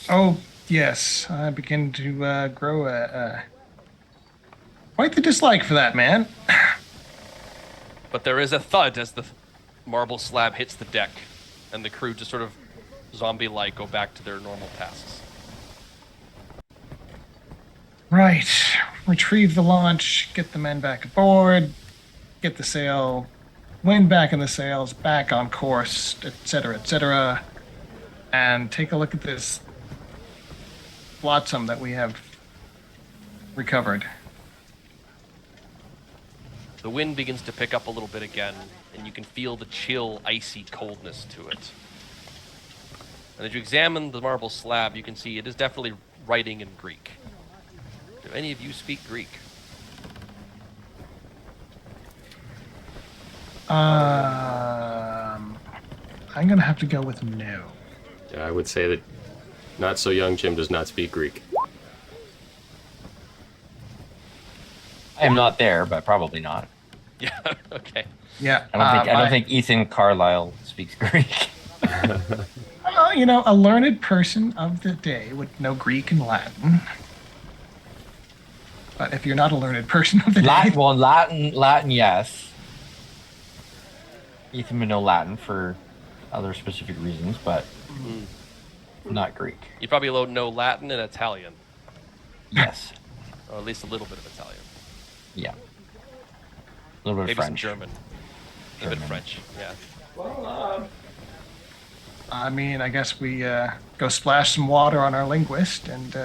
E: Oh, yes. I begin to grow quite the dislike for that man.
A: But there is a thud as the marble slab hits the deck, and the crew just sort of zombie-like go back to their normal tasks.
E: Right. Retrieve the launch, get the men back aboard, get the sail, wind back in the sails, back on course, etc., and take a look at this flotsam that we have recovered.
A: The wind begins to pick up a little bit again, and you can feel the chill, icy coldness to it. And as you examine the marble slab, you can see it is definitely writing in Greek. Do any of you speak Greek?
E: I'm gonna have to go with no.
D: Yeah, I would say that not so young Jim does not speak Greek.
B: I am not there, but probably not.
A: Yeah, okay.
E: Yeah.
B: I don't think Ethan Carlisle speaks Greek.
E: A learned person of the day would know Greek and Latin. But if you're not a learned person of the day,
B: Latin, yes. Ethan would know Latin for other specific reasons, but not Greek.
A: You probably know Latin and Italian,
B: Yes.
A: or at least a little bit of Italian.
B: Yeah. A little bit
A: Maybe
B: of French.
A: some German. A bit of French, yeah.
C: Well,
E: I mean, I guess we go splash some water on our linguist and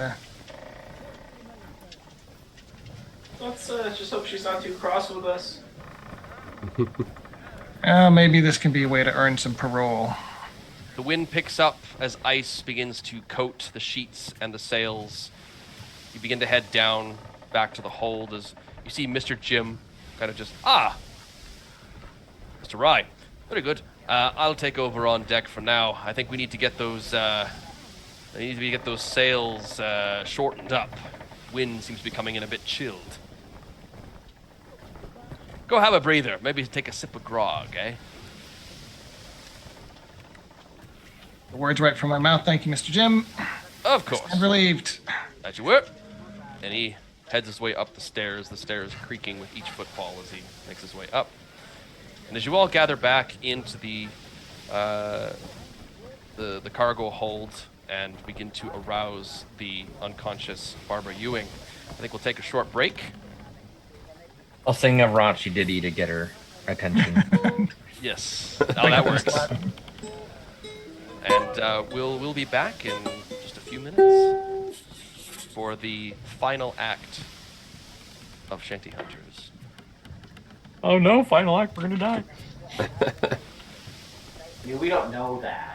C: let's just hope she's not too cross with us.
E: maybe this can be a way to earn some parole.
A: The wind picks up as ice begins to coat the sheets and the sails. You begin to head down back to the hold as you see Mr. Jim kind of just, Mr. Rye, very good. I'll take over on deck for now. I think we need to get those, sails shortened up. Wind seems to be coming in a bit chilled. Go have a breather. Maybe take a sip of grog, eh?
E: The words right from my mouth. Thank you, Mr. Jim.
A: Of course.
E: I'm relieved.
A: As you were. And he heads his way up the stairs creaking with each footfall as he makes his way up. And as you all gather back into the cargo hold and begin to arouse the unconscious Barbara Ewing, I think we'll take a short break.
B: I'll sing a raunchy ditty to get her attention.
A: Yes, how that works. And we'll be back in just a few minutes for the final act of Shanty Hunters.
B: Oh no, final act, we're gonna die.
C: We don't know that.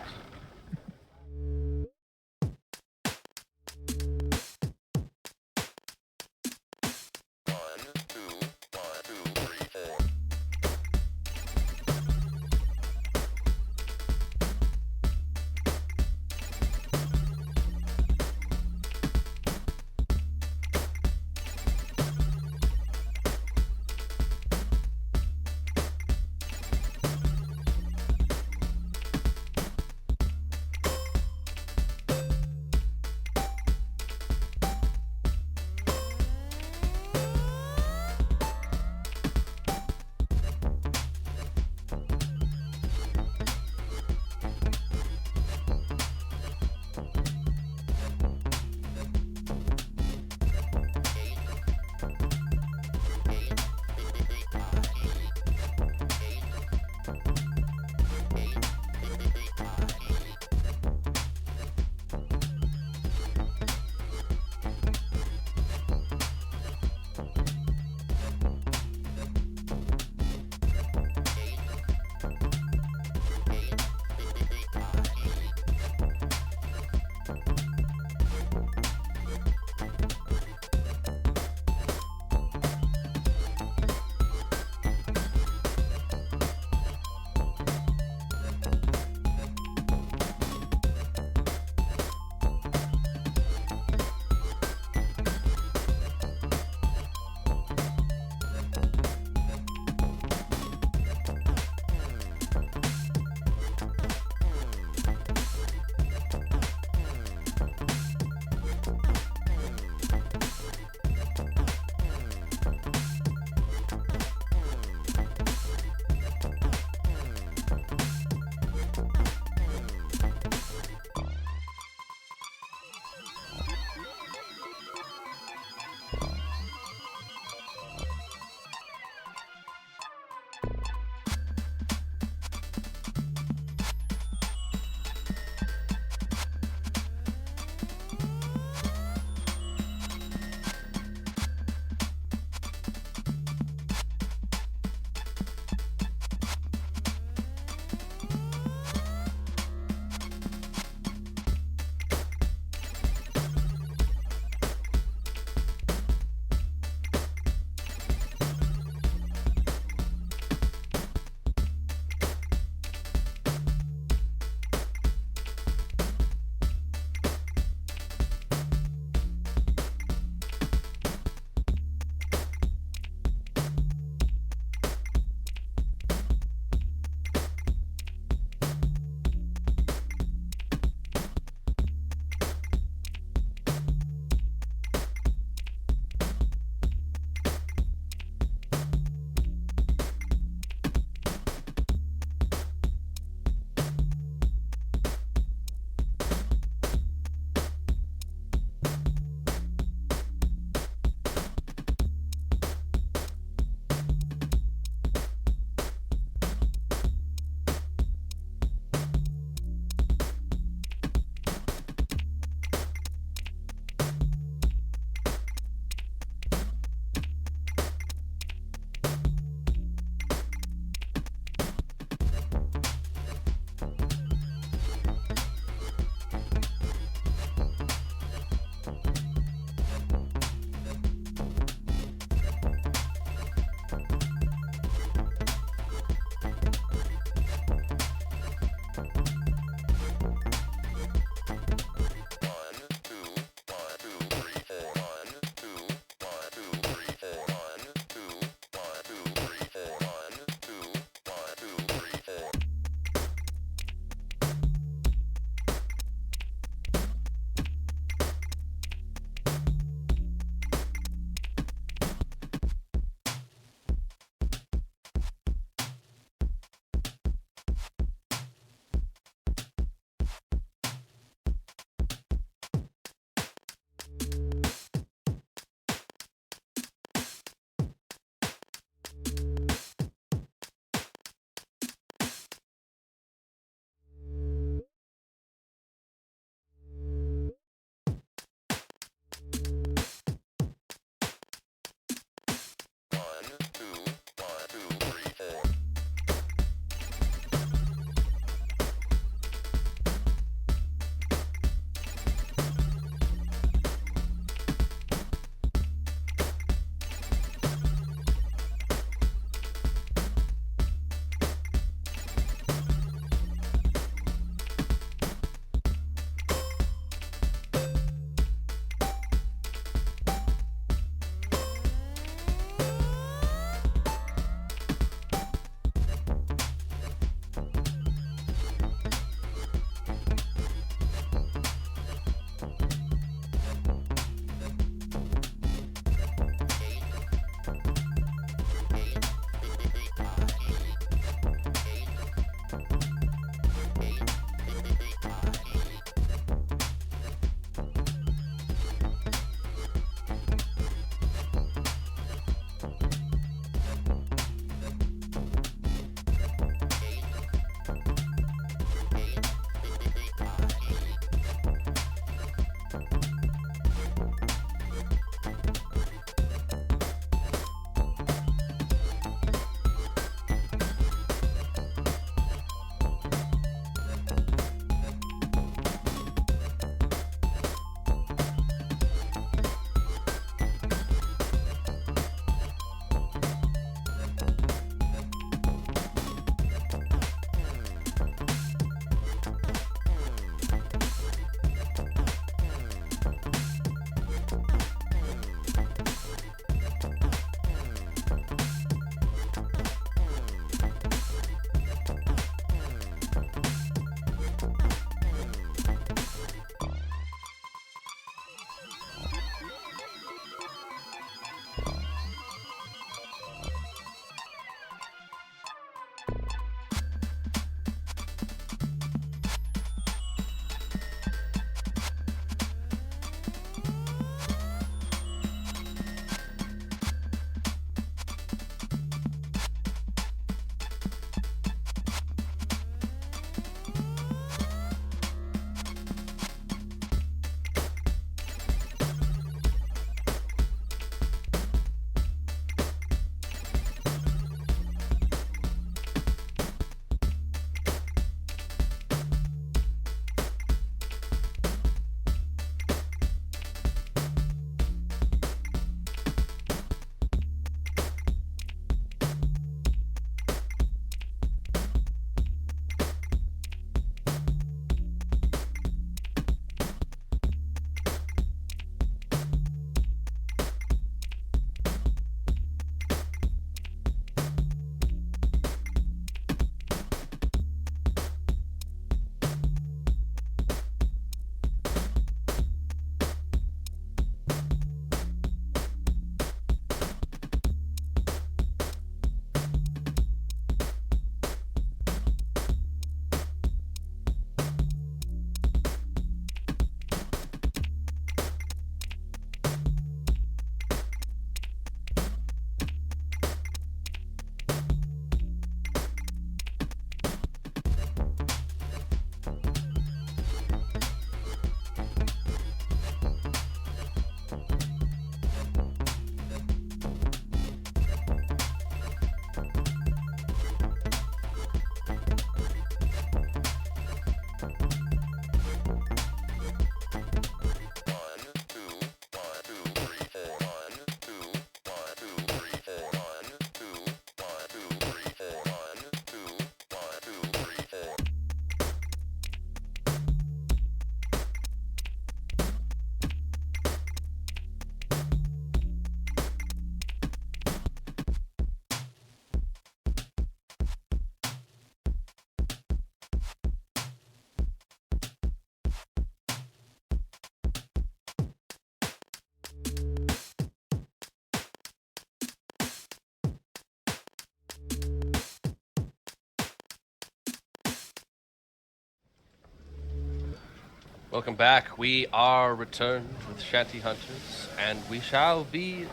A: Welcome back. We are returned with Shanty Hunters, and we shall be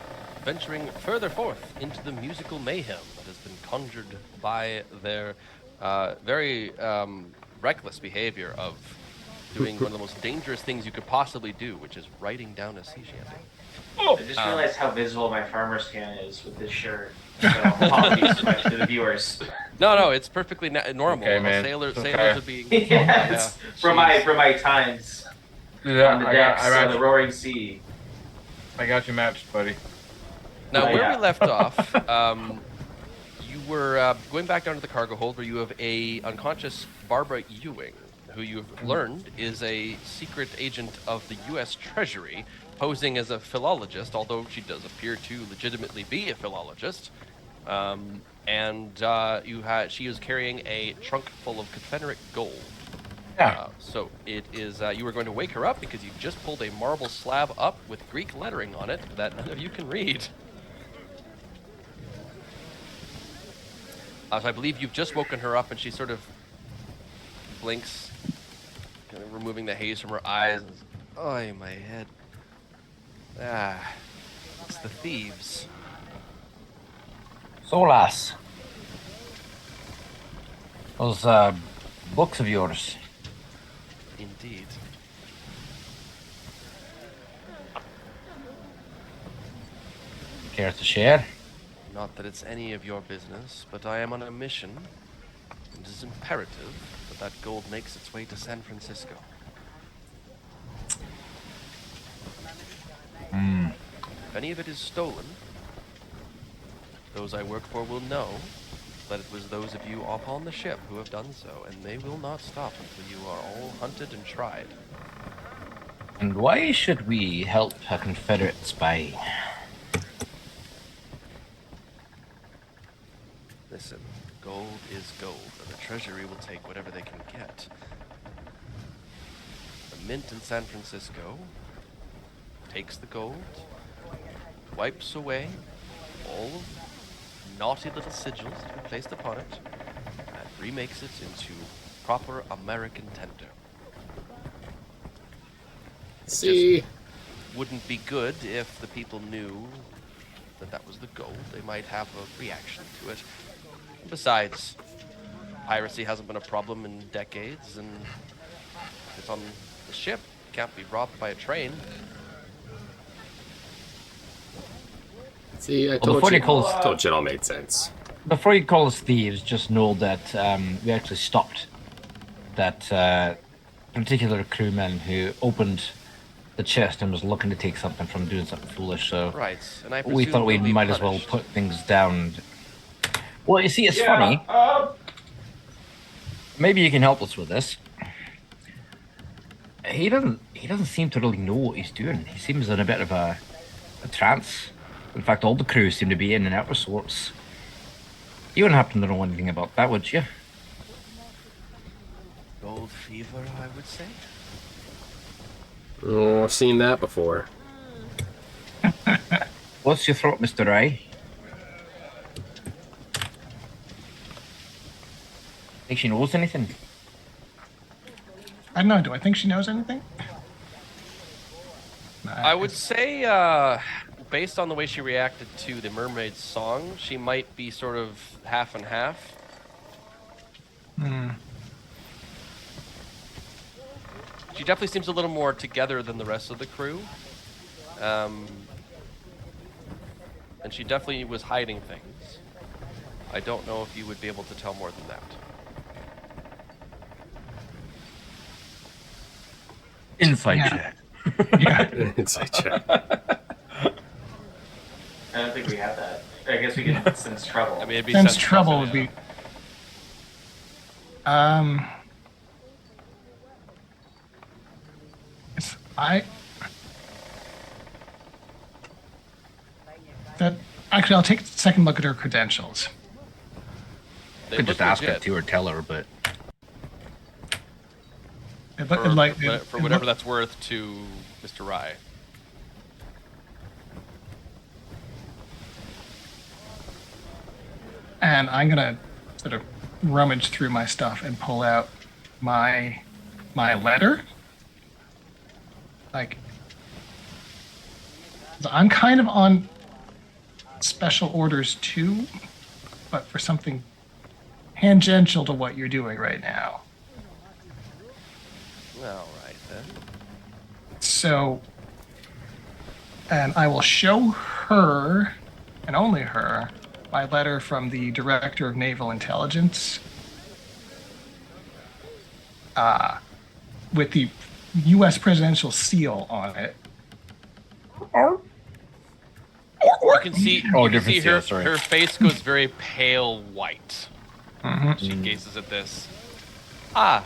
A: venturing further forth into the musical mayhem that has been conjured by their very reckless behavior of doing one of the most dangerous things you could possibly do, which is writing down a sea shanty.
C: I just realized how visible my farmer scan is with this shirt. So apologies so much to the viewers.
A: No, it's perfectly normal.
F: Okay, man.
A: Sailors
F: Okay.
A: would be.
C: Yeah, it's from my times
F: Yeah,
C: on the
F: I
C: decks
F: got
C: of the roaring sea.
F: I got you matched, buddy.
A: Now,
C: Oh,
A: where
C: yeah.
A: we left off, you were going back down to the cargo hold where you have a unconscious Barbara Ewing, who you've learned is a secret agent of the U.S. Treasury, posing as a philologist, although she does appear to legitimately be a philologist. She is carrying a trunk full of Confederate gold.
F: Yeah.
A: So it is. You were going to wake her up because you just pulled a marble slab up with Greek lettering on it that none of you can read. So I believe you've just woken her up, and she sort of blinks, kind of removing the haze from her eyes. Oh, my head. It's the thieves.
B: So, lass. Those books of yours.
A: Indeed.
B: Care to share?
A: Not that it's any of your business, but I am on a mission. It is imperative that gold makes its way to San Francisco. If any of it is stolen, those I work for will know that it was those of you upon the ship who have done so, and they will not stop until you are all hunted and tried.
B: And why should we help a Confederate spy?
A: Listen, gold is gold, and the Treasury will take whatever they can get. The mint in San Francisco takes the gold, wipes away all of the naughty little sigils that have been placed upon it, and remakes it into proper American tender.
D: See,
A: Wouldn't be good if the people knew that that was the gold. They might have a reaction to it. Besides, piracy hasn't been a problem in decades, and if it's on the ship, it can't be robbed by a train.
D: see, I
B: Well,
D: told
B: before
D: you,
B: you call us,
D: told you it all made sense.
B: before you call us thieves, just know that we actually stopped that particular crewman who opened the chest and was looking to take something from doing something foolish. So
A: Right, and I
B: we
A: presume
B: thought we
A: we'll be
B: might as well
A: punished.
B: put things down. Well, you see, it's funny. Maybe you can help us with this. He doesn't seem to really know what he's doing. He seems in a bit of a trance. In fact, all the crew seem to be in and out of sorts. You wouldn't happen to know anything about that, would you?
A: Gold fever, I would say.
D: Oh, I've seen that before.
B: What's your throat, Mr. Rye? Think she knows anything?
E: I don't know. Do I think she knows anything?
A: I would say, based on the way she reacted to the mermaid's song, she might be sort of half and half. She definitely seems a little more together than the rest of the crew. And she definitely was hiding things. I don't know if you would be able to tell more than that.
B: Inside
E: Yeah.
B: check.
E: Yeah.
D: Inside check.
C: I don't think we have that. I guess we can sense trouble.
A: I mean, it'd be
E: Sense
A: sensible,
E: trouble
A: so,
E: would
A: yeah.
E: be. Actually, I'll take a second look at her credentials.
A: They
B: Could
A: look
B: just ask her
A: legit.
B: to or tell her, but
E: It look,
A: For,
E: like
A: for whatever that's worth to Mr. Rye.
E: And I'm gonna sort of rummage through my stuff and pull out my letter Like, I'm kind of on special orders too, but for something tangential to what you're doing right now.
A: All right then.
E: So, and I will show her, and only her, my letter from the Director of Naval Intelligence with the U.S. presidential seal on it.
A: You can see,
B: Oh,
A: you can
B: different
A: see
B: seal,
A: her,
B: sorry.
A: her face goes very pale white.
E: Mhm.
A: She gazes at this. Ah,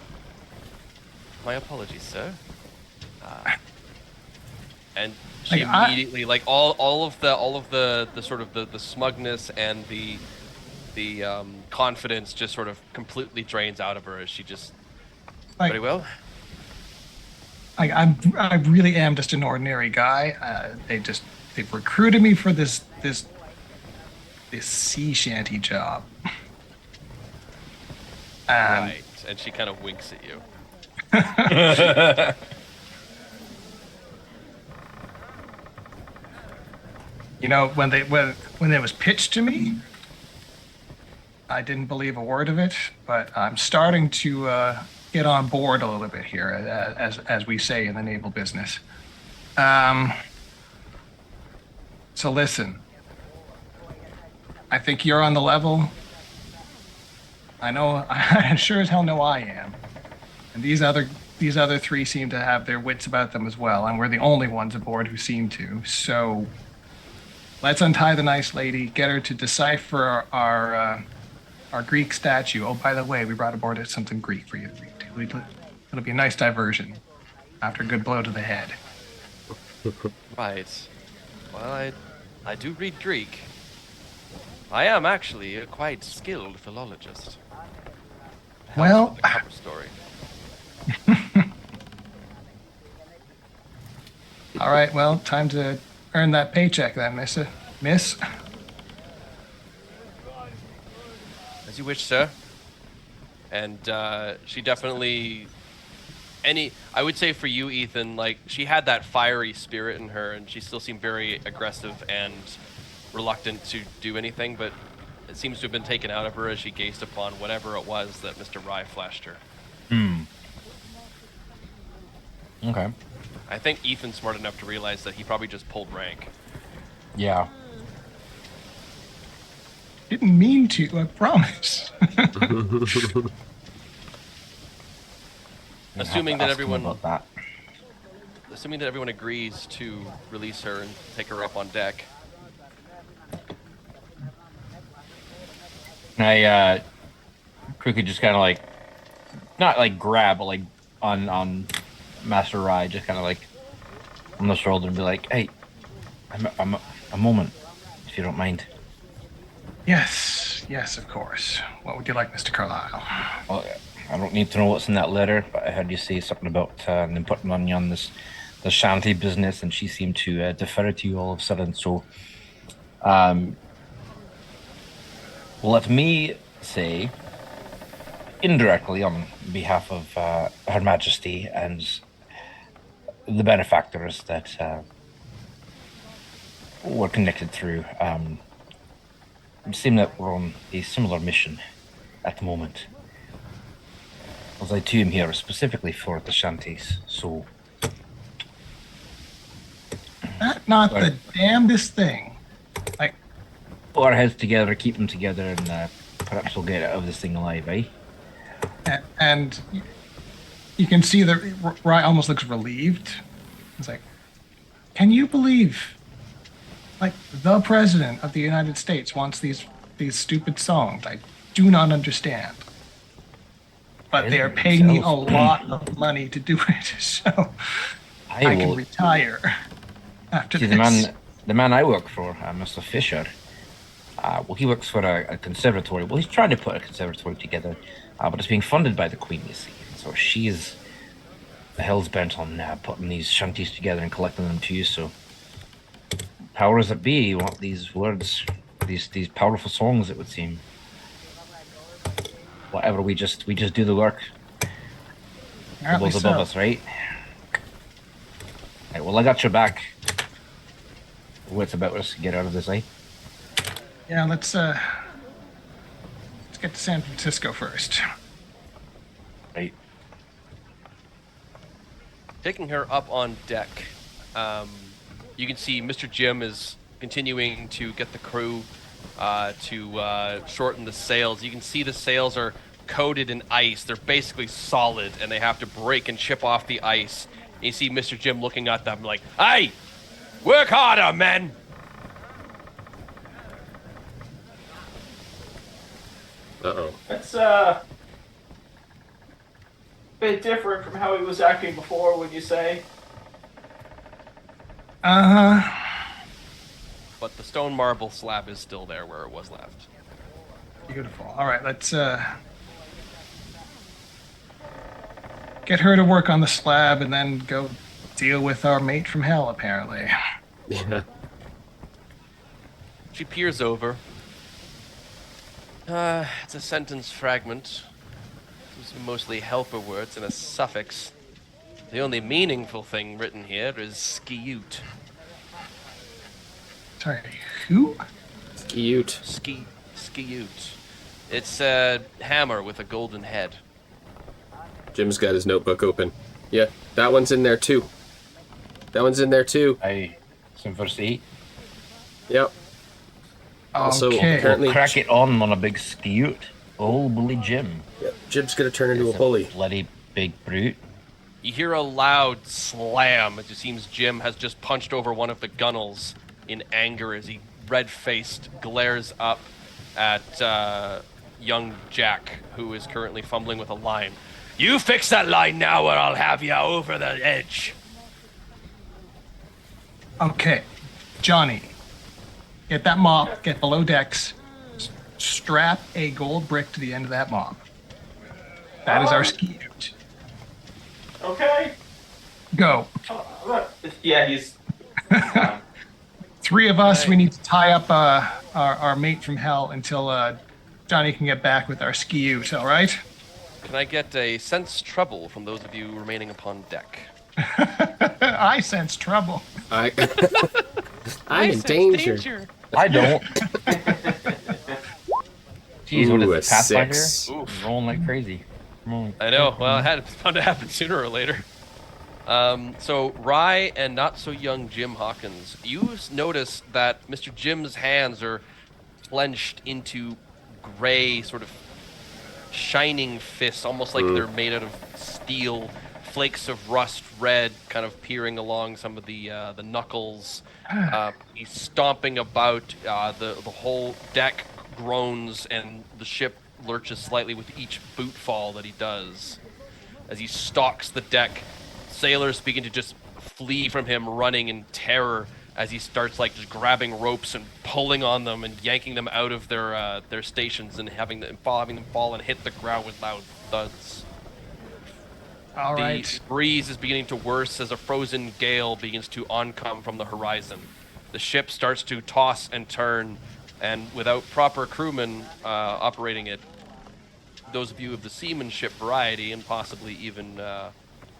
A: my apologies, sir. And she
E: Like,
A: immediately, like all of the sort of the smugness and the confidence just sort of completely drains out of her as she just.
E: Like,
A: Very well.
E: I really am just an ordinary guy. They've recruited me for this sea shanty job.
A: Right. And she kind of winks at you.
E: You know, when it was pitched to me, I didn't believe a word of it, but I'm starting to get on board a little bit here, as we say in the naval business. So listen, I think you're on the level. I know, I sure as hell know I am, and these other three seem to have their wits about them as well, and we're the only ones aboard who seem to. So let's untie the nice lady, get her to decipher our Greek statue. Oh, by the way, we brought aboard something Greek for you to read. It'll be a nice diversion after a good blow to the head.
A: Right. Well, I do read Greek. I am actually a quite skilled philologist. Helps
E: Well-
A: with the cover story.
E: All right, well, time to earn that paycheck then, miss.
A: As you wish, sir. And she definitely. I would say for you, Ethan, like she had that fiery spirit in her, and she still seemed very aggressive and reluctant to do anything. But it seems to have been taken out of her as she gazed upon whatever it was that Mr. Rye flashed her.
B: Okay.
A: I think Ethan's smart enough to realize that he probably just pulled rank.
B: Yeah.
E: Didn't mean to, I promise.
A: Assuming that
B: Ask him
A: everyone,
B: about that.
A: assuming that everyone agrees to release her and take her up on deck.
B: I quickly just kind of like, not like grab, but like on Master Rye, just kind of like on the shoulder and be like, "Hey, I'm a moment, if you don't mind."
E: Yes, of course. What would you like, Mr. Carlyle?
B: Well, I don't need to know what's in that letter, but I heard you say something about them putting on you on the shanty business, and she seemed to defer to you all of a sudden. So, let me say, indirectly on behalf of Her Majesty and the benefactors that we're connected through, it seems that we're on a similar mission at the moment. As I too am here specifically for the shanties, so
E: Not
B: Right.
E: the damnedest thing. Like,
B: put our heads together, keep them together, and perhaps we'll get out of this thing alive, eh?
E: and you can see that Rye almost looks relieved. It's like, can you believe, like, the president of the United States wants these stupid songs? I do not understand. But they are paying me a lot of money to do it, so I can
B: will
E: retire after
B: see
E: this.
B: the man I work for, Mr. Fisher. Well, he works for a conservatory. Well, he's trying to put a conservatory together, but it's being funded by the Queen, you see. So she's the hell's bent on putting these shanties together and collecting them too. So, powers that be want these words, these powerful songs. It would seem. Whatever, we just do the work.
E: Apparently
B: Those above
E: so.
B: us, right? Right, well, I got your back. What's about us to get out of this, eh?
E: Yeah, let's get to San Francisco first.
B: Right.
A: Taking her up on deck, you can see Mr. Jim is continuing to get the crew to shorten the sails. You can see the sails are coated in ice. They're basically solid, and they have to break and chip off the ice. And you see Mr. Jim looking at them like, "Hey, work harder, men!"
D: Uh-oh.
C: That's bit different from how he was acting before, would you say?
A: But the stone marble slab is still there where it was left.
E: Beautiful. All right, let's get her to work on the slab and then go deal with our mate from hell, apparently.
D: Yeah.
A: She peers over. It's a sentence fragment. Seems to be mostly helper words and a suffix. The only meaningful thing written here is skioot.
E: Sorry, who?
D: Cute.
A: Skioot. It's a hammer with a golden head.
D: Jim's got his notebook open. Yeah, that one's in there too. That one's in there too.
B: Aye. Some first eight.
D: Yep. Also,
E: Okay.
D: apparently,
B: Crack it on a big skioot. Old bully Jim.
D: Yep, Jim's gonna turn into a
B: It's
D: bully.
B: Bloody big brute.
A: You hear a loud slam. It just seems Jim has just punched over one of the gunnels in anger as he, red-faced, glares up at young Jack, who is currently fumbling with a line. "You fix that line now or I'll have you over the edge."
E: Okay, Johnny, get that mop, get below decks, strap a gold brick to the end of that mop. That is our skioot.
C: Okay.
E: Go.
C: Yeah, he's.
E: Three of us, we need to tie up our mate from hell until Johnny can get back with our skioot, all right?
A: Can I get a sense trouble from those of you remaining upon deck?
E: I sense trouble.
D: I'm in
A: sense
D: danger.
B: I don't. Jeez, what
D: Ooh,
B: is
D: a
B: this, Pathfinder?
D: 6.
A: Oof.
B: Rolling like crazy.
A: I know. Well, it had bound to happen sooner or later. So Rye and not so young Jim Hawkins, you notice that Mr. Jim's hands are clenched into gray, sort of shining fists, almost like they're made out of steel. Flakes of rust red, kind of peering along some of the knuckles. He's stomping about. The whole deck groans, and the ship lurches slightly with each boot fall that he does. As he stalks the deck, sailors begin to just flee from him, running in terror as he starts like just grabbing ropes and pulling on them and yanking them out of their stations and having them fall and hit the ground with loud thuds.
E: All
A: The
E: right.
A: breeze is beginning to worse as a frozen gale begins to oncome from the horizon. The ship starts to toss and turn, and without proper crewmen operating it, those of you of the seamanship variety, and possibly even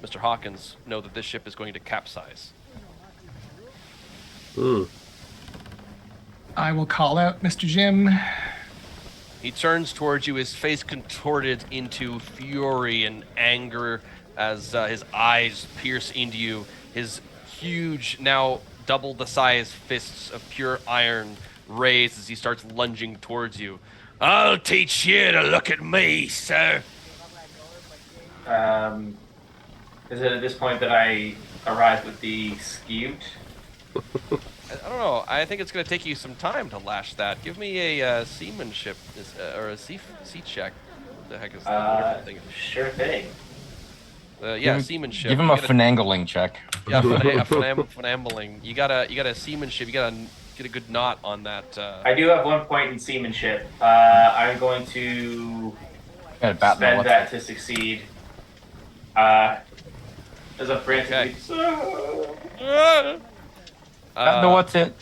A: Mr. Hawkins, know that this ship is going to capsize.
E: I will call out Mr. Jim.
A: He turns towards you, his face contorted into fury and anger as his eyes pierce into you. His huge, now double the size fists of pure iron raise as he starts lunging towards you. "I'll teach you to look at me, sir."
C: Is it at this point that I arrive with the skioot?
A: I don't know. I think it's going to take you some time to lash that. Give me a seamanship or a sea check. What the heck is that?
C: Sure thing.
A: Yeah, seamanship.
B: Give him
A: You
B: a
A: gotta-
B: finangling check.
A: Yeah, finambling. You gotta seamanship. You gotta get a good knot on that.
C: I do have 1 point in seamanship. I'm going to
B: Gotta bat
C: spend
B: what's
C: that
B: it?
C: to succeed. As a frantic.
B: No, what's it?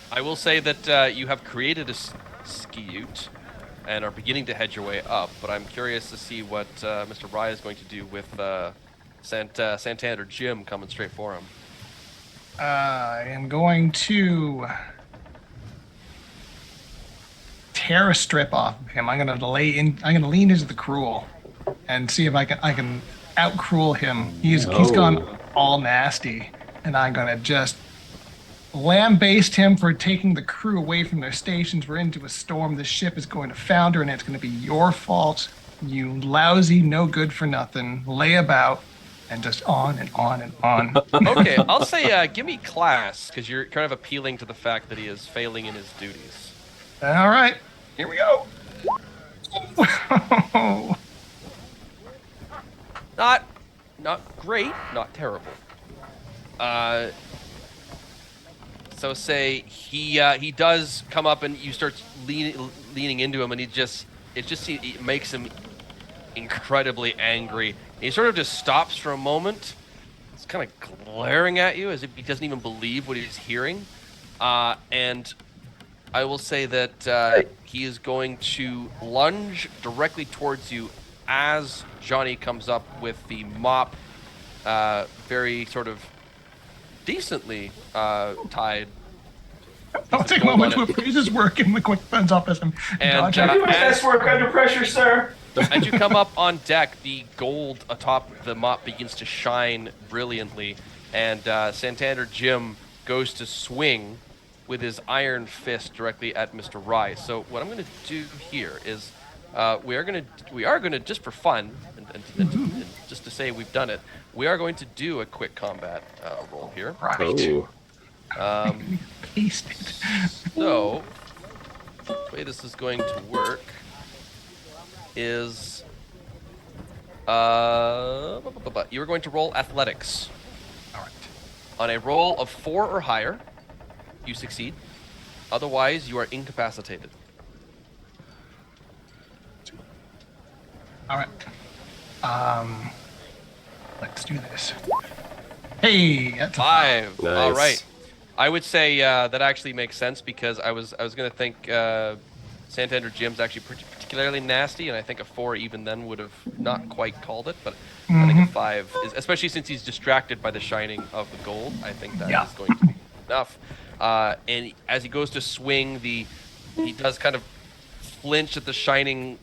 A: I will say that you have created a skioot and are beginning to head your way up, but I'm curious to see what Mr. Rye is going to do with Santander Jim coming straight for him.
E: I am going to tear a strip off of him. I'm gonna lean into the cruel and see if I can out cruel him. He's gone all nasty, and I'm gonna just lambaste him for taking the crew away from their stations. We're into a storm. The ship is going to founder, and it's going to be your fault. You lousy, no good for nothing. Lay about, and just on and on and on.
A: Okay, I'll say give me class, because you're kind of appealing to the fact that he is failing in his duties.
E: All right, here we go.
A: Not great, not terrible. So say he does come up and you start leaning into him, and it makes him incredibly angry. He sort of just stops for a moment. He's kind of glaring at you as if he doesn't even believe what he's hearing. And I will say that he is going to lunge directly towards you as Johnny comes up with the mop, very sort of decently tied.
E: I'll take a moment to appraise his work and look what thumbs up as him.
A: And
C: Do my best work under pressure, sir.
A: as you come up on deck, the gold atop the mop begins to shine brilliantly, and Santander Jim goes to swing with his iron fist directly at Mr. Rye. So what I'm going to do here is we are going to just for fun and just to say we've done it, we are going to do a quick combat roll here.
E: Right.
D: Oh.
E: Pasted.
A: So the way this is going to work is you're going to roll athletics.
E: All right.
A: On a roll of 4 or higher, you succeed. Otherwise, you are incapacitated.
E: All right. Let's do this. Hey, that's a
A: 5.
D: Nice.
A: All right. I would say that actually makes sense because I was going to think Santander Jim's actually particularly nasty, and I think a 4 even then would have not quite called it, but I think a 5 is, especially since he's distracted by the shining of the gold. I think that is going to be enough. And as he goes to swing, he does kind of flinch at the shining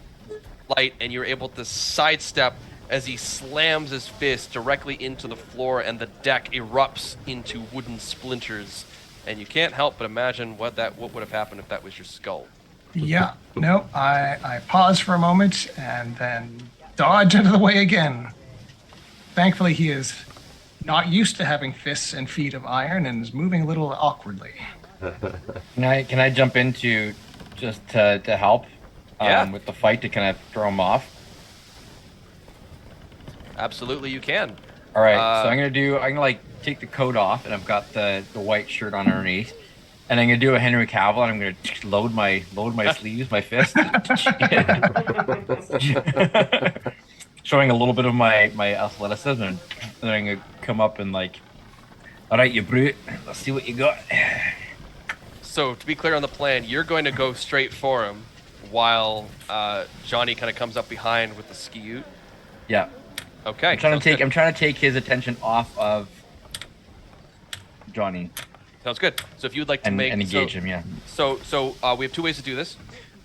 A: light, and you're able to sidestep as he slams his fist directly into the floor, and the deck erupts into wooden splinters. And you can't help but imagine what would have happened if that was your skull.
E: Yeah. No, I pause for a moment and then dodge out of the way again. Thankfully, he is not used to having fists and feet of iron and is moving a little awkwardly.
B: Can I jump in to just to help with the fight to kind of throw him off?
A: Absolutely, you can.
B: All right, so I'm gonna like take the coat off, and I've got the white shirt on underneath, and I'm gonna do a Henry Cavill, and I'm gonna load my sleeves, my fist, showing a little bit of my athleticism, and then I'm gonna come up and like, all right, you brute, let's see what you got.
A: So to be clear on the plan, you're going to go straight for him, while Johnny kind of comes up behind with the ski-ute.
B: Yeah.
A: Okay.
B: I'm trying to take his attention off of Johnny.
A: Sounds good. So if you would like to
B: and engage him, yeah.
A: So we have 2 ways to do this.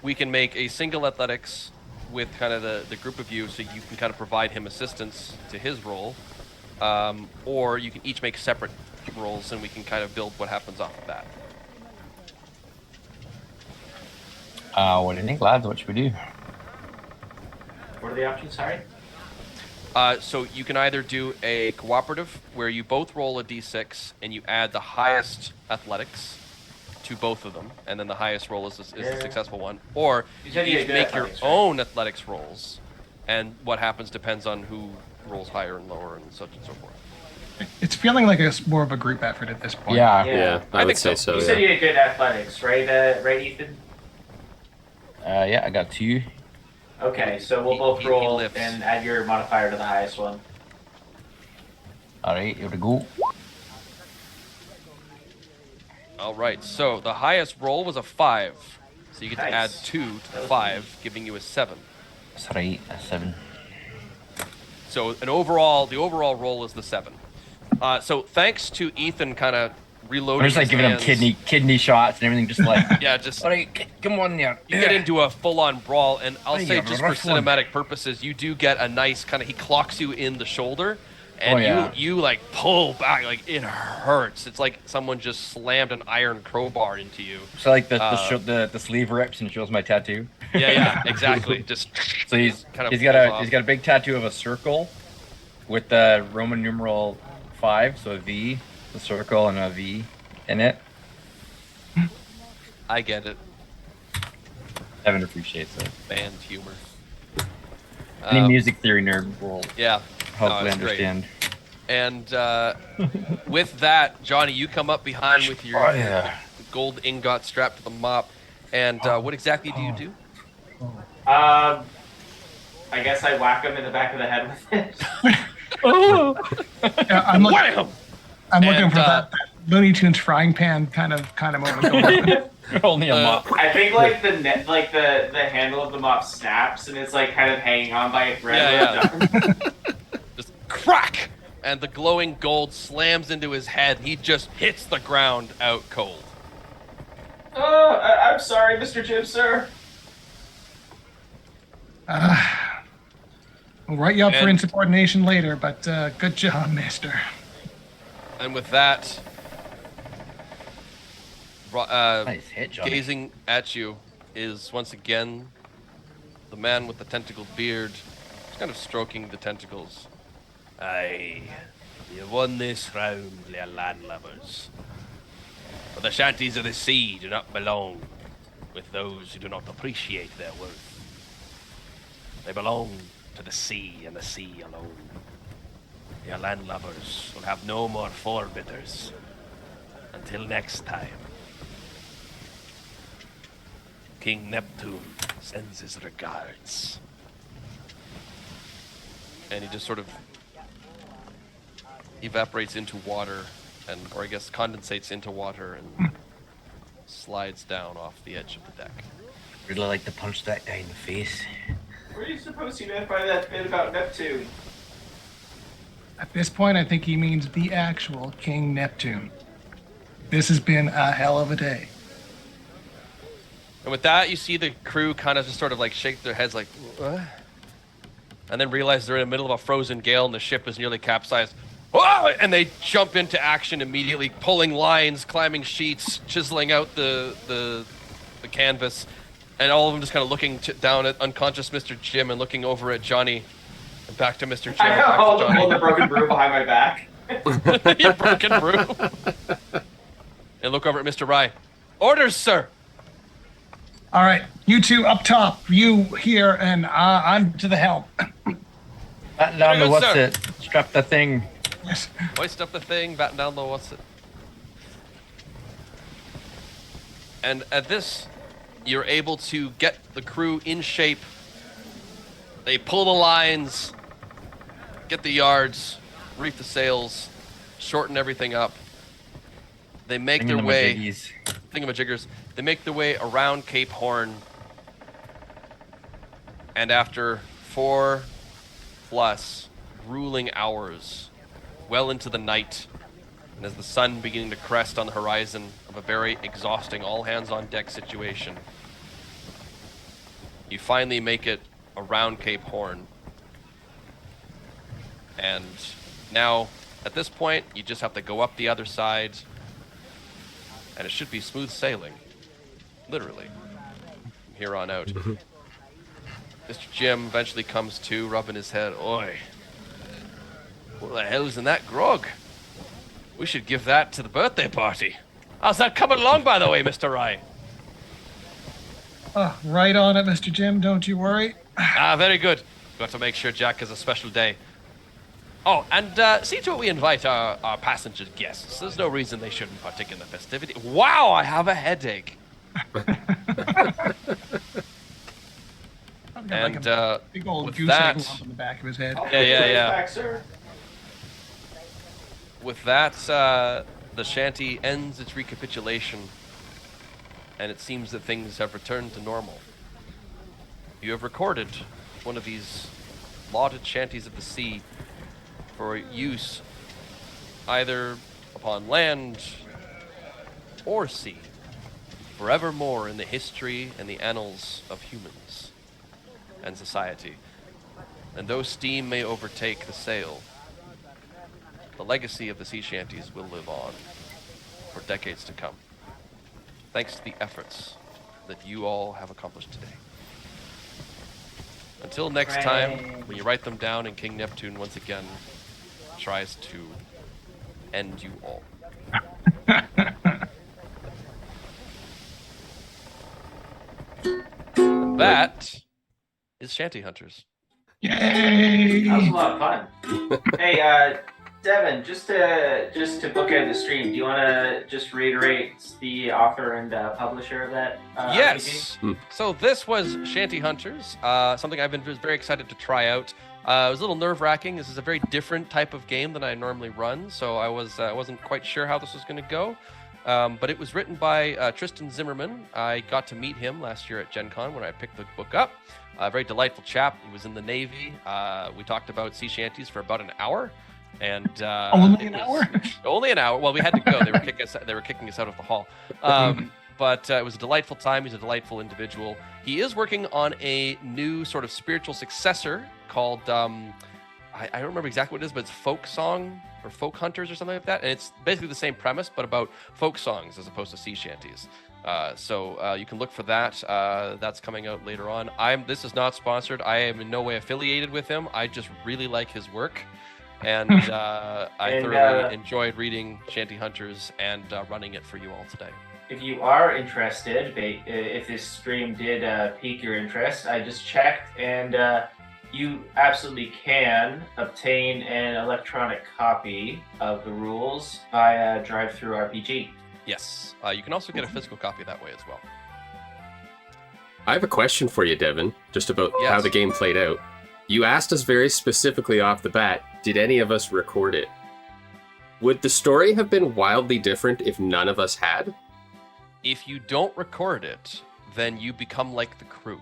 A: We can make a single athletics with kind of the group of you, so you can kind of provide him assistance to his role, or you can each make separate rolls, and we can kind of build what happens off of that.
B: What do you think, lads? What should we do?
C: What are the options? Sorry.
A: So you can either do a cooperative where you both roll a d6 and you add the highest athletics to both of them, and then the highest roll is the successful one. Or you each make your own athletics rolls, and what happens depends on who rolls higher and lower and such and so forth.
E: It's feeling like it's more of a group effort at this point.
D: Yeah, I would
A: think
D: say so.
C: You
D: Yeah.
C: said you had good athletics, right? Right, Ethan?
B: Yeah, I got 2.
C: Okay, so we'll both
A: He
C: roll
A: lifts.
C: and add your modifier to the highest one.
B: All right, here we go.
A: All right, so the highest roll was a 5. So you get to add
C: Nice.
A: 2 to the 5, giving you a 7.
B: That's right, a 7.
A: So the overall roll is the 7. So thanks to Ethan kind of reloading
B: I'm just like
A: his
B: giving him
A: hands,
B: kidney shots and everything, just like,
A: yeah, just
B: buddy, come on now.
A: you get into a full-on brawl, and I'll
B: Hey,
A: say
B: you
A: just for
B: rough one.
A: cinematic purposes, you do get a nice kind of, he clocks you in the shoulder, and
B: Oh, yeah.
A: you like pull back, like it hurts. It's like someone just slammed an iron crowbar into you.
B: So like the sleeve rips and shows my tattoo.
A: Yeah, exactly. Just
B: So he's
A: kind of
B: he's got
A: pulls
B: a
A: off.
B: he's got a big tattoo of a circle with the Roman numeral 5, so a V, the circle, and a V in it.
A: I get it.
B: Evan appreciates it.
A: Band humor.
B: Any music theory nerd will
A: Yeah.
B: hopefully
A: it's great.
B: understand.
A: And with that, Johnny, you come up behind with your gold ingot strapped to the mop. And what exactly do you do?
C: I guess I whack him in the back of the head with it.
E: Yeah, I'm
A: Wham!
E: looking
A: And,
E: for that Looney Tunes frying pan kind of moment going on.
B: Only a mop.
C: I think like the handle of the mop snaps and it's like kind of hanging on by a thread.
A: Yeah. Just crack! And the glowing gold slams into his head. He just hits the ground out cold.
C: Oh, I'm sorry, Mr. Jim, sir.
E: We'll write you up for
A: And-
E: insubordination later, but good job, mister.
A: And with that,
B: Nice hit, Johnny.
A: gazing at you is once again the man with the tentacled beard. He's kind of stroking the tentacles. Aye, you won this round, dear landlubbers. But the shanties of the sea do not belong with those who do not appreciate their worth. They belong to the sea and the sea alone. Your landlubbers will have no more forbidders. Until next time. King Neptune sends his regards. And he just sort of evaporates into water, or I guess condensates into water and slides down off the edge of the deck.
B: Really like to punch that guy in the face.
C: What are you supposed to meant by that bit about Neptune?
E: At this point, I think he means the actual King Neptune. This has been a hell of a day.
A: And with that, you see the crew kind of just sort of like shake their heads like, what? And then realize they're in the middle of a frozen gale and the ship is nearly capsized. Whoa! And they jump into action immediately, pulling lines, climbing sheets, chiseling out the canvas. And all of them just kind of looking down at unconscious Mr. Jim and looking over at Johnny and back to Mr. Jim.
C: I
A: and back to
C: hold
A: Johnny.
C: the broken broom behind my back.
A: Your broken broom. And look over at Mr. Rye. Orders, sir.
E: All right, you two up top, you here, and I'm to the helm.
B: Batten down
A: Very
B: the
A: good,
B: what's
A: sir.
B: it? Strap the thing.
E: Yes.
A: Hoist up the thing, batten down the what's it. And at this, you're able to get the crew in shape. They pull the lines, get the yards, reef the sails, shorten everything up. They make their way,
B: Thingamajiggies.
A: thingamajiggers, they make their way around Cape Horn. And after 4+ grueling hours, well into the night, and as the sun beginning to crest on the horizon of a very exhausting all-hands-on-deck situation, you finally make it around Cape Horn. And now, at this point, you just have to go up the other side, and it should be smooth sailing. Literally. From here on out. Mr. Jim eventually comes to, rubbing his head. Oi. What the hell's in that grog? We should give that to the birthday party. How's that coming along, by the way, Mr. Rye?
E: Right on it, Mr. Jim, don't you worry.
A: Ah, very good. Got to make sure Jack has a special day. Oh, and see to it we invite our passenger guests. There's no reason they shouldn't partake in the festivity. Wow, I have a headache.
E: I've got like
A: And
E: a big old
A: with
E: goose
A: that-
E: egg lump on the back of his head.
A: Yeah.
C: Back, sir.
A: With that, the shanty ends its recapitulation, and it seems that things have returned to normal. You have recorded one of these lauded shanties of the sea for use either upon land or sea, forevermore in the history and the annals of humans and society. And though steam may overtake the sail, the legacy of the sea shanties will live on for decades to come, thanks to the efforts that you all have accomplished today. Until next time, when you write them down and King Neptune once again tries to end you all. And that is Shanty Hunters.
E: Yay!
C: That was a lot of fun. Hey, Devin, just to book out the stream, do you want to just reiterate the author and publisher of that?
A: Yes.
D: RPG?
A: So this was Shanty Hunters, something I've been very excited to try out. It was a little nerve-wracking. This is a very different type of game than I normally run, so I wasn't quite sure how this was going to go. But it was written by Tristan Zimmerman. I got to meet him last year at Gen Con when I picked the book up. A very delightful chap. He was in the Navy. We talked about sea shanties for about an hour. And
E: Only an hour?
A: Only an hour. Well, we had to go. They were kicking us out of the hall. But it was a delightful time. He's a delightful individual. He is working on a new sort of spiritual successor called, I don't remember exactly what it is, but it's Folk Song or Folk Hunters or something like that. And it's basically the same premise, but about folk songs as opposed to sea shanties. So you can look for that. That's coming out later on. This is not sponsored. I am in no way affiliated with him. I just really like his work. And I thoroughly enjoyed reading Shanty Hunters and running it for you all today.
C: If you are interested, if this stream did pique your interest, I just checked, and you absolutely can obtain an electronic copy of the rules via DriveThruRPG.
A: Yes, you can also get a physical copy that way as well.
D: I have a question for you, Devin, just about
A: Yes.
D: how the game played out. You asked us very specifically off the bat, did any of us record it? Would the story have been wildly different if none of us had?
A: If you don't record it, then you become like the crew,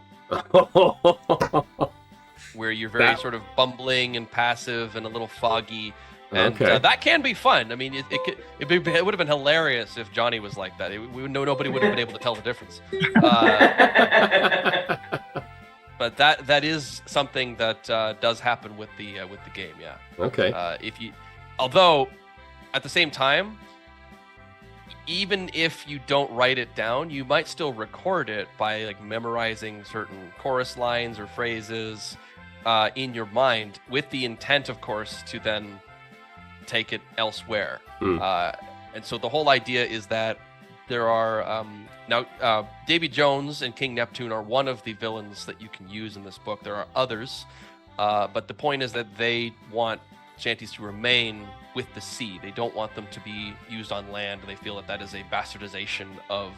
A: where you're very sort of bumbling and passive and a little foggy. And
D: Okay.
A: that can be fun. I mean, it would have been hilarious if Johnny was like that. Nobody would have been able to tell the difference. But that is something that does happen with the game. Yeah.
D: Okay.
A: Although, at the same time, even if you don't write it down, you might still record it by like memorizing certain chorus lines or phrases in your mind, with the intent, of course, to then take it elsewhere. And so the whole idea is that there are now Davy Jones and King Neptune are one of the villains that you can use in this book. There are others, but the point is that they want shanties to remain with the sea. They don't want them to be used on land. They feel that is a bastardization of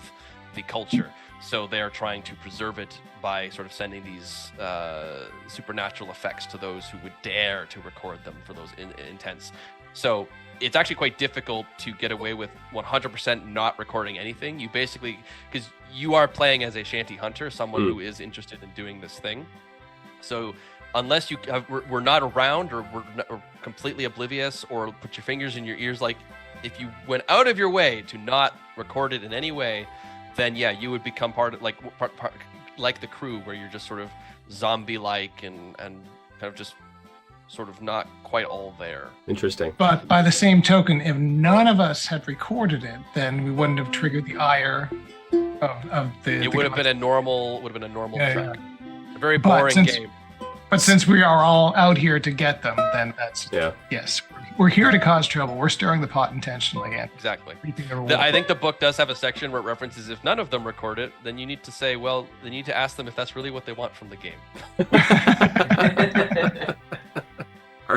A: the culture. So they are trying to preserve it by sort of sending these supernatural effects to those who would dare to record them for those intents. So it's actually quite difficult to get away with 100% not recording anything. You basically, because you are playing as a shanty hunter, someone who is interested in doing this thing. So unless we're not around, or we're completely oblivious, or put your fingers in your ears, like if you went out of your way to not record it in any way, then yeah, you would become part of like the crew, where you're just sort of zombie-like and kind of just sort of not quite all there.
D: Interesting.
E: But by the same token, if none of us had recorded it, then we wouldn't have triggered the ire of the.
A: It would have been a normal.
E: Yeah,
A: track. A very boring game.
E: But since we are all out here to get them, then that's yes. We're here to cause trouble. We're stirring the pot intentionally. And
A: exactly. I think the book does have a section where it references if none of them record it, then you need to say, well, they need to ask them if that's really what they want from the game.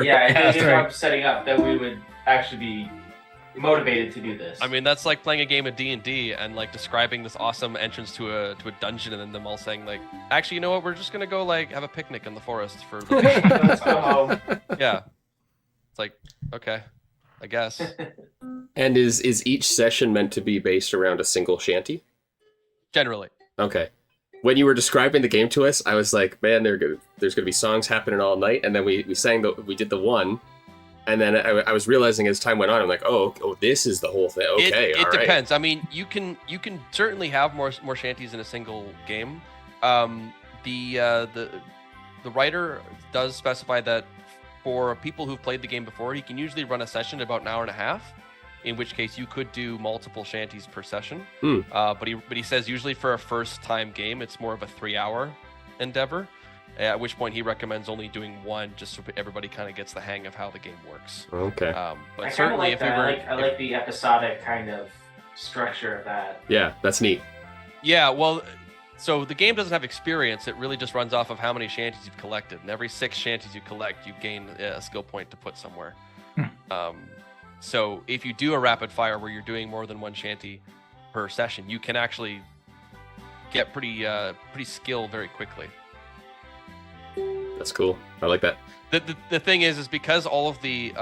C: Yeah, I think I'm setting up that we would actually be motivated to do this.
A: I mean, that's like playing a game of D&D and like describing this awesome entrance to a dungeon, and then them all saying like, actually, you know what? We're just gonna go like have a picnic in the forest for.
C: Let's go home.
A: Yeah, it's like okay, I guess.
D: And is each session meant to be based around a single shanty?
A: Generally.
D: Okay. When you were describing the game to us, I was like, man, there's gonna be songs happening all night, and then we did the one, And then I was realizing as time went on, I'm like, oh, this is the whole thing. Okay,
A: It
D: all right.
A: depends. I mean, you can certainly have more shanties in a single game. The writer does specify that for people who've played the game before, he can usually run a session about an hour and a half. In which case, you could do multiple shanties per session. But he says usually for a first time game, it's more of a 3-hour endeavor. At which point he recommends only doing one, just so everybody kind of gets the hang of how the game works.
D: Okay.
A: But
C: I
A: certainly,
C: like that. I like the episodic kind of structure of that.
D: Yeah, that's neat.
A: Yeah, well, so the game doesn't have experience. It really just runs off of how many shanties you've collected, and every 6 shanties you collect, you gain a skill point to put somewhere. So if you do a rapid fire where you're doing more than one shanty per session, you can actually get pretty skilled very quickly.
D: That's cool. I like that.
A: The thing is because all of the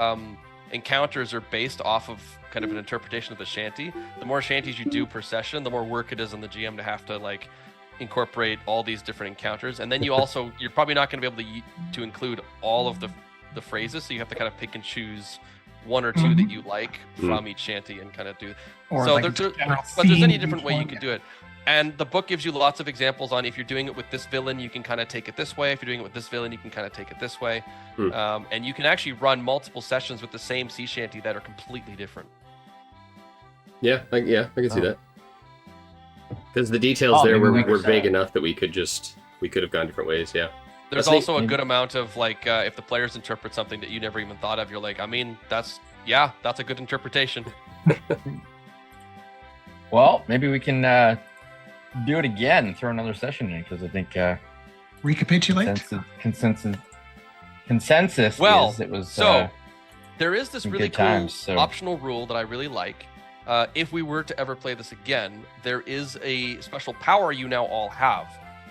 A: encounters are based off of kind of an interpretation of the shanty, the more shanties you do per session, the more work it is on the GM to have to like incorporate all these different encounters. And then you're probably not going to be able to include all of the phrases, so you have to kind of pick and choose one or two that you like from each shanty and kind of do.
E: Or
A: so
E: like
A: but there's any different way you could do it. And the book gives you lots of examples on if you're doing it with this villain, you can kind of take it this way. If you're doing it with this villain, you can kind of take it this way. And you can actually run multiple sessions with the same sea shanty that are completely different.
D: Yeah, I can see that. Because the details there were vague enough that we could have gone different ways. Yeah.
A: There's also a good amount of like if the players interpret something that you never even thought of, you're like, I mean, that's a good interpretation.
B: Well, maybe we can do it again, throw another session in, because I think
E: recapitulate
B: consensus
A: well,
B: is it was
A: so there is this really cool
B: times,
A: optional rule that I really like. If we were to ever play this again, there is a special power you now all have,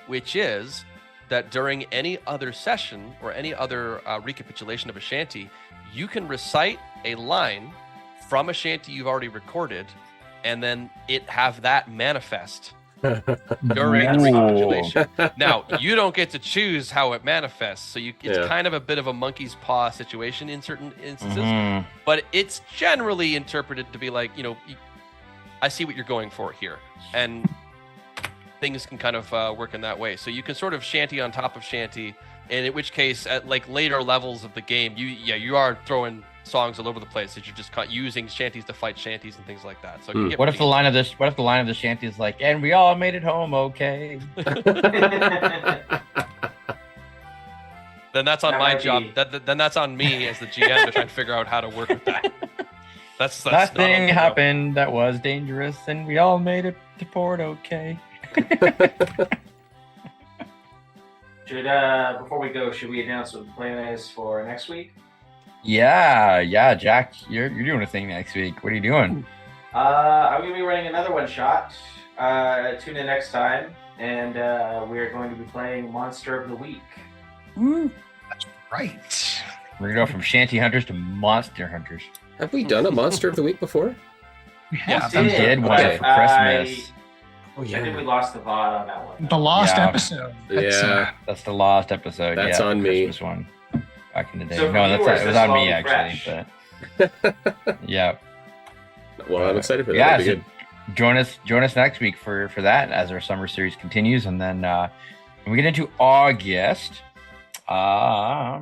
A: which is that during any other session or any other recapitulation of a shanty, you can recite a line from a shanty you've already recorded, and then it have that manifest during the recapitulation. Now, you don't get to choose how it manifests, so it's kind of a bit of a monkey's paw situation in certain instances, but it's generally interpreted to be like, I see what you're going for here, and things can kind of work in that way. So you can sort of shanty on top of shanty, and in which case, at like later levels of the game, you are throwing songs all over the place that you're just using shanties to fight shanties and things like that. So
B: what if the line of the shanty is like, and we all made it home okay?
A: Then that's on my job. Then that's on me as the GM to try and figure out how to work with that. That's
B: that thing happened that was dangerous, and we all made it to port okay.
C: Before we go, should we announce what the plan is for next week?
B: Yeah, Jack, you're doing a thing next week. What are you doing?
C: I'm gonna be running another one shot. Tune in next time, and we're going to be playing Monster of the Week.
E: Ooh, that's right.
B: We're gonna go from Shanty Hunters to Monster Hunters.
D: Have we done a Monster of the Week before?
E: We have.
B: We did one for Christmas.
C: I think we lost the VOD on that one.
E: The lost episode.
B: That's the lost episode.
D: That's on me.
B: Christmas one back in the day.
C: So
B: no, it was on me
C: fresh.
B: actually. But yeah.
D: Well, I'm excited for that. That'll be good.
B: Join us next week for that as our summer series continues, and then when we get into August, I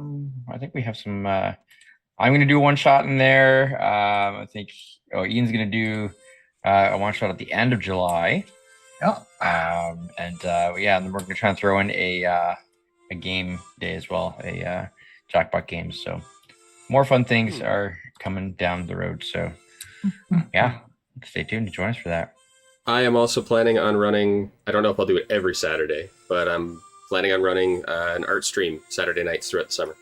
B: think we have some. I'm going to do one shot in there. I think Ian's going to do a one shot at the end of July. And then we're going to try and throw in a game day as well, a jackpot game. So more fun things are coming down the road. So yeah, stay tuned to join us for that.
D: I am also planning on running. I don't know if I'll do it every Saturday, but I'm planning on running an art stream Saturday nights throughout the summer.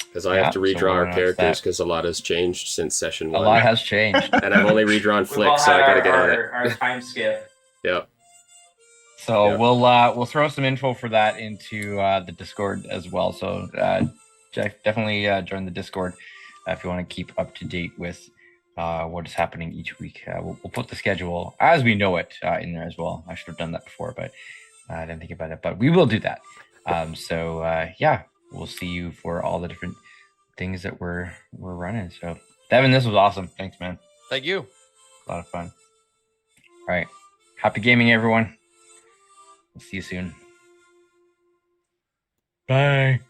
D: Because I have to redraw our characters because a lot has changed since session 1.
B: A lot has changed.
D: And I've only redrawn Flick, so I gotta get on it.
C: Our time skip.
D: Yep.
B: So we'll throw some info for that into the Discord as well. So definitely join the Discord if you want to keep up to date with what is happening each week. We'll put the schedule as we know it in there as well. I should have done that before, but I didn't think about it. But we will do that. We'll see you for all the different things that we're running. So, Devin, this was awesome. Thanks, man.
A: Thank you.
B: A lot of fun. All right. Happy gaming, everyone. We'll see you soon. Bye.